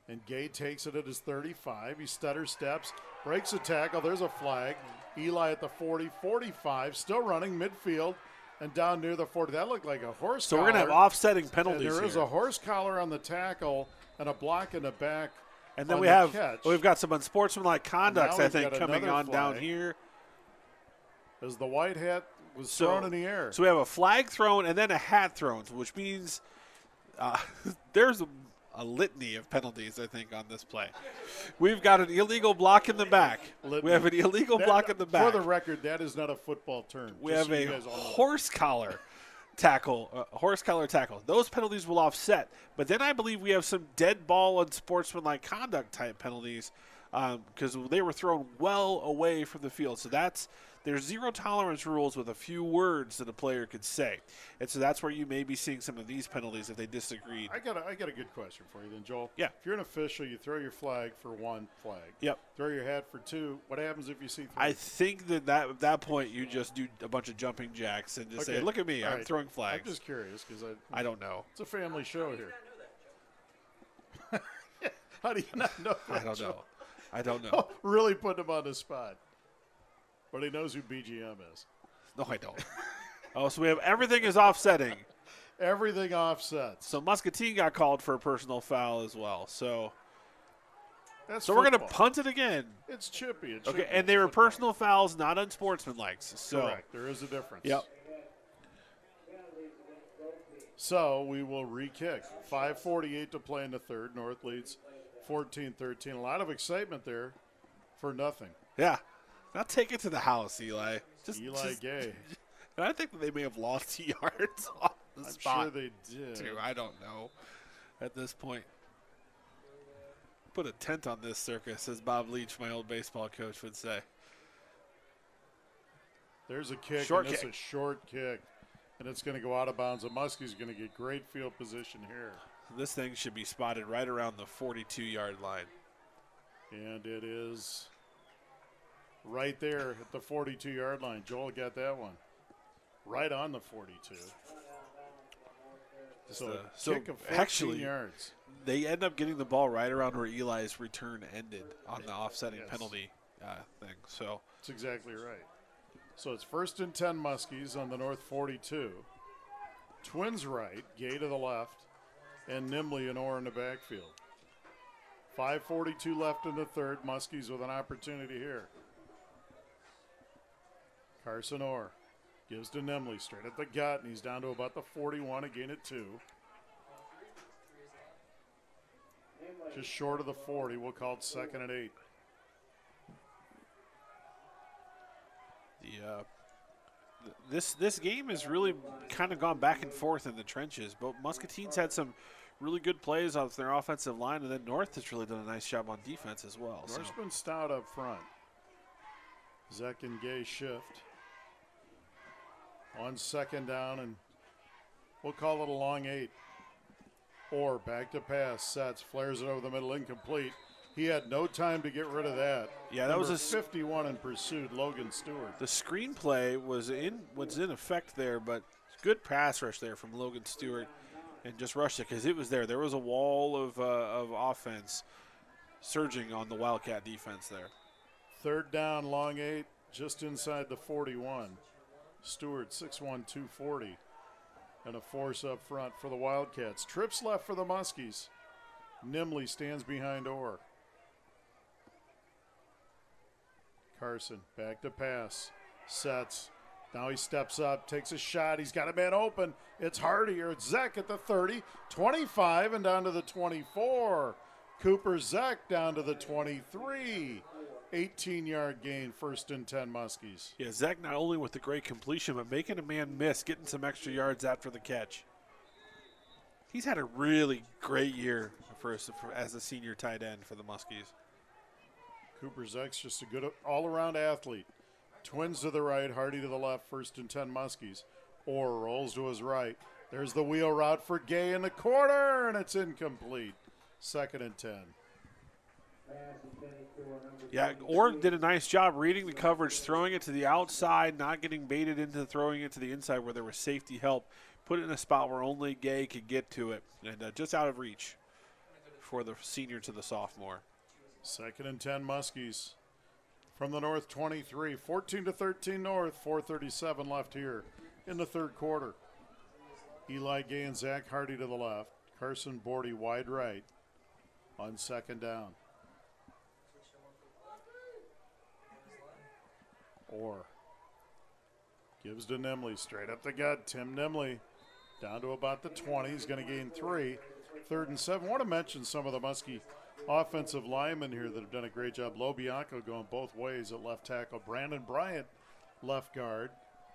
And Gay takes it at his 35. He stutter steps, breaks a tackle. There's a flag. Eli at the 40, 45, still running midfield and down near the 40. That looked like a horse collar. So we're going to have offsetting penalties There is a horse collar on the tackle and a block in the back. And then we've got some unsportsmanlike conducts, I think, coming on down here. As the white hat was thrown in the air. So we have a flag thrown and then a hat thrown, which means there's a litany of penalties, I think, on this play. We've got an illegal block in the back. We have an illegal block in the back. For the record, that is not a football term. We have a horse collar tackle, Those penalties will offset. But then I believe we have some dead ball unsportsmanlike conduct type penalties because they were thrown well away from the field. So there's zero tolerance rules with a few words that a player could say. And so that's where you may be seeing some of these penalties if they disagreed. I got a good question for you then, Joel. Yeah. If you're an official, you throw your flag for 1 flag. Yep. Throw your hat for 2. What happens if you see 3? I think that at that point you just do a bunch of jumping jacks and just say, look at me, I'm throwing flags. I'm just curious because I don't know. It's a family show here. How do you not know that? I don't know. I don't know. Really putting him on the spot. But he knows who BGM is. No, I don't. Oh, so we have everything is offsetting. Everything offsets. So Muscatine got called for a personal foul as well. So That's we're going to football. punt it again. It's chippy. Okay, and they were personal fouls, not unsportsmanlike. So correct. There is a difference. Yep. So we will re-kick. 5:48 to play in the third. North leads 14-13. A lot of excitement there for nothing. Yeah. Now take it to the house, Eli. Eli Gay. And I think that they may have lost yards off the I'm spot. sure they did. Too. I don't know at this point. Put a tent on this circus, as Bob Leach, my old baseball coach, would say. There's a kick, Short and it's kick. a short kick, and it's going to go out of bounds. And Muskie's going to get great field position here. This thing should be spotted right around the 42-yard line. And it is right there at the 42-yard line. Joel got that one. Right on the 42. So kick of 14 actually, yards. They end up getting the ball right around where Eli's return ended on the offsetting penalty thing. So that's exactly right. So it's 1st and 10 Muskies on the North 42. Twins right, Gay to the left, and Nimley and Orr in the backfield. 5:42 left in the third. Muskies with an opportunity here. Carson Orr gives to Nimley straight at the gut, and he's down to about the 41, again at 2. Just short of the 40. We'll call it 2nd and 8. This game has really kind of gone back and forth in the trenches, but Muscatine's had some really good plays off their offensive line, and then North has really done a nice job on defense as well. North's been stout up front. Zek and Gay shift. On 2nd down, and we'll call it a long 8. Orr back to pass, sets, flares it over the middle, incomplete. He had no time to get rid of that. Yeah, that was a 51 in pursuit, Logan Stewart. The screenplay was in effect there, but good pass rush there from Logan Stewart, and just rushed it because it was there. There was a wall of offense surging on the Wildcat defense there. 3rd down, long 8, just inside the 41. Stewart, 6'1", 240, and a force up front for the Wildcats. Trips left for the Muskies. Nimley stands behind Orr. Carson back to pass, sets. Now he steps up, takes a shot. He's got a man open. It's Hardy, or it's Zek at the 30, 25, and down to the 24. Cooper Zek down to the 23. 18-yard gain, 1st and 10 Muskies. Yeah, Zach not only with the great completion, but making a man miss, getting some extra yards after the catch. He's had a really great year as a senior tight end for the Muskies. Cooper Zek's just a good all-around athlete. Twins to the right, Hardy to the left, 1st and 10 Muskies. Orr rolls to his right. There's the wheel route for Gay in the corner, and it's incomplete. 2nd and 10. Yeah, Orr did a nice job reading the coverage, throwing it to the outside, not getting baited into throwing it to the inside where there was safety help. Put it in a spot where only Gay could get to it, and just out of reach for the senior to the sophomore. 2nd and 10 Muskies from the North 23. 14-13 North, 4:37 left here in the third quarter. Eli Gay and Zach Hardy to the left. Carson Bordy wide right on 2nd down. Orr gives to Nimley, straight up the gut. Tim Nimley down to about the 20. He's going to gain 3. 3rd and 7. I want to mention some of the Muskie offensive linemen here that have done a great job. Lobianco going both ways at left tackle. Brandon Bryant, left guard.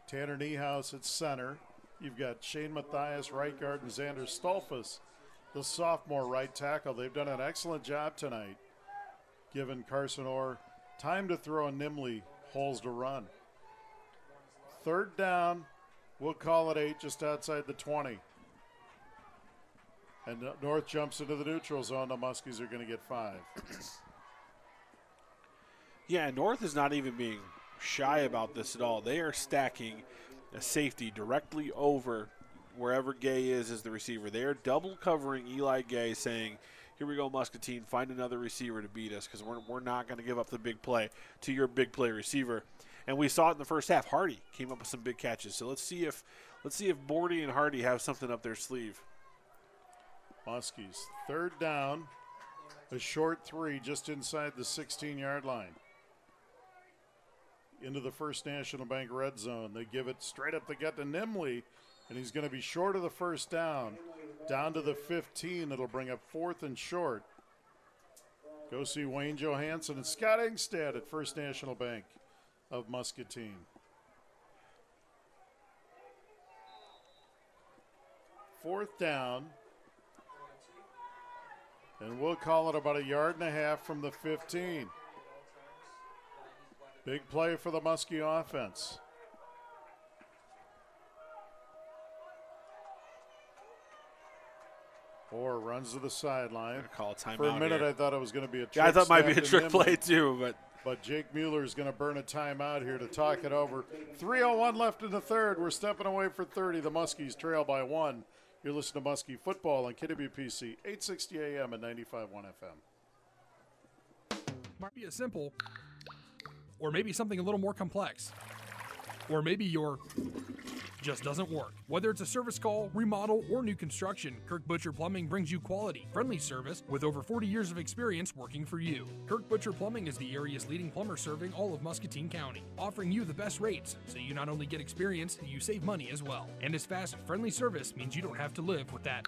Tanner Niehaus at center. You've got Shane Mathias, right guard, and Xander Stolfus, the sophomore right tackle. They've done an excellent job tonight, giving Carson Orr time to throw and Nimley holes to run. 3rd down, we'll call it 8, just outside the 20. And North jumps into the neutral zone. The Muskies are going to get 5. Yeah, North is not even being shy about this at all. They are stacking a safety directly over wherever Gay is as the receiver. They are double covering Eli Gay, saying, here we go, Muscatine, find another receiver to beat us because we're not going to give up the big play to your big play receiver. And we saw it in the first half. Hardy came up with some big catches. So let's see if Bordy and Hardy have something up their sleeve. Muskies, third down, a short 3 just inside the 16-yard line. Into the First National Bank red zone. They give it straight up the gut to Nimley, and he's going to be short of the first down. Down to the 15. It'll bring up 4th and short. Go see Wayne Johansson and Scott Engstad at First National Bank of Muscatine. Fourth down. And we'll call it about 1.5 yards from the 15. Big play for the Muskie offense. Or runs to the sideline. Call a timeout. For a minute, here. I thought it was going to be a trick. Yeah, I thought it might be a trick play too, but Jake Mueller is going to burn a timeout here to talk it over. 3:01 left in the third. We're stepping away for 30. The Muskies trail by 1. You're listening to Muskie Football on KWPC 860 AM and 95.1 FM. Might be as simple, or maybe something a little more complex, or maybe your just doesn't work. Whether it's a service call, remodel, or new construction, Kirk Butcher Plumbing brings you quality, friendly service with over 40 years of experience working for you. Kirk Butcher Plumbing is the area's leading plumber serving all of Muscatine County, offering you the best rates, so you not only get experience, you save money as well. And his fast, friendly service means you don't have to live with that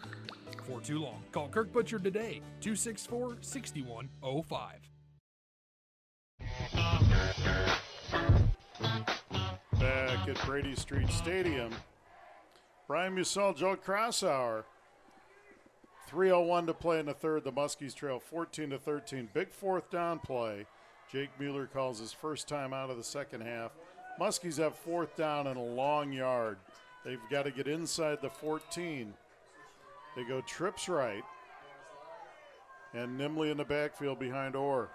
for too long. Call Kirk Butcher today, 264-6105. Back at Brady Street Stadium, Brian Musell, Joe Crossauer. 3:01 to play in the third. The Muskies trail 14-13. Big fourth down play. Jake Mueller calls his first time out of the second half. Muskies have fourth down and a long yard. They've got to get inside the 14. They go trips right. And Nimley in the backfield behind Orr.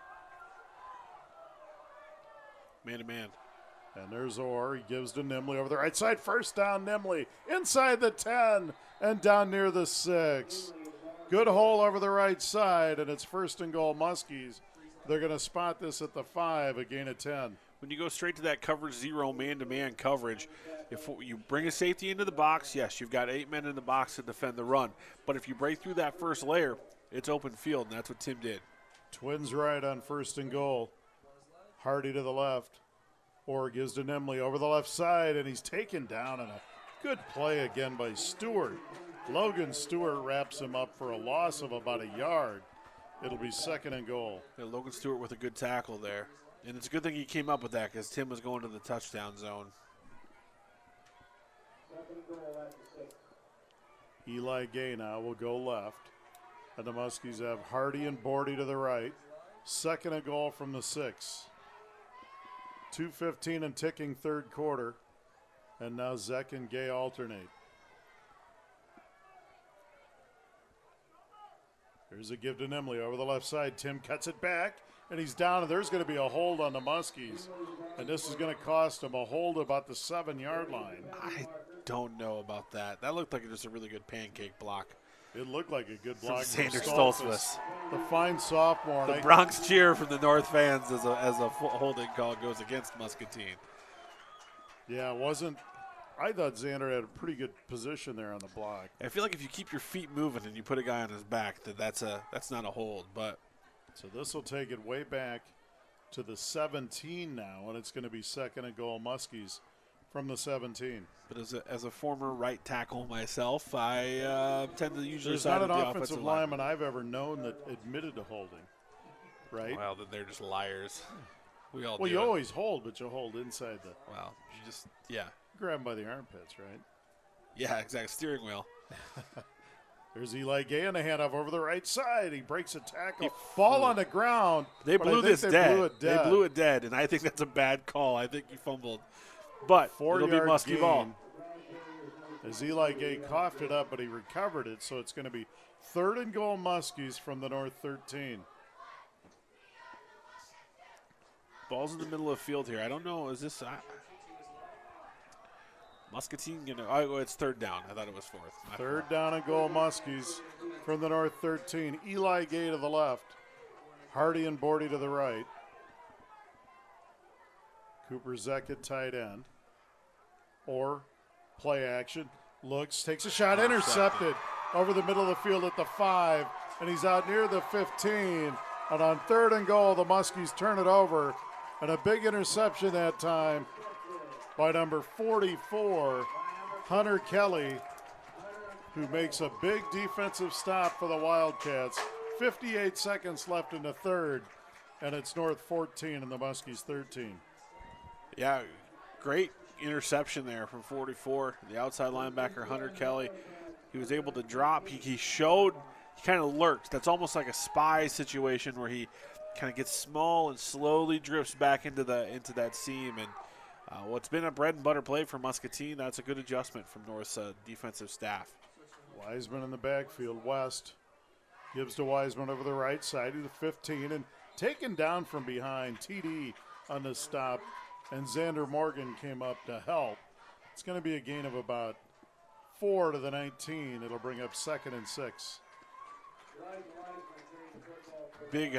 Man-to-man. And there's Orr. He gives to Nimley over the right side. First down, Nimley. Inside the 10 and down near the 6. Good hole over the right side, and it's first and goal Muskies. They're going to spot this at the 5, a gain of 10. When you go straight to that cover 0 man-to-man coverage, if you bring a safety into the box, yes, you've got 8 men in the box to defend the run. But if you break through that first layer, it's open field, and that's what Tim did. Twins right on first and goal. Hardy to the left. Orr gives to Nimley over the left side, and he's taken down, and a good play again by Stewart. Logan Stewart wraps him up for a loss of about 1 yard. It'll be second and goal. Yeah, Logan Stewart with a good tackle there. And it's a good thing he came up with that because Tim was going to the touchdown zone. Eli Gay now will go left. And the Muskies have Hardy and Bordy to the right. Second and goal from the 6. 2:15 and ticking third quarter. And now Zek and Gay alternate. Here's a give to Nimley over the left side. Tim cuts it back, and he's down, and there's going to be a hold on the Muskies. And this is going to cost him a hold about the 7-yard line. I don't know about that. That looked like just a really good pancake block. It looked like a good block. Xander Stoltzfus. The fine sophomore. The Bronx cheer from the North fans as a holding call goes against Muscatine. Yeah, it wasn't. I thought Xander had a pretty good position there on the block. I feel like if you keep your feet moving and you put a guy on his back, that's not a hold. But so this will take it way back to the 17 now, and it's going to be second and goal Muskies from the 17. But as a former right tackle myself, I tend to usually There's side not of an the offensive lineman I've ever known that admitted to holding, right? Well, then they're just liars. We all. Well, you always hold, but you hold inside the. Well, you just grab him by the armpits, right? Yeah, exactly. Steering wheel. There's Eli Gay on a handoff over the right side. He breaks a tackle. Ball on the ground. They blew this dead. They blew it dead, and I think that's a bad call. I think he fumbled. But it'll be Muskie ball. As Eli Gay coughed it up, but he recovered it, so it's going to be third and goal Muskies from the North 13. Ball's in the middle of the field here. I don't know. Is this Muscatine? It's third down. I thought it was fourth. Third down and goal Muskies from the North 13. Eli Gay to the left. Hardy and Bordy to the right. Cooper Zeck at tight end. Or play action. Looks, takes a shot, intercepted over the middle of the field at the 5. And he's out near the 15. And on 3rd and goal, the Muskies turn it over. And a big interception that time by number 44, Hunter Kelly, who makes a big defensive stop for the Wildcats. 58 seconds left in the 3rd, and it's North 14 and the Muskies 13. Yeah, great interception there from 44. The outside linebacker, Hunter Kelly, he was able to drop. He showed, he kind of lurked. That's almost like a spy situation where he kind of gets small and slowly drifts back into that seam. And what's been a bread and butter play for Muscatine, that's a good adjustment from North's defensive staff. Wiseman in the backfield. West gives to Wiseman over the right side to the 15 and taken down from behind. TD on the stop, and Xander Morgan came up to help. It's going to be a gain of about 4 to the 19. It'll bring up 2nd and 6. Big,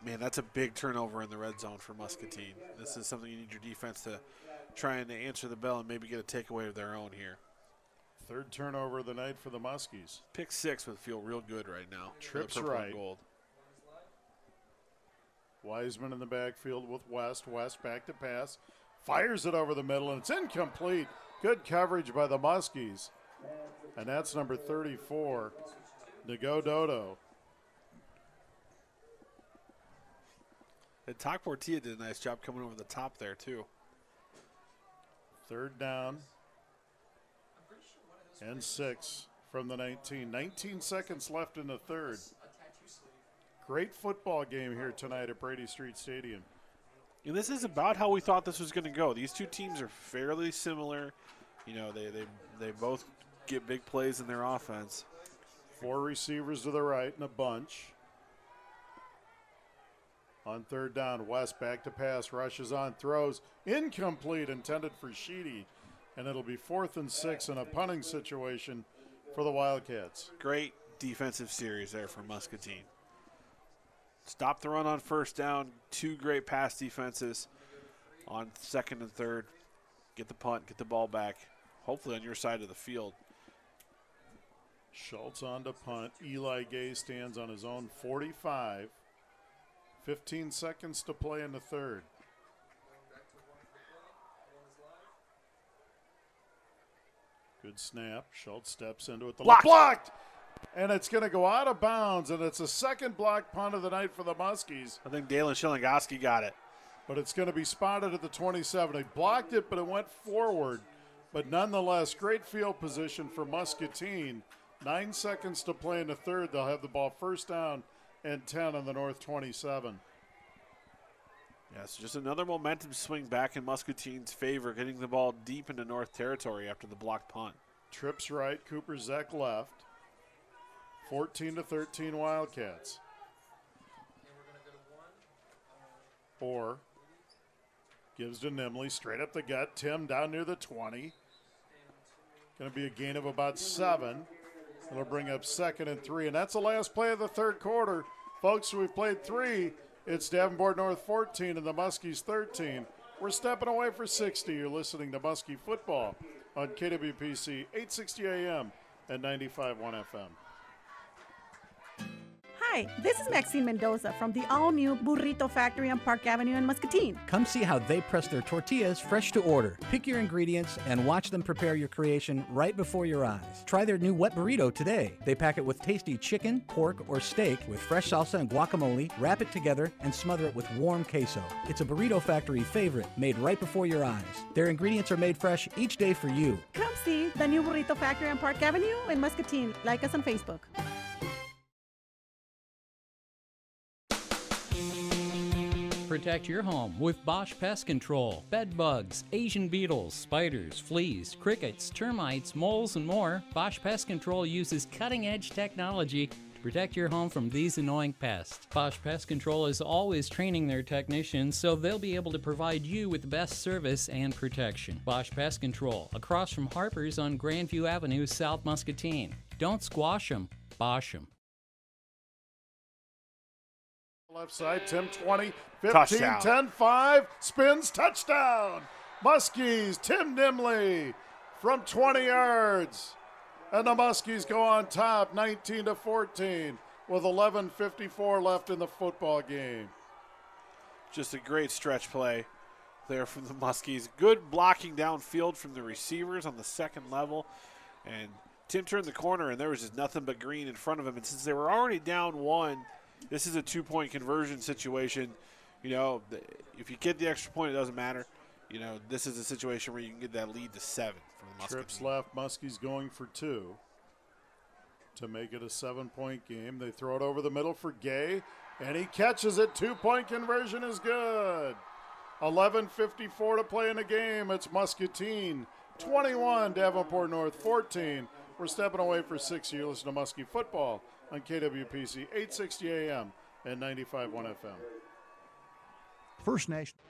man, that's a big turnover in the red zone for Muscatine. This is something you need your defense to try and answer the bell and maybe get a takeaway of their own here. 3rd turnover of the night for the Muskies. Pick 6 would feel real good right now. Trips right. Gold. Wiseman in the backfield with West. West back to pass. Fires it over the middle, and it's incomplete. Good coverage by the Muskies. And that's number 34, Nego Dodo. And Doc Portilla did a nice job coming over the top there, too. 3rd down. And 6 from the 19. 19 seconds left in the 3rd. Great football game here tonight at Brady Street Stadium. And this is about how we thought this was going to go. These two teams are fairly similar. You know, they both get big plays in their offense. 4 receivers to the right in a bunch. On 3rd down, West back to pass, rushes on, throws, incomplete, intended for Sheedy. And it'll be 4th and 6 in a punting situation for the Wildcats. Great defensive series there for Muscatine. Stop the run on 1st down. 2 great pass defenses on 2nd and 3rd. Get the punt, get the ball back, hopefully on your side of the field. Schultz on to punt. Eli Gay stands on his own 45. 15 seconds to play in the 3rd. Good snap. Schultz steps into it. Blocked! And it's going to go out of bounds, and it's a 2nd block punt of the night for the Muskies. I think Dalen Schillingoski got it. But it's going to be spotted at the 27. He blocked it, but it went forward. But nonetheless, great field position for Muscatine. 9 seconds to play in the 3rd. They'll have the ball 1st down and 10 on the North 27. Yes, just another momentum swing back in Muscatine's favor, getting the ball deep into North territory after the blocked punt. Trips right, Cooper Zeck left. 14 to 13 Wildcats. Or gives to Nimley, straight up the gut. Tim down near the 20. Going to be a gain of about 7. It'll bring up 2nd and 3, and that's the last play of the 3rd quarter. Folks, we've played 3. It's Davenport North 14 and the Muskies 13. We're stepping away for 60. You're listening to Muskie Football on KWPC 860 AM and 95.1 FM. Hi, this is Maxine Mendoza from the all-new Burrito Factory on Park Avenue in Muscatine. Come see how they press their tortillas fresh to order. Pick your ingredients and watch them prepare your creation right before your eyes. Try their new wet burrito today. They pack it with tasty chicken, pork, or steak with fresh salsa and guacamole, wrap it together, and smother it with warm queso. It's a Burrito Factory favorite, made right before your eyes. Their ingredients are made fresh each day for you. Come see the new Burrito Factory on Park Avenue in Muscatine. Like us on Facebook. Protect your home with Bosch Pest Control. Bed bugs, Asian beetles, spiders, fleas, crickets, termites, moles, and more. Bosch Pest Control uses cutting-edge technology to protect your home from these annoying pests. Bosch Pest Control is always training their technicians so they'll be able to provide you with the best service and protection. Bosch Pest Control, across from Harper's on Grandview Avenue, South Muscatine. Don't squash them. Boschem. Left side, Tim 20, 15, Touchdown. 10, 5, spins, touchdown. Muskies, Tim Nimley from 20 yards. And the Muskies go on top, 19-14, with 11:54 left in the football game. Just a great stretch play there from the Muskies. Good blocking downfield from the receivers on the second level. And Tim turned the corner, and there was just nothing but green in front of him. And since they were already down one, this is a two-point conversion situation. You know, if you get the extra point, it doesn't matter. You know, this is a situation where you can get that lead to 7 from the Muskies. Trips left, Muskies going for 2 to make it a 7-point game. They throw it over the middle for Gay, and he catches it. 2-point conversion is good. 11:54 to play in the game. It's Muscatine 21, Davenport North 14. We're stepping away for 6 years. Listen to Muskie football on KWPC 860 AM and 95.1 FM. First National.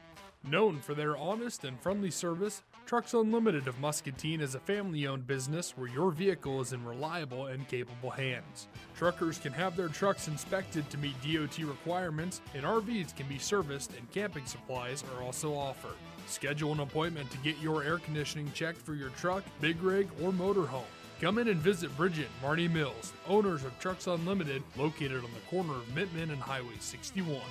Known for their honest and friendly service, Trucks Unlimited of Muscatine is a family-owned business where your vehicle is in reliable and capable hands. Truckers can have their trucks inspected to meet DOT requirements, and RVs can be serviced, and camping supplies are also offered. Schedule an appointment to get your air conditioning checked for your truck, big rig, or motorhome. Come in and visit Bridget and Marty Mills, owners of Trucks Unlimited, located on the corner of Mittman and Highway 61.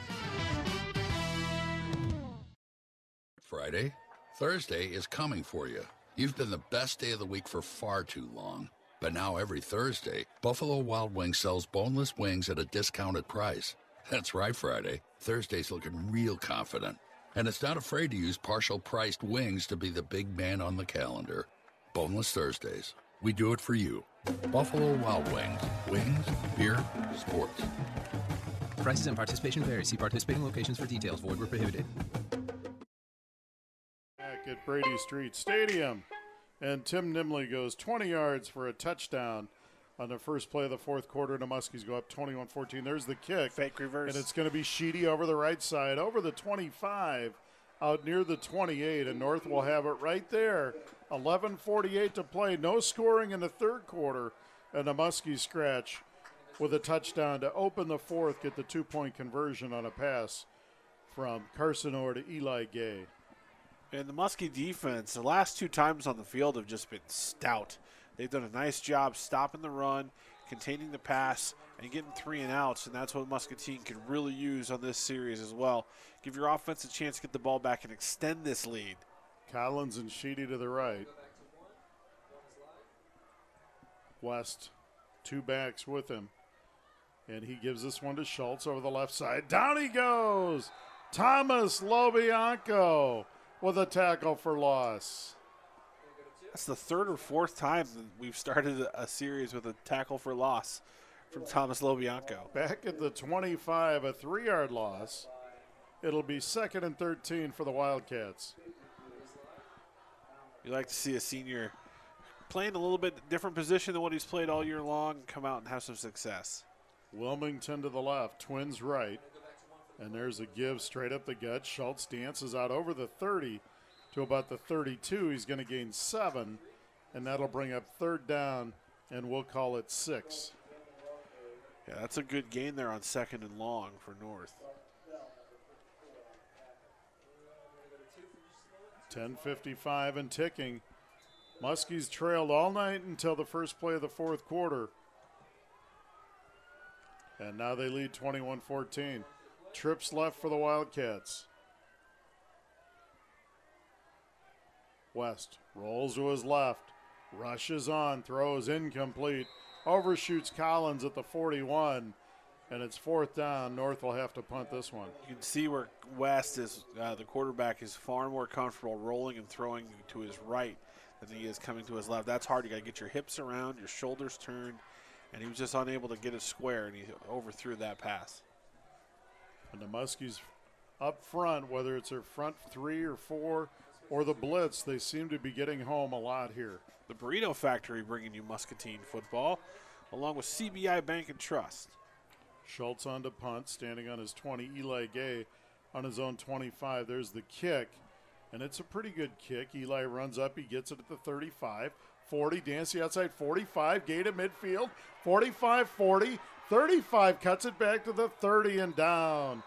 Friday, Thursday is coming for you. You've been the best day of the week for far too long. But now every Thursday, Buffalo Wild Wings sells boneless wings at a discounted price. That's right, Friday. Thursday's looking real confident. And it's not afraid to use partial priced wings to be the big man on the calendar. Boneless Thursdays. We do it for you. Buffalo Wild Wings. Wings, beer, sports. Prices and participation vary. See participating locations for details. Void where prohibited. Back at Brady Street Stadium, and Tim Nimley goes 20 yards for a touchdown on the first play of the fourth quarter, and the Muskies go up 21-14. There's the kick. Fake reverse. And it's going to be Sheedy over the right side, over the 25, out near the 28, and North will have it right there. 11:48 to play. No scoring in the third quarter, and the Muskies scratch with a touchdown to open the fourth, get the 2-point conversion on a pass from Carson Orr to Eli Gay. And the Muskie defense, the last 2 times on the field have just been stout. They've done a nice job stopping the run, containing the pass, and getting 3 and outs, and that's what Muscatine can really use on this series as well. Give your offense a chance to get the ball back and extend this lead. Collins and Sheedy to the right. West, 2 backs with him. And he gives this one to Schultz over the left side. Down he goes. Thomas Lobianco with a tackle for loss. That's the 3rd or 4th time that we've started a series with a tackle for loss from Thomas Lobianco. Back at the 25, a 3-yard loss. It'll be 2nd and 13 for the Wildcats. You like to see a senior playing a little bit different position than what he's played all year long come out and have some success. Wilmington to the left, Twins right. And there's a give straight up the gut. Schultz dances out over the 30 to about the 32. He's going to gain 7, and that'll bring up 3rd down, and we'll call it 6. Yeah, that's a good gain there on 2nd and long for North. 10:55 and ticking. Muskies trailed all night until the first play of the fourth quarter. And now they lead 21-14. Trips left for the Wildcats. West rolls to his left, rushes on, throws incomplete, overshoots Collins at the 41, and it's 4th down. North will have to punt this one. You can see where West is, the quarterback is far more comfortable rolling and throwing to his right than he is coming to his left. That's hard. You got to get your hips around, your shoulders turned, and he was just unable to get it square, and he overthrew that pass. And the Muskies up front, whether it's their front 3 or 4 or the blitz, they seem to be getting home a lot here. The Burrito Factory bringing you Muscatine football, along with CBI Bank and Trust. Schultz on to punt, standing on his 20. Eli Gay on his own 25. There's the kick, and it's a pretty good kick. Eli runs up. He gets it at the 35, 40, Dancy outside 45, Gay to midfield, 45-40, 35, cuts it back to the 30 and down.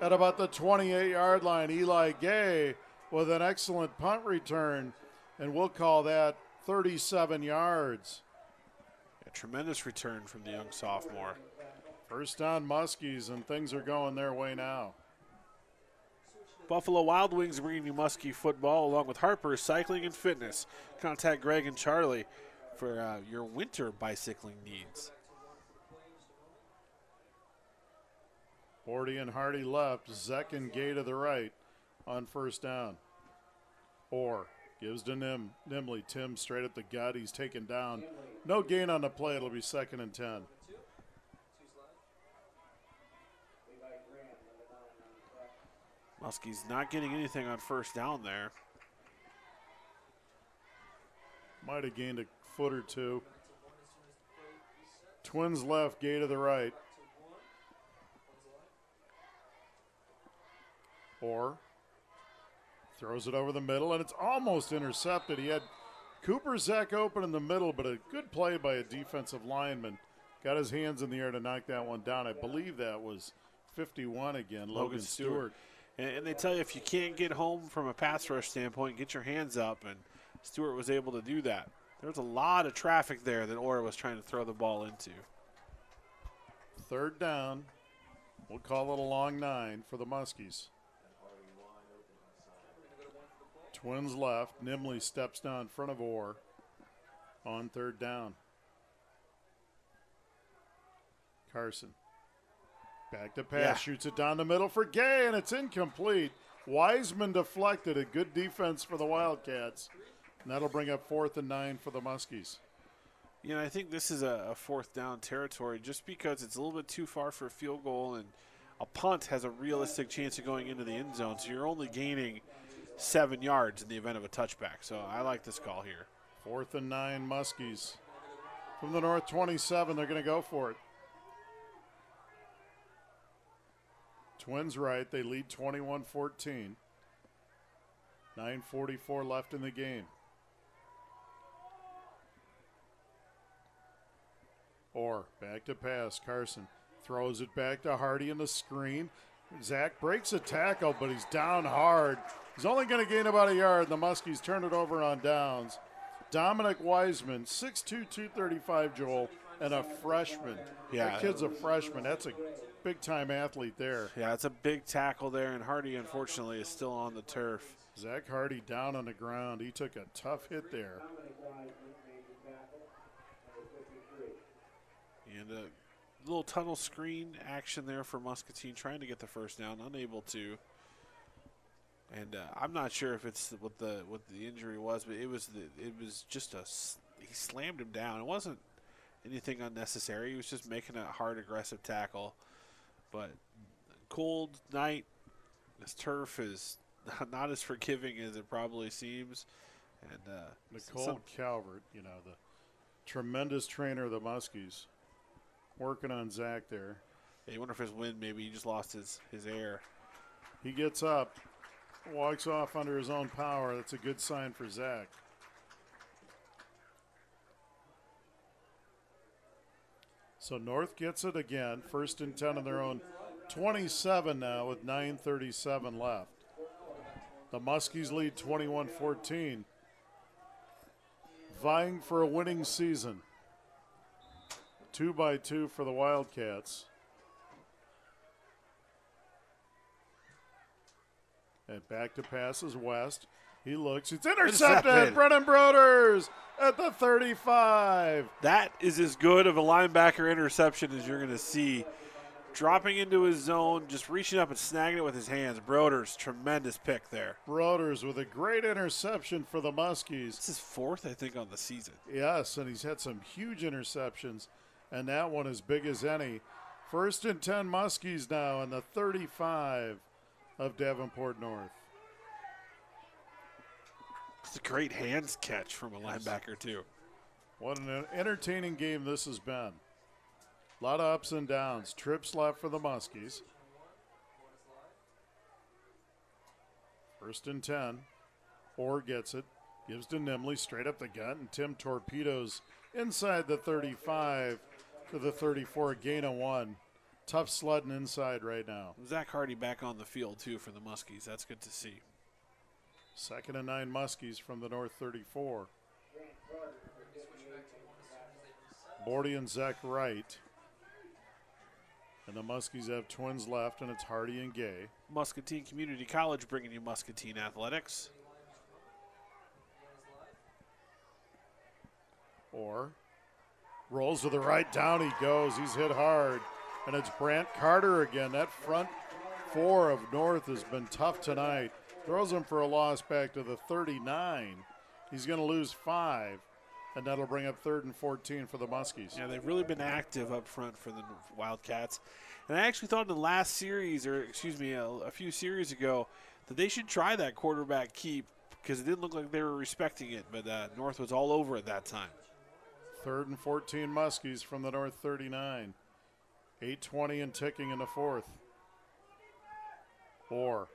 At about the 28-yard line, Eli Gay with an excellent punt return, and we'll call that 37 yards. A tremendous return from the young sophomore. First down Muskies, and things are going their way now. Buffalo Wild Wings bringing you Muskie football along with Harper's Cycling and Fitness. Contact Greg and Charlie for your winter bicycling needs. 40 and Hardy left, Zeck and Gay to the right on first down. Orr gives to Nimley. Tim straight at the gut. He's taken down. No gain on the play. It'll be 2nd and 10. Muskie's not getting anything on first down there. Might have gained a foot or two. Twins left, Gay to the right. Orr throws it over the middle, and it's almost intercepted. He had Cooper Zeck open in the middle, but a good play by a defensive lineman. Got his hands in the air to knock that one down. I believe that was 51 again, Logan Stewart. And they tell you if you can't get home from a pass rush standpoint, get your hands up, and Stewart was able to do that. There was a lot of traffic there that Orr was trying to throw the ball into. 3rd down. We'll call it a long 9 for the Muskies. Twins left. Nimley steps down in front of Orr on 3rd down. Carson. Back to pass, shoots it down the middle for Gay, and it's incomplete. Wiseman deflected. A good defense for the Wildcats. And that'll bring up 4th and 9 for the Muskies. You know, I think this is a 4th down territory just because it's a little bit too far for a field goal, and a punt has a realistic chance of going into the end zone, so you're only gaining 7 yards in the event of a touchback. So I like this call here. 4th and 9 Muskies. From the North 27, they're going to go for it. Twins right, they lead 21-14. 9:44 left in the game. Orr back to pass, Carson throws it back to Hardy in the screen. Zach breaks a tackle, but he's down hard. He's only going to gain about a yard. The Muskies turn it over on downs. Dominic Wiseman, 6'2", 235, Joel, and a freshman. Yeah, that kid's a freshman. That's a big-time athlete there. Yeah, it's a big tackle there, and Hardy, unfortunately, is still on the turf. Zach Hardy down on the ground. He took a tough hit there. And a little tunnel screen action there for Muscatine, trying to get the first down, unable to. And I'm not sure if it's what the injury was, but it was just he slammed him down. It wasn't anything unnecessary. He was just making a hard, aggressive tackle. But cold night, this turf is not as forgiving as it probably seems. And Nicole Calvert, you know, the tremendous trainer of the Muskies, working on Zach there. Yeah, you wonder if his wind, maybe he just lost his air. He gets up, walks off under his own power. That's a good sign for Zach. So North gets it again. 1st and 10 on their own 27 now with 9:37 left. The Muskies lead 21-14. Vying for a winning season. 2-by-2 for the Wildcats. And back to passes West. He looks. It's intercepted. Brennan Broders at the 35. That is as good of a linebacker interception as you're going to see. Dropping into his zone, just reaching up and snagging it with his hands. Broders, tremendous pick there. Broders with a great interception for the Muskies. This is 4th, I think, on the season. Yes, and he's had some huge interceptions, and that one as big as any. 1st and 10 Muskies now on the 35 of Davenport North. It's a great hands catch from a linebacker, too. What an entertaining game this has been. A lot of ups and downs. Trips left for the Muskies. 1st and 10. Orr gets it. Gives to Nimley, straight up the gut, and Tim torpedoes inside the 35 to the 34, gain of 1. Tough sledding inside right now. Zach Hardy back on the field, too, for the Muskies. That's good to see. 2nd and 9 Muskies from the North 34. Bordy and Zach Wright. And the Muskies have twins left, and it's Hardy and Gay. Muscatine Community College bringing you Muscatine Athletics. Or rolls to the right, down he goes. He's hit hard. And it's Brant Carter again. That front four of North has been tough tonight. Throws him for a loss back to the 39. He's going to lose 5. And that'll bring up 3rd and 14 for the Muskies. Yeah, they've really been active up front for the Wildcats. And I actually thought in the last series, or excuse me, a few series ago, that they should try that quarterback keep because it didn't look like they were respecting it. But North was all over at that time. 3rd and 14 Muskies from the North 39. 8:20 and ticking in the 4th. Orr.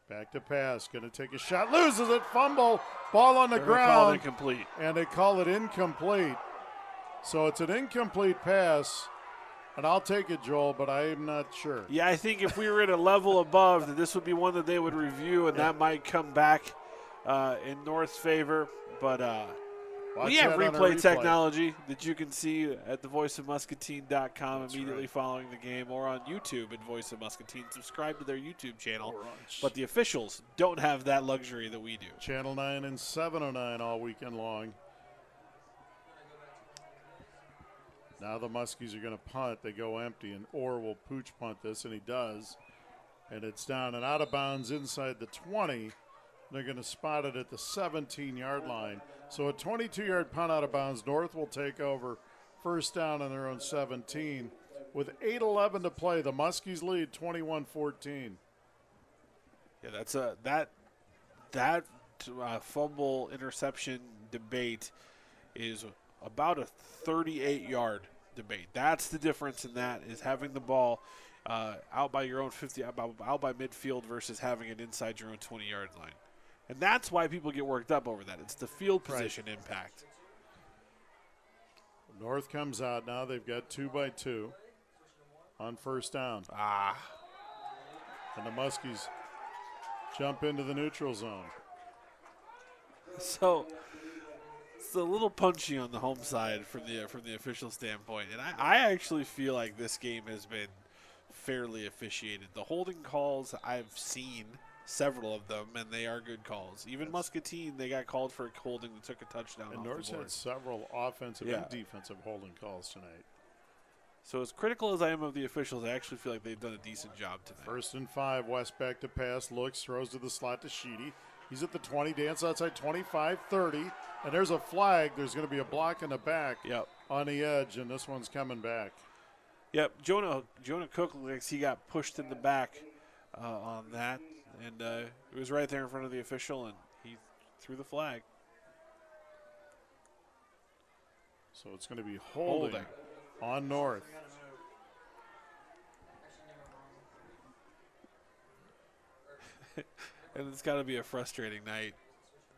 Back to pass, going to take a shot, loses it, fumble, ball on the ground. Call it incomplete. And they call it incomplete. So it's an incomplete pass, and I'll take it, Joel, but I am not sure. Yeah, I think if we were at a level above, that this would be one that they would review, and that might come back in North's favor. But we have replay technology that you can see at thevoiceofmuscatine.com immediately following the game, or on YouTube at Voice of Muscatine. Subscribe to their YouTube channel. But the officials don't have that luxury that we do. Channel 9 and 709 all weekend long. Now the Muskies are going to punt. They go empty, and Orr will pooch punt this, and he does. And it's down and out of bounds inside the 20. They're going to spot it at the 17-yard line. So a 22-yard punt out of bounds. North will take over, first down on their own 17. With 8:11 to play, the Muskies lead 21-14. Yeah, that's that fumble interception debate is about a 38-yard debate. That's the difference in that, is having the ball out by your own 50, out by midfield versus having it inside your own 20-yard line. And that's why people get worked up over that. It's the field position impact. North comes out now. They've got 2-by-2 on first down. And the Muskies jump into the neutral zone. So it's a little punchy on the home side from the official standpoint. And I actually feel like this game has been fairly officiated. The holding calls I've seen, several of them, and they are good calls. Even Muscatine, they got called for a holding that took a touchdown. And off North's the board. had several offensive and defensive holding calls tonight. So as critical as I am of the officials, I actually feel like they've done a decent job tonight. 1st and 5, West back to pass, looks, throws to the slot to Sheedy. He's at the 20, dance outside 25, 30, and there's a flag. There's going to be a block in the back on the edge, and this one's coming back. Yep, Jonah Cook looks like he got pushed in the back on that. And it was right there in front of the official, and he threw the flag. So it's going to be holding on North. And it's got to be a frustrating night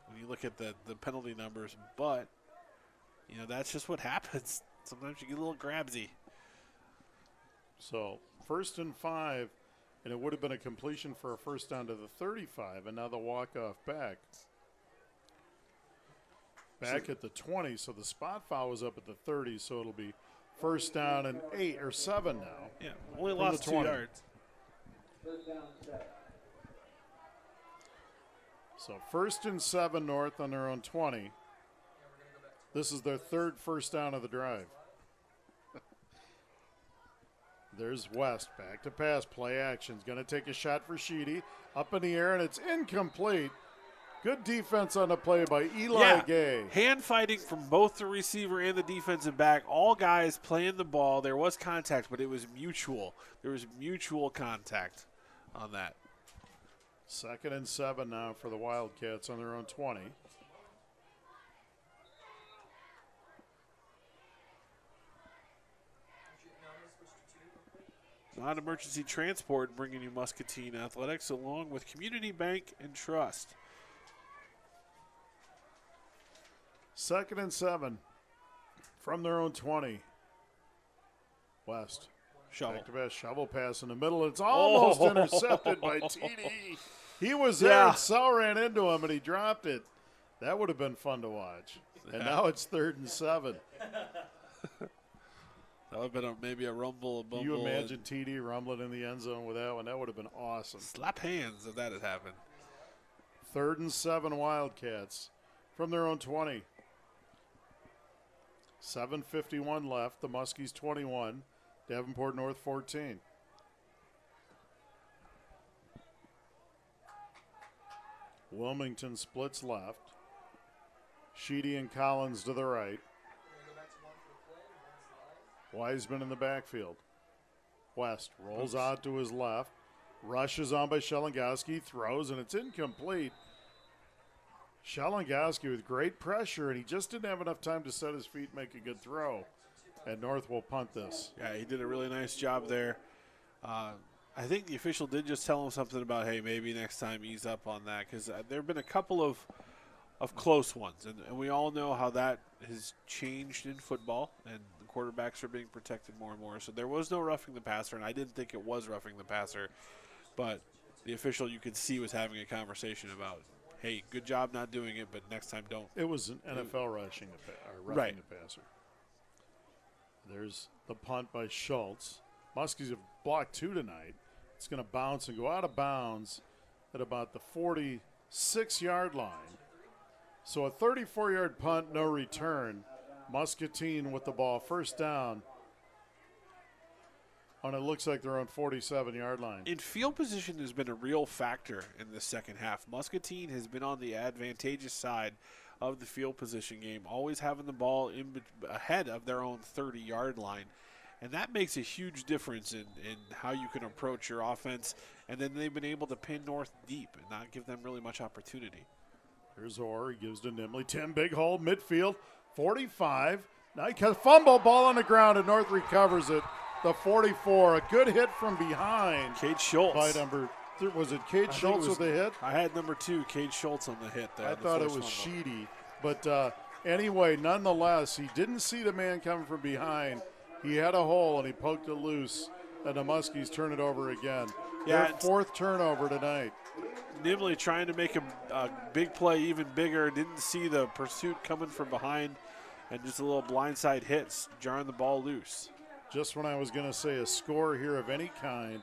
when you look at the penalty numbers. But, that's just what happens. Sometimes you get a little grabsy. So 1st and 5. And it would have been a completion for a first down to the 35, and now the walk-off back. Back at the 20, so the spot foul was up at the 30, so it'll be first down and 8 or 7 now. Yeah, only lost 2 yards. So 1st and 7 North on their own 20. This is their 3rd first down of the drive. There's West, back to pass, play action. Going to take a shot for Sheedy. Up in the air, and it's incomplete. Good defense on the play by Eli Gay. Hand fighting from both the receiver and the defensive back. All guys playing the ball. There was contact, but it was mutual. There was mutual contact on that. 2nd and 7 now for the Wildcats on their own 20. Non-emergency transport bringing you Muscatine Athletics along with Community Bank and Trust. 2nd and 7 from their own 20. West. Shovel. Back-to-back shovel pass in the middle. It's almost intercepted by TD. He was there and Sal ran into him, and he dropped it. That would have been fun to watch. And now it's 3rd and 7. That would have been maybe a rumble, a bumble. You imagine TD rumbling in the end zone with that one? That would have been awesome. Slap hands if that had happened. 3rd and 7 Wildcats from their own 20. 7:51 left. The Muskies 21. Davenport North 14. Wilmington splits left. Sheedy and Collins to the right. Wiseman in the backfield. West rolls out to his left. Rushes on by Shelengowski. Throws, and it's incomplete. Shelengowski with great pressure, and he just didn't have enough time to set his feet and make a good throw. And North will punt this. Yeah, he did a really nice job there. I think the official did just tell him something about, hey, maybe next time ease up on that, because there have been a couple of close ones, and we all know how that has changed in football, and the quarterbacks are being protected more and more. So there was no roughing the passer, and I didn't think it was roughing the passer, but the official you could see was having a conversation about, hey, good job not doing it, but next time don't. It was an NFL roughing the passer. There's the punt by Schultz. Muskies have blocked 2 tonight. It's going to bounce and go out of bounds at about the 46-yard line. So a 34-yard punt, no return. Muscatine with the ball, first down. On it looks like they're on 47-yard line. In field position has been a real factor in the second half. Muscatine has been on the advantageous side of the field position game, always having the ball ahead of their own 30-yard line. And that makes a huge difference in how you can approach your offense. And then they've been able to pin North deep and not give them really much opportunity. Here's Orr. He gives to Nimley. 10, big hole, midfield, 45. Now he has a fumble, ball on the ground, and North recovers it. The 44, a good hit from behind. Cade Schultz. By was it Cade Schultz with the hit? I had number 2, Cade Schultz on the hit there. I thought it was Sheedy. But anyway, nonetheless, he didn't see the man coming from behind. He had a hole, and he poked it loose, and the Muskies turn it over again. Yeah, their 4th turnover tonight. Nimley trying to make a big play even bigger. Didn't see the pursuit coming from behind, and just a little blindside hits, jarring the ball loose. Just when I was going to say a score here of any kind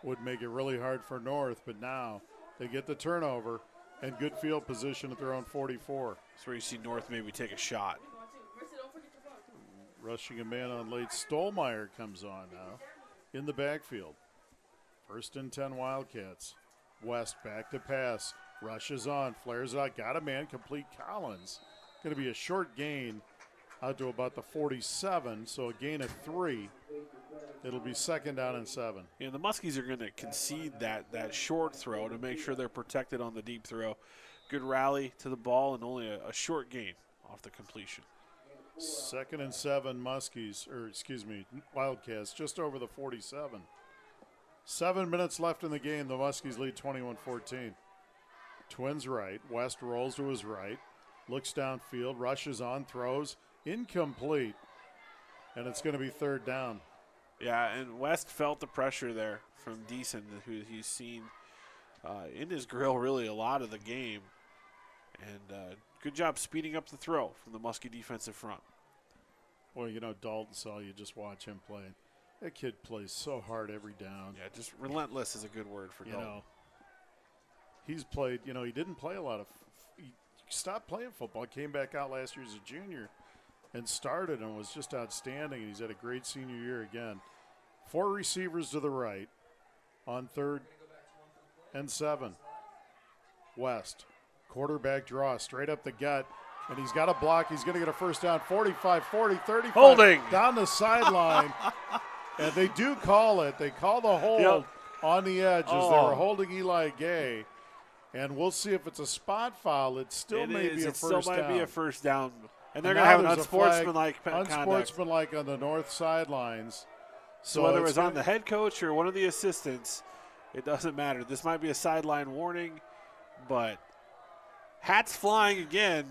would make it really hard for North, but now they get the turnover and good field position at their own 44. That's where you see North maybe take a shot. Rushing a man on late. Stolmeyer comes on now in the backfield. 1st and 10 Wildcats. West back to pass. Rushes on. Flares out. Got a man. Complete Collins. Going to be a short gain out to about the 47. So a gain of 3. It'll be 2nd down and 7. Yeah, the Muskies are going to concede that short throw to make sure they're protected on the deep throw. Good rally to the ball and only a short gain off the completion. 2nd and 7 Wildcats, just over the 47. 7 minutes left in the game. The Muskies lead 21-14. Twins right. West rolls to his right. Looks downfield. Rushes on. Throws. Incomplete. And it's going to be 3rd down. Yeah, and West felt the pressure there from Deason, who he's seen in his grill really a lot of the game. And good job speeding up the throw from the Muskie defensive front. Well, you know, Dalton saw you just watch him play. That kid plays so hard every down. Yeah, just relentless is a good word for Dalton. You know, he's played, he didn't play a lot of – he stopped playing football, came back out last year as a junior and started and was just outstanding, and he's had a great senior year again. 4 receivers to the right on 3rd and 7. West. Quarterback draw straight up the gut, and he's got a block. He's going to get a first down, 45, 40, 35. Holding. Down the sideline. And they do call it. They call the hold on the edge as they were holding Eli Gay. And we'll see if it's a spot foul. It still may be a first down. It still might be a first down. And they're going to have an unsportsmanlike conduct. Unsportsmanlike on the north sidelines. So whether it was on the head coach or one of the assistants, it doesn't matter. This might be a sideline warning, but hats flying again.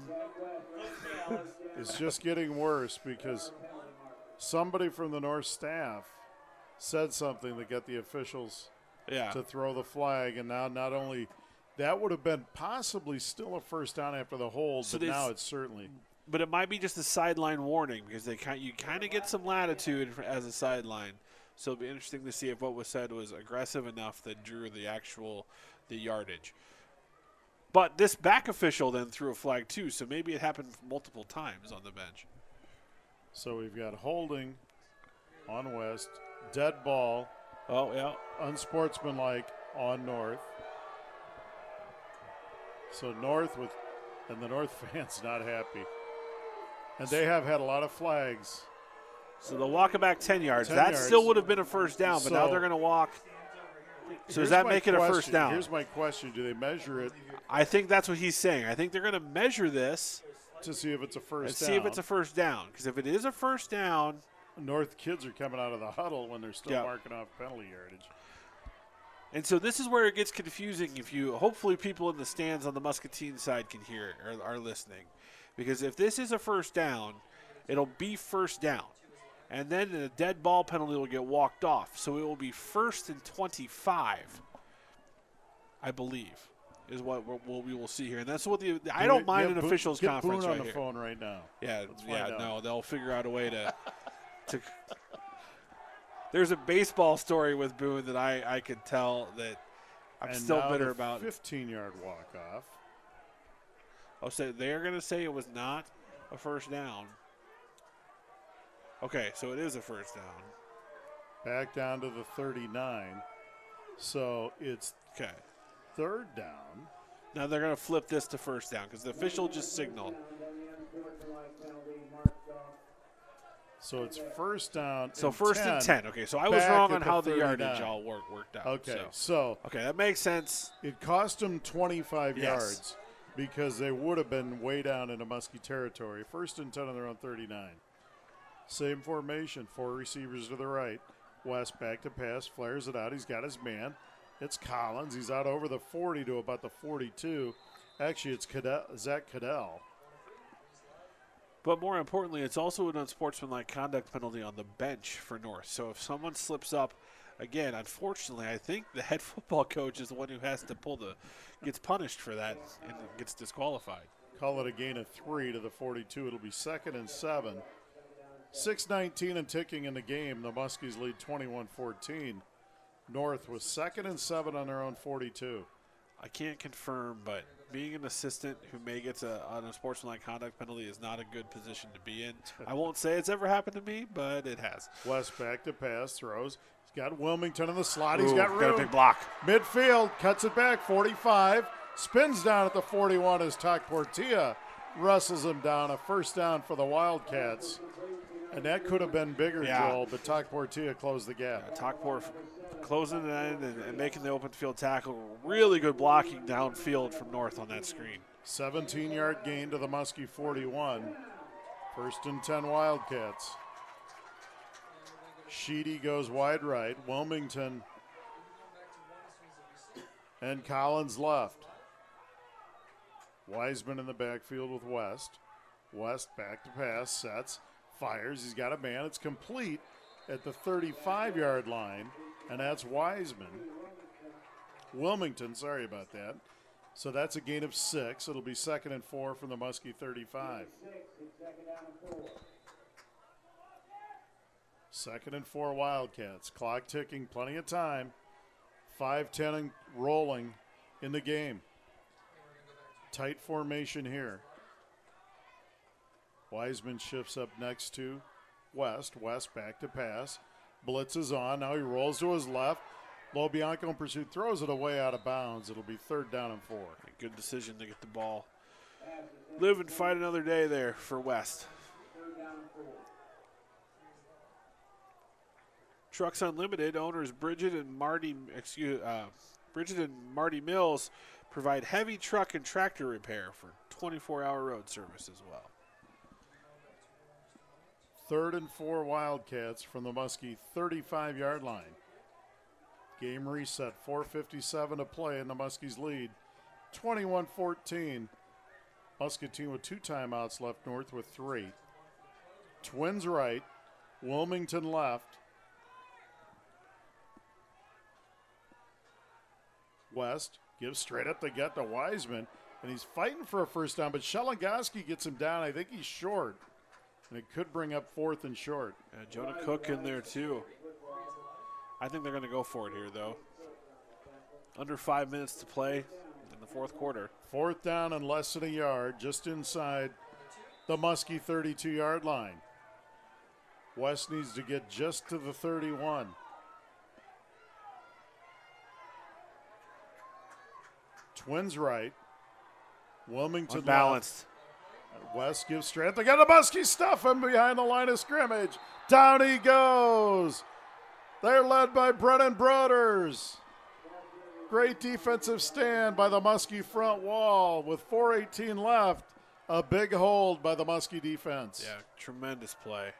It's just getting worse because somebody from the North staff said something that got the officials to throw the flag, and now not only that would have been possibly still a first down after the hold, but now it's certainly. But it might be just a sideline warning because you kind of get some latitude as a sideline. So it'll be interesting to see if what was said was aggressive enough that drew the yardage. But this back official then threw a flag too, so maybe it happened multiple times on the bench. So we've got holding on West, dead ball. Oh, yeah. Unsportsmanlike on North. So North and the North fans not happy. And they have had a lot of flags. So they'll walk it back 10 yards. That still would have been a first down, but now they're going to walk. So does that make it a first down? Here's my question. Do they measure it? I think that's what he's saying. I think they're going to measure this. To see if it's a first down. See if it's a first down. Because if it is a first down. North kids are coming out of the huddle when they're still marking off penalty yardage. And so this is where it gets confusing. Hopefully people in the stands on the Muscatine side can hear it or are listening. Because if this is a first down, it'll be first down. And then the dead ball penalty will get walked off. So it will be 1st and 25, I believe, is what we will see here. And that's what I don't mind an officials conference right here. on the phone right now. No, they'll figure out a way to There's a baseball story with Boone that I could tell that I'm still bitter about. 15-yard walk-off. Oh, so they're going to say it was not a first down. Okay, so it is a first down. Back down to the 39. So it's third down. Now they're going to flip this to first down because the official just signaled. So it's first down. So first and 10. Okay, so I was wrong on how the yardage all worked out. Okay, okay, that makes sense. It cost them 25 yards because they would have been way down into Muskie territory. First and 10 on their own 39. Same formation, 4 receivers to the right. West back to pass, flares it out. He's got his man. It's Collins. He's out over the 40 to about the 42. Actually, it's Zach Cadell. But more importantly, it's also an unsportsmanlike conduct penalty on the bench for North. So if someone slips up, again, unfortunately, I think the head football coach is the one who has to gets punished for that and gets disqualified. Call it a gain of 3 to the 42. It'll be 2nd and 7. 6:19 and ticking in the game. The Muskies lead 21-14. North was 2nd and 7 on their own 42. I can't confirm, but being an assistant who may get an unsportsmanlike conduct penalty is not a good position to be in. I won't say it's ever happened to me, but it has. West back to pass, throws. He's got Wilmington in the slot. He's got room. Got a big block. Midfield, cuts it back, 45. Spins down at the 41 as Tak Portilla wrestles him down. A first down for the Wildcats. And that could have been bigger, Joel, but Tak Portilla closed the gap. Tak Port closing it in and making the open field tackle. Really good blocking downfield from North on that screen. 17-yard gain to the Muskie 41. 1st and 10 Wildcats. Sheedy goes wide right. Wilmington and Collins left. Wiseman in the backfield with West. West back to pass, sets, fires. He's got a man. It's complete at the 35-yard line, and that's Wiseman. Wilmington, sorry about that. So that's a gain of 6. It'll be 2nd and 4 from the Muskie 35. 2nd and 4 Wildcats. Clock ticking, plenty of time. 5:10 and rolling in the game. Tight formation here. Wiseman shifts up next to West. West back to pass. Blitz is on. Now he rolls to his left. Lobianco in pursuit throws it away out of bounds. It'll be 3rd down and 4. Good decision to get the ball. Live and fight another day there for West. Trucks Unlimited owners Bridget and Marty Mills provide heavy truck and tractor repair for 24-hour road service as well. 3rd and 4 Wildcats from the Muskie 35-yard line. Game reset, 4:57 to play in the Muskies lead. 21-14 Muscatine with 2 timeouts left, North with 3. Twins right, Wilmington left. West gives straight up the gut to Wiseman, and he's fighting for a first down, but Shelangoski gets him down. I think he's short, and it could bring up 4th and short. Jonah Cook in there too. I think they're going to go for it here, though. Under 5 minutes to play in the fourth quarter. 4th down and less than a yard, just inside the Muskie 32-yard line. West needs to get just to the 31. Twins right. Wilmington unbalanced. Left. West gives straight. They got a Muskie stuff him behind the line of scrimmage. Down he goes. They're led by Brennan Broders. Great defensive stand by the Muskie front wall with 4:18 left. A big hold by the Muskie defense. Yeah, tremendous play.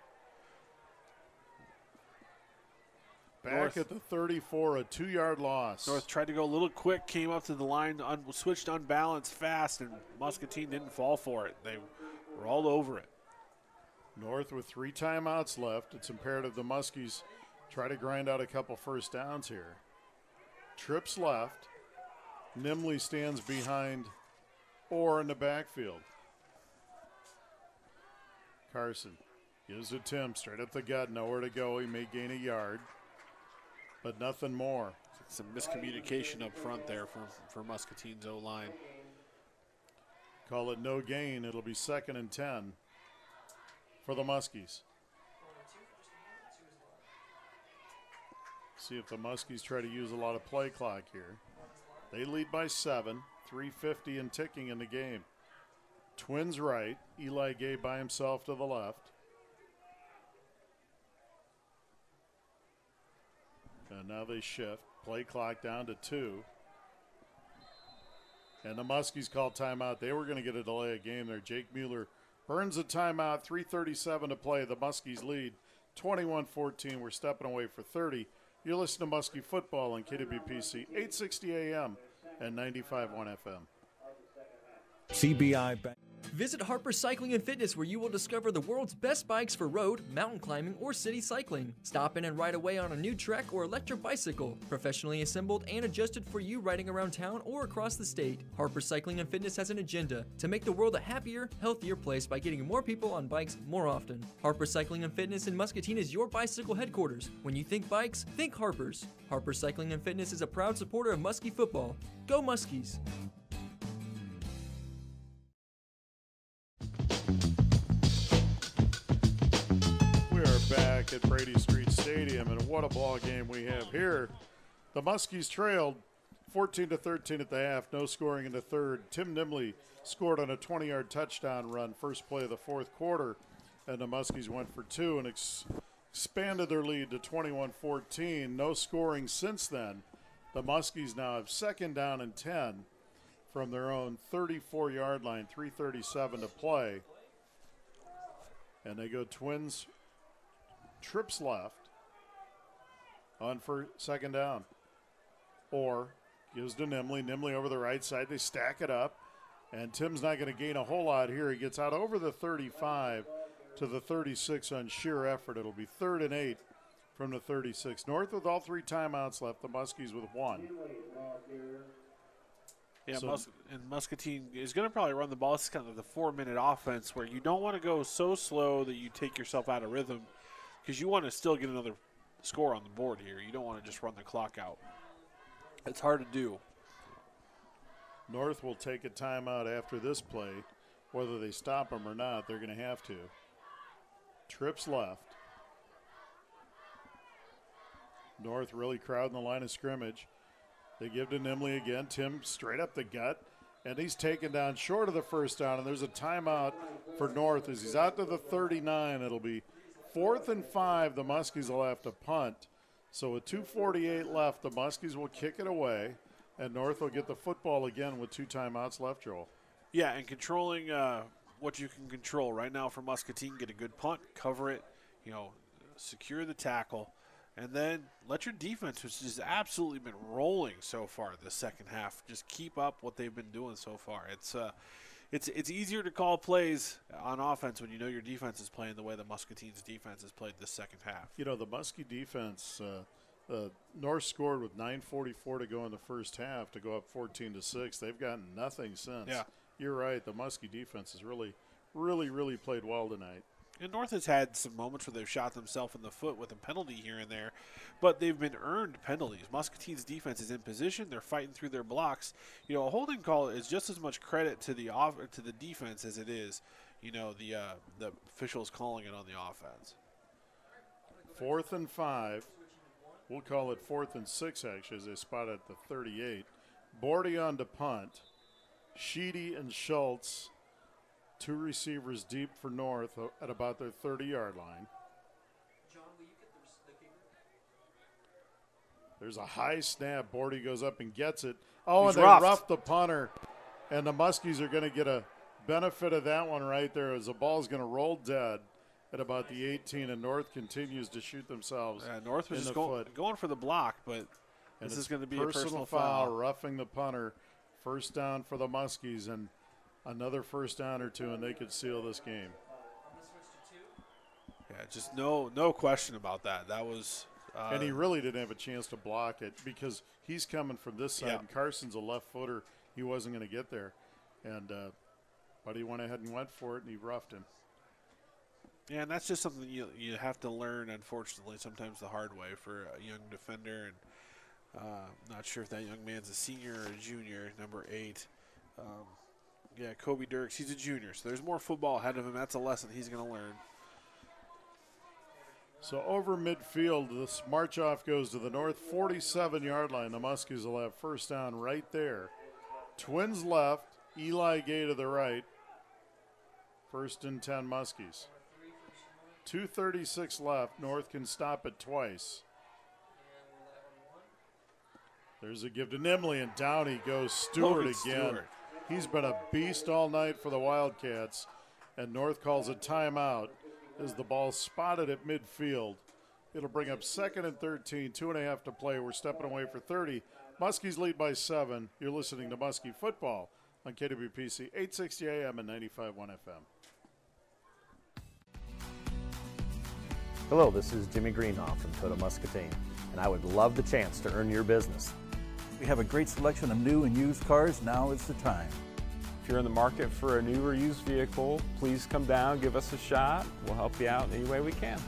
Back North at the 34, a 2-yard loss. North tried to go a little quick, came up to the line, switched unbalanced fast, and Muscatine didn't fall for it. They were all over it. North with 3 timeouts left. It's imperative the Muskies try to grind out a couple first downs here. Trips left. Nimley stands behind Orr in the backfield. Carson gives it to Tim, straight up the gut, nowhere to go. He may gain a yard, but nothing more. Some miscommunication up front there for Muscatine's O-line. Call it no gain. It'll be 2nd and 10 for the Muskies. See if the Muskies try to use a lot of play clock here. They lead by 7, 3:50 and ticking in the game. Twins right, Eli Gay by himself to the left. And now they shift. Play clock down to 2. And the Muskies call timeout. They were going to get a delay of game there. Jake Mueller burns a timeout. 3:37 to play. The Muskies lead 21-14. We're stepping away for 30. You're listening to Muskie Football on KWPC 860 AM and 95.1 FM. CBI Bank. Visit Harper Cycling and Fitness, where you will discover the world's best bikes for road, mountain climbing, or city cycling. Stop in and ride away on a new Trek or electric bicycle, professionally assembled and adjusted for you riding around town or across the state. Harper Cycling and Fitness has an agenda to make the world a happier, healthier place by getting more people on bikes more often. Harper Cycling and Fitness in Muscatine is your bicycle headquarters. When you think bikes, think Harper's. Harper Cycling and Fitness is a proud supporter of Muskie football. Go Muskies! Back at Brady Street Stadium, and what a ball game we have here. The Muskies trailed 14-13 at the half, no scoring in the third. Tim Nimley scored on a 20-yard touchdown run, first play of the fourth quarter, and the Muskies went for 2 and expanded their lead to 21-14. No scoring since then. The Muskies now have 2nd down and 10 from their own 34-yard line, 3:37 to play. And they go Twins. Trips left on for 2nd down. Orr gives to Nimley. Nimley over the right side. They stack it up, and Tim's not going to gain a whole lot here. He gets out over the 35 to the 36 on sheer effort. It'll be 3rd and 8 from the 36. North with all 3 timeouts left. The Muskies with 1. Yeah, and Muscatine is going to probably run the ball. It's kind of the 4-minute offense where you don't want to go so slow that you take yourself out of rhythm, because you want to still get another score on the board here. You don't want to just run the clock out. It's hard to do. North will take a timeout after this play. Whether they stop them or not, they're going to have to. Trips left. North really crowding the line of scrimmage. They give to Nimley again. Tim straight up the gut, and he's taken down short of the first down, and there's a timeout for North as he's out to the 39. It'll be 4th and 5. The Muskies will have to punt. So with 2:48 left, the Muskies will kick it away, and North will get the football again with 2 timeouts left, Joel. Yeah, and controlling what you can control. Right now for Muscatine, get a good punt, cover it, secure the tackle, and then let your defense, which has absolutely been rolling so far the second half, just keep up what they've been doing so far. It's it's easier to call plays on offense when you know your defense is playing the way the Muscatine's defense has played this second half. You know, the Muskie defense, North scored with 9:44 to go in the first half to go up 14-6. They've gotten nothing since. Yeah. You're right. The Muskie defense has really played well tonight. And North has had some moments where they've shot themselves in the foot with a penalty here and there, but they've been earned penalties. Muscatine's defense is in position. They're fighting through their blocks. You know, a holding call is just as much credit to the defense as it is, you know, the officials calling it on the offense. 4th and 5. We'll call it 4th and 6, actually, as they spot at the 38. Bordy on to punt. Sheedy and Schultz, 2 receivers deep for North at about their 30-yard line. There's a high snap. Bordy goes up and gets it. Oh, He's and they roughed. roughed the punter. And the Muskies are going to get a benefit of that one right there as the ball's going to roll dead at about the 18, and North continues to shoot themselves North was in just the foot. going for the block, but And this it's is going to be a personal foul, foul. roughing the punter. First down for the Muskies, and another first down or two, and they could seal this game. Yeah, just no question about that. That was and he really didn't have a chance to block it because he's coming from this side, Yeah. and Carson's a left footer. He wasn't going to get there, and but he went ahead and went for it, and he roughed him. Yeah, and that's just something you have to learn, unfortunately, sometimes the hard way for a young defender. And not sure if that young man's a senior or a junior, number 8. Yeah, Kobe Dirks, he's a junior, so there's more football ahead of him. That's a lesson he's going to learn. So over midfield, this march-off goes to the North 47-yard line. The Muskies will have first down right there. Twins left, Eli Gay to the right. First and 10 Muskies. 2:36 left. North can stop it twice. There's a give to Nimley, and down he goes. Stewart Logan again. Stewart. He's been a beast all night for the Wildcats, and North calls a timeout as the ball spotted at midfield. It'll bring up 2nd and 13, 2.5 to play. We're stepping away for 30. Muskies lead by 7. You're listening to Muskie Football on KWPC 860 AM and 95.1 FM. Hello, this is Jimmy Greenhoff from Toto Muscatine, and I would love the chance to earn your business. We have a great selection of new and used cars. Now is the time. If you're in the market for a new or used vehicle, please come down, give us a shot. We'll help you out in any way we can.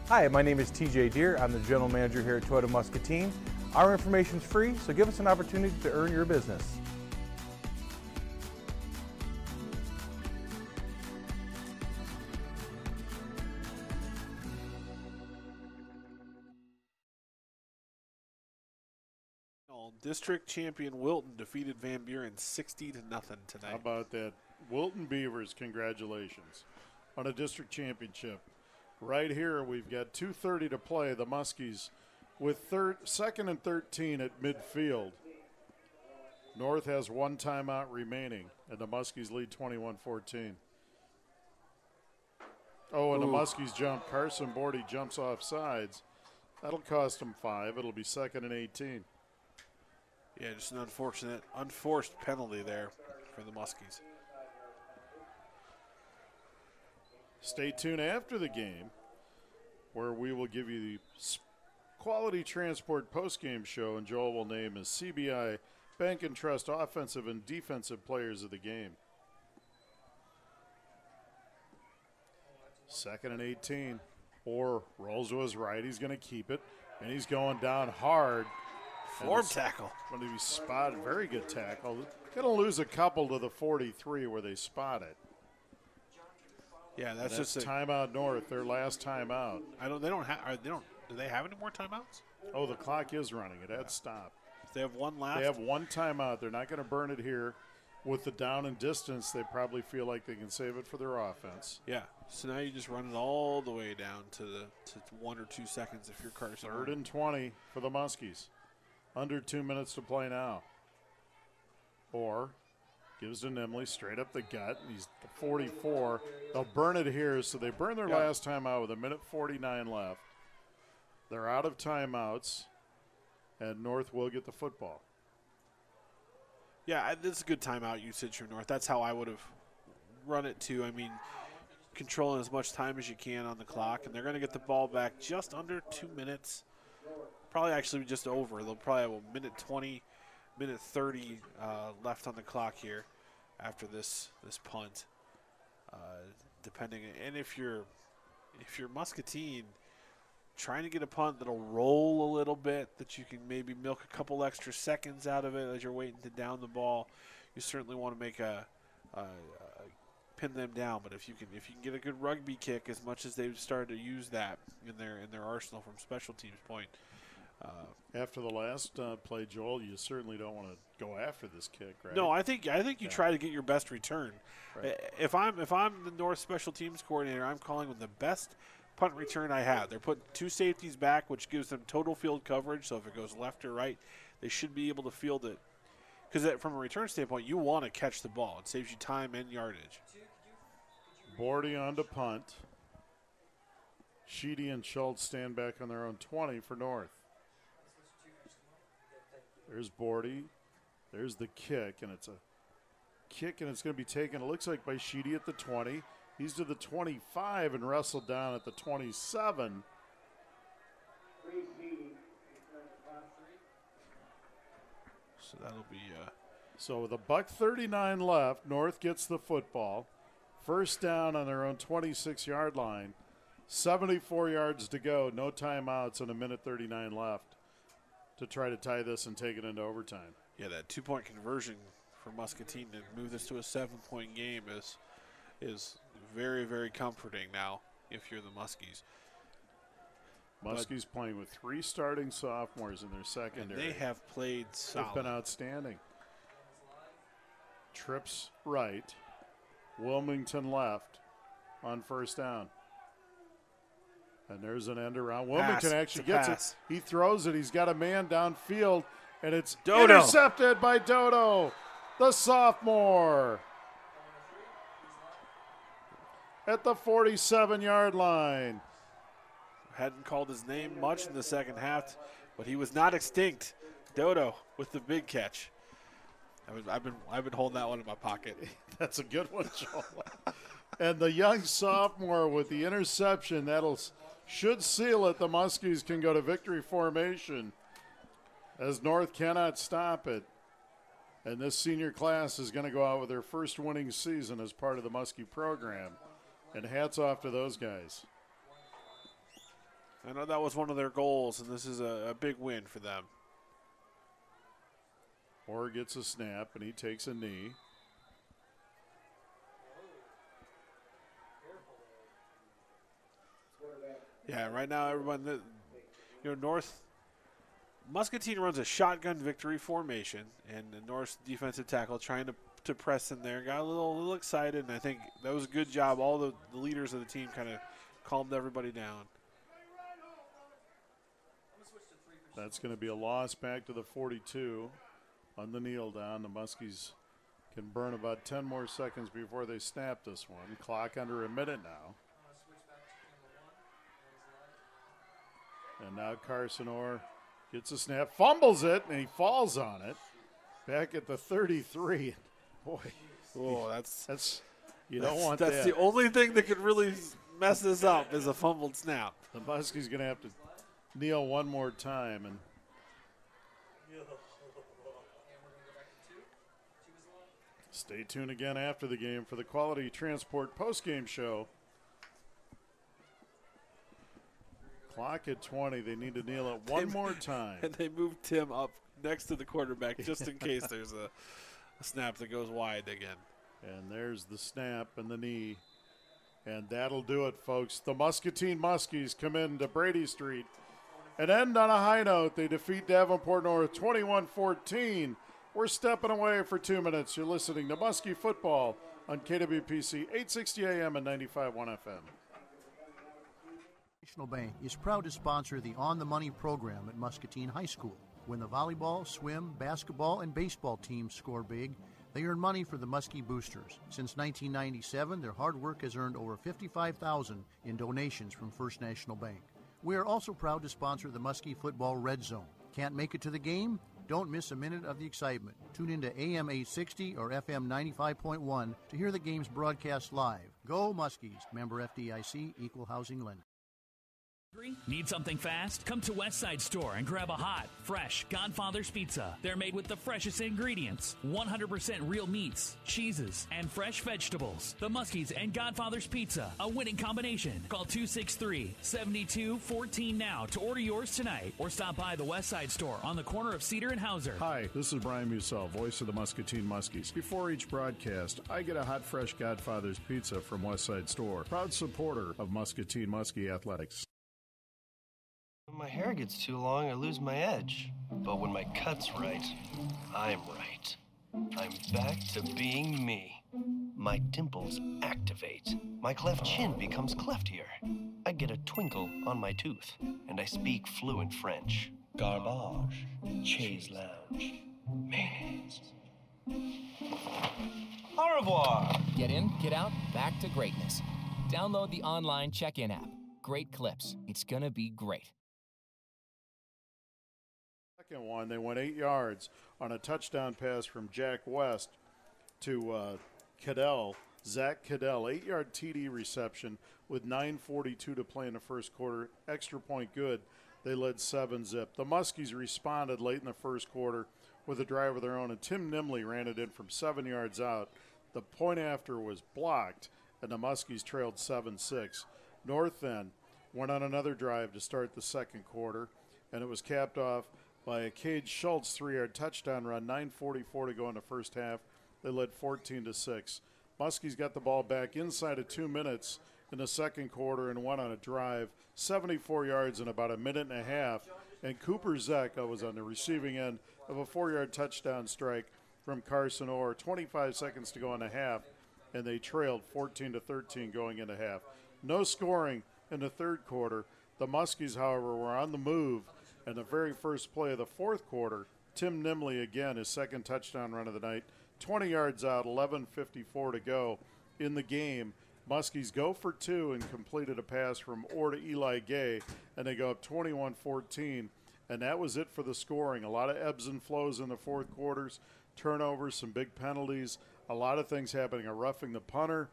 Hi, my name is TJ Deere. I'm the general manager here at Toyota Muscatine. Our information is free, so give us an opportunity to earn your business. District champion Wilton defeated Van Buren 60-0 tonight. How about that? Wilton Beavers, congratulations on a district championship. Right here, we've got 2:30 to play. The Muskies with 2nd and 13 at midfield. North has 1 timeout remaining, and the Muskies lead 21-14. Oh, and the Muskies jump. Carson Bordy jumps off sides. That'll cost them 5. It'll be 2nd and 18. Yeah, just an unforced penalty there for the Muskies. Stay tuned after the game, where we will give you the Quality Transport postgame show, and Joel will name as CBI Bank and Trust offensive and defensive players of the game. 2nd and 18. Orr rolls to his right. He's going to keep it, and he's going down hard. Form tackle. When he spotted, very good tackle. Going to lose a couple to the 43 where they spot it. Yeah, that's just just a timeout North. Their last timeout. Do they have any more timeouts? Oh, the clock is running. It had stopped. They have one left. They have 1 timeout. They're not going to burn it here. With the down and distance, they probably feel like they can save it for their offense. Yeah. So now you just run it all the way down to 1 or 2 seconds if you're Carson. 3rd and 20 for the Muskies. Under 2 minutes to play now. Orr gives to Nimley straight up the gut. He's 44. They'll burn it here, so they burn their last timeout with 1:49 left. They're out of timeouts, and North will get the football. Yeah, this is a good timeout usage from North. That's how I would have run it too. I mean, controlling as much time as you can on the clock, and they're going to get the ball back just under 2 minutes. Probably actually just over. They'll probably have a minute 20, minute 30 left on the clock here after this punt. Depending, and if you're Muscatine, trying to get a punt that'll roll a little bit, that you can maybe milk a couple extra seconds out of it as you're waiting to down the ball, you certainly want to make pin them down. But if you can get a good rugby kick, as much as they've started to use that in their arsenal from special teams point. After the last play, Joel, you certainly don't want to go after this kick, right? No, I think you try to get your best return. Right. If I'm the North special teams coordinator, I'm calling with the best punt return I have. They're putting 2 safeties back, which gives them total field coverage. So if it goes left or right, they should be able to field it. Because from a return standpoint, you want to catch the ball. It saves you time and yardage. Bordy on to punt. Sheedy and Schultz stand back on their own 20 for North. There's Bordy. There's the kick, and it's a kick, and it's going to be taken, it looks like, by Sheedy at the 20. He's to the 25 and wrestled down at the 27. So that'll be So with $1:39 left, North gets the football. First down on their own 26-yard line. 74 yards to go. No timeouts and 1:39 left to try to tie this and take it into overtime. Yeah, that 2-point conversion for Muscatine to move this to a 7-point game is very, very comforting now if you're the Muskies. Muskies playing with 3 starting sophomores in their secondary. And they have played solid. They've been outstanding. Trips right. Wilmington left on first down. And there's an end around. Wilmington actually gets it. He throws it. He's got a man downfield, and it's Dodo. Intercepted by Dodo, the sophomore, at the 47-yard line. Hadn't called his name much in the second half, but he was not extinct. Dodo with the big catch. I've been holding that one in my pocket. That's a good one, Joel. And the young sophomore with the interception, should seal it. The Muskies can go to victory formation as North cannot stop it. And this senior class is going to go out with their first winning season as part of the Muskie program. And hats off to those guys. I know that was one of their goals, and this is a big win for them. Orr gets a snap, and he takes a knee. Yeah, right now, everyone, North, Muscatine runs a shotgun victory formation, and the North's defensive tackle trying to press in there. Got a little excited, and I think that was a good job. All the leaders of the team kind of calmed everybody down. That's going to be a loss back to the 42 on the kneel down. The Muskies can burn about 10 more seconds before they snap this one. Clock under a minute now. And now Carson Orr gets a snap, fumbles it, and he falls on it. Back at the 33. Boy, that's you don't want that. That's the only thing that could really mess this up is a fumbled snap. The Muskies going to have to kneel one more time. And stay tuned again after the game for the Quality Transport postgame show. Clock at 20. They need to kneel it one more time. And they moved Tim up next to the quarterback just in case there's a snap that goes wide again. And there's the snap and the knee. And that'll do it, folks. The Muscatine Muskies come into Brady Street and end on a high note. They defeat Davenport North 21-14. We're stepping away for 2 minutes. You're listening to Muskie Football on KWPC 860 AM and 95.1 FM. National Bank is proud to sponsor the On the Money program at Muscatine High School. When the volleyball, swim, basketball, and baseball teams score big, they earn money for the Muskie Boosters. Since 1997, their hard work has earned over $55,000 in donations from First National Bank. We are also proud to sponsor the Muskie Football Red Zone. Can't make it to the game? Don't miss a minute of the excitement. Tune into AM 860 or FM 95.1 to hear the games broadcast live. Go Muskies. Member FDIC, Equal Housing Lender. Need something fast? Come to Westside Store and grab a hot, fresh Godfather's Pizza. They're made with the freshest ingredients, 100% real meats, cheeses, and fresh vegetables. The Muskies and Godfather's Pizza, a winning combination. Call 263-7214 now to order yours tonight, or stop by the Westside Store on the corner of Cedar and Hauser. Hi, this is Brian Musell, voice of the Muscatine Muskies. Before each broadcast, I get a hot, fresh Godfather's Pizza from Westside Store, proud supporter of Muscatine Muskie Athletics. When my hair gets too long, I lose my edge. But when my cut's right, I'm right. I'm back to being me. My dimples activate. My cleft chin becomes cleftier. I get a twinkle on my tooth, and I speak fluent French. Garbage, chaise lounge, mayonnaise. Au revoir! Get in, get out, back to greatness. Download the online check-in app. Great clips. It's gonna be great. Second one, they went 8 yards on a touchdown pass from Jack West to Cadell. Zach Cadell, 8-yard TD reception with 9:42 to play in the first quarter. Extra point good. They led 7-zip. The Muskies responded late in the first quarter with a drive of their own, and Tim Nimley ran it in from 7 yards out. The point after was blocked, and the Muskies trailed 7-6. North then went on another drive to start the second quarter, and it was capped off by a Cade Schultz 3-yard touchdown run, 9:44 to go in the first half. They led 14-6. Muskies got the ball back inside of 2 minutes in the second quarter and went on a drive, 74 yards in about a minute and a half. And Cooper Zecca was on the receiving end of a 4-yard touchdown strike from Carson Orr. 25 seconds to go in the half, and they trailed 14-13 going into half. No scoring in the third quarter. The Muskies, however, were on the move. And the very first play of the fourth quarter, Tim Nimley again, his second touchdown run of the night, 20 yards out, 11:54 to go in the game. Muskies go for 2 and completed a pass from Orr to Eli Gay, and they go up 21-14. And that was it for the scoring. A lot of ebbs and flows in the fourth quarters, turnovers, some big penalties, a lot of things happening. A roughing the punter.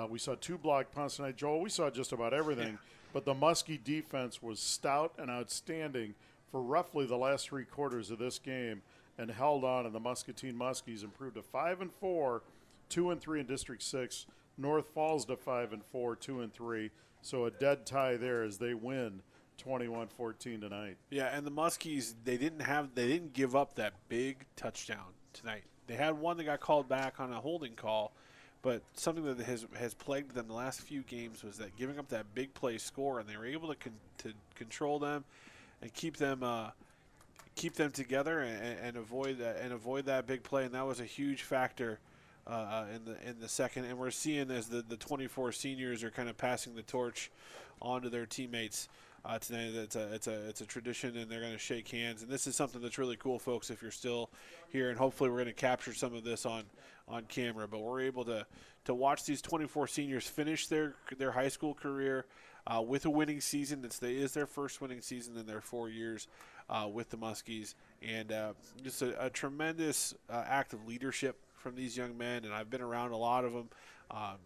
We saw 2 blocked punts tonight. Joel, we saw just about everything. Yeah. But the Muskie defense was stout and outstanding for roughly the last 3 quarters of this game and held on, and the Muscatine Muskies improved to 5-4, 2-3 in District 6. North falls to 5-4, 2-3. So a dead tie there as they win 21-14 tonight. Yeah, and the Muskies, they didn't give up that big touchdown tonight. They had one that got called back on a holding call, but something that has plagued them the last few games was that giving up that big play score, and they were able to control them and keep them together and avoid that big play, and that was a huge factor in the second. And we're seeing as the 24 seniors are kind of passing the torch on to their teammates tonight. It's a tradition, and they're going to shake hands. And this is something that's really cool, folks, if you're still here, and hopefully we're going to capture some of this on camera. But we're able to watch these 24 seniors finish their high school career with a winning season. It is their first winning season in their 4 years with the Muskies, and just a tremendous act of leadership from these young men. And I've been around a lot of them.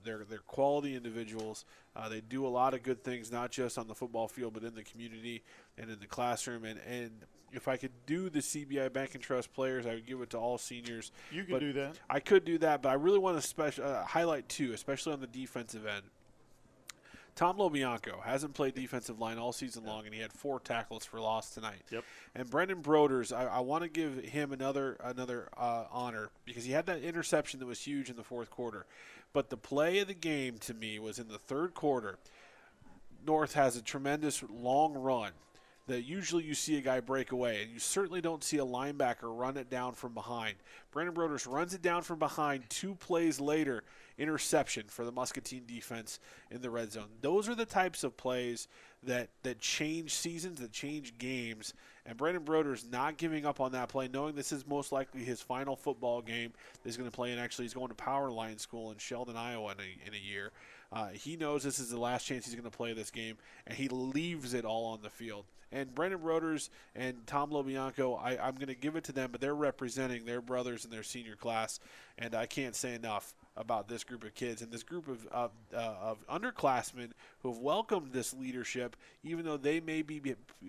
They're quality individuals. They do a lot of good things, not just on the football field, but in the community and in the classroom. And if I could do the CBI Bank and Trust players, I would give it to all seniors. You could do that. I could do that, but I really want to highlight 2, especially on the defensive end. Tom Lobianco hasn't played defensive line all season long, and he had 4 tackles for loss tonight. Yep. And Brendan Broders, I want to give him another honor because he had that interception that was huge in the fourth quarter. But the play of the game to me was in the third quarter. North has a tremendous long run that usually you see a guy break away, and you certainly don't see a linebacker run it down from behind. Brendan Broders runs it down from behind 2 plays later. Interception for the Muscatine defense in the red zone. Those are the types of plays that change seasons, that change games. And Brandon Broders not giving up on that play, knowing this is most likely his final football game that he's going to play in. Actually, he's going to Power Line School in Sheldon, Iowa in a year. He knows this is the last chance he's going to play this game, and he leaves it all on the field. And Brendan Broders and Tom Lobianco, I'm going to give it to them, but they're representing their brothers in their senior class, and I can't say enough about this group of kids and this group of underclassmen who have welcomed this leadership, even though they may be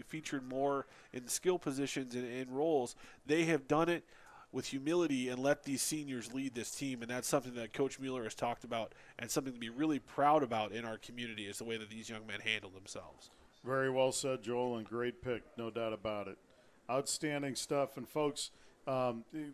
featured more in skill positions and in roles. They have done it with humility and let these seniors lead this team, and that's something that Coach Mueller has talked about and something to be really proud about in our community, is the way that these young men handle themselves. Very well said, Joel, and great pick, no doubt about it. Outstanding stuff. And, folks,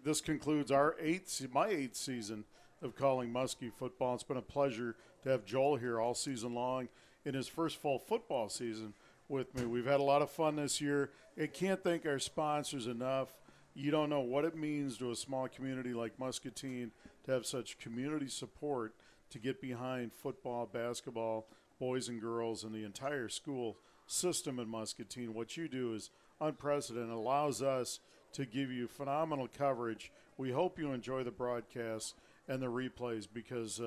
this concludes my eighth season of calling Muskie football. It's been a pleasure to have Joel here all season long in his first full football season with me. We've had a lot of fun this year. I can't thank our sponsors enough. You don't know what it means to a small community like Muscatine to have such community support to get behind football, basketball, boys and girls, and the entire school system in Muscatine. What you do is unprecedented. It allows us to give you phenomenal coverage. We hope you enjoy the broadcast and the replays, because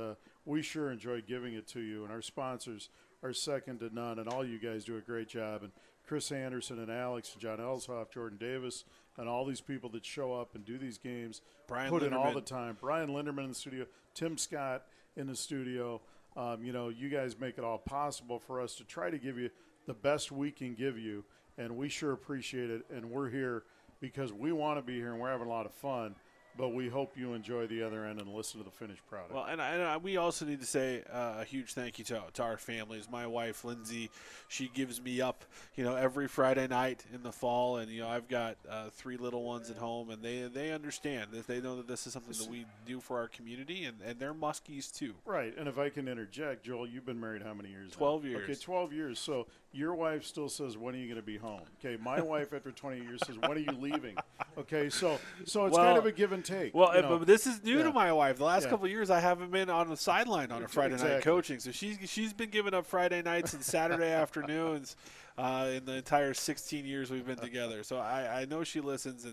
we sure enjoy giving it to you, and our sponsors are second to none, and all you guys do a great job. And Chris Anderson and Alex and John Elshoff, Jordan Davis, and all these people that show up and do these games, put in all the time. Brian Linderman in the studio, Tim Scott in the studio. You guys make it all possible for us to try to give you the best we can give you, and we sure appreciate it. And we're here because we want to be here, and we're having a lot of fun. But we hope you enjoy the other end and listen to the finished product. Well, and we also need to say a huge thank you to our families. My wife, Lindsay, she gives me up, every Friday night in the fall. And, I've got 3 little ones at home, and they understand that. They know that this is something that we do for our community, and they're Muskies too. Right. And if I can interject, Joel, you've been married how many years? 12 years. Okay, 12 years. So your wife still says, when are you going to be home? Okay, my wife after 20 years says, when are you leaving? Okay, so it's kind of a give and take. Well, but this is new to my wife. The last couple of years, I haven't been on the sideline on a Friday night coaching. So she's been giving up Friday nights and Saturday afternoons in the entire 16 years we've been together. So I know she listens,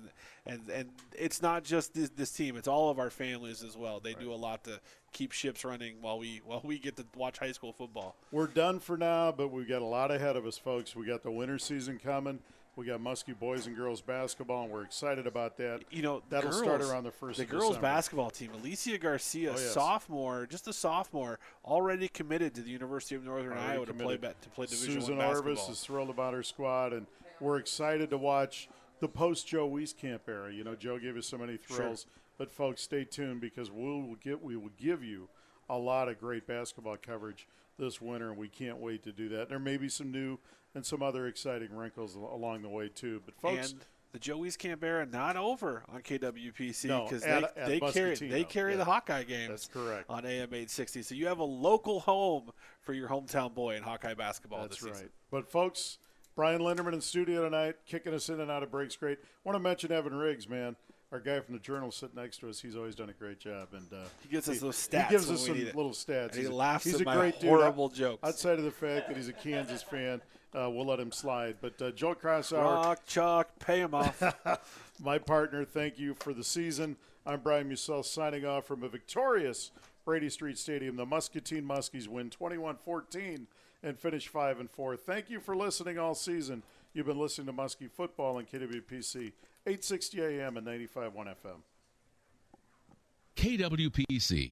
and it's not just this team. It's all of our families as well. They do a lot to keep ships running while we get to watch high school football. We're done for now, but we've got a lot ahead of us, folks. We got the winter season coming. We got Muskie boys and girls basketball, and we're excited about that. That'll start around the 1st of December. The girls basketball team, Alicia Garcia, sophomore, already committed to the University of Northern Iowa to play Division Susan I basketball. Orvis is thrilled about her squad, and we're excied to watch the post-Joe Wieskamp era. Joe gave us so many thrills. Sure. But, folks, stay tuned, because we will give you a lot of great basketball coverage this winter, and we can't wait to do that. There may be some new and some other exciting wrinkles along the way, too. But, folks, and the Joe Wieskamp era not over on KWPC, because they carry the Hawkeye games. That's correct. On AM 860. So you have a local home for your hometown boy in Hawkeye basketball this season. That's right. But, folks, Brian Linderman in studio tonight, kicking us in and out of breaks great. I want to mention Evan Riggs, man. Our guy from the Journal sitting next to us, he's always done a great job. And he gives us those stats. He gives us some little stats. And he laughs at my great horrible dude. jokes. Outside of the fact that he's a Kansas fan, we'll let him slide. But Joe Crossour. Rock, chalk, pay him off. My partner, thank you for the season. I'm Brian Musell signing off from a victorious Brady Street Stadium. The Muscatine Muskies win 21-14 and finish 5-4. Thank you for listening all season. You've been listening to Muskie Football on KWPC, 860 AM and 95.1 FM. KWPC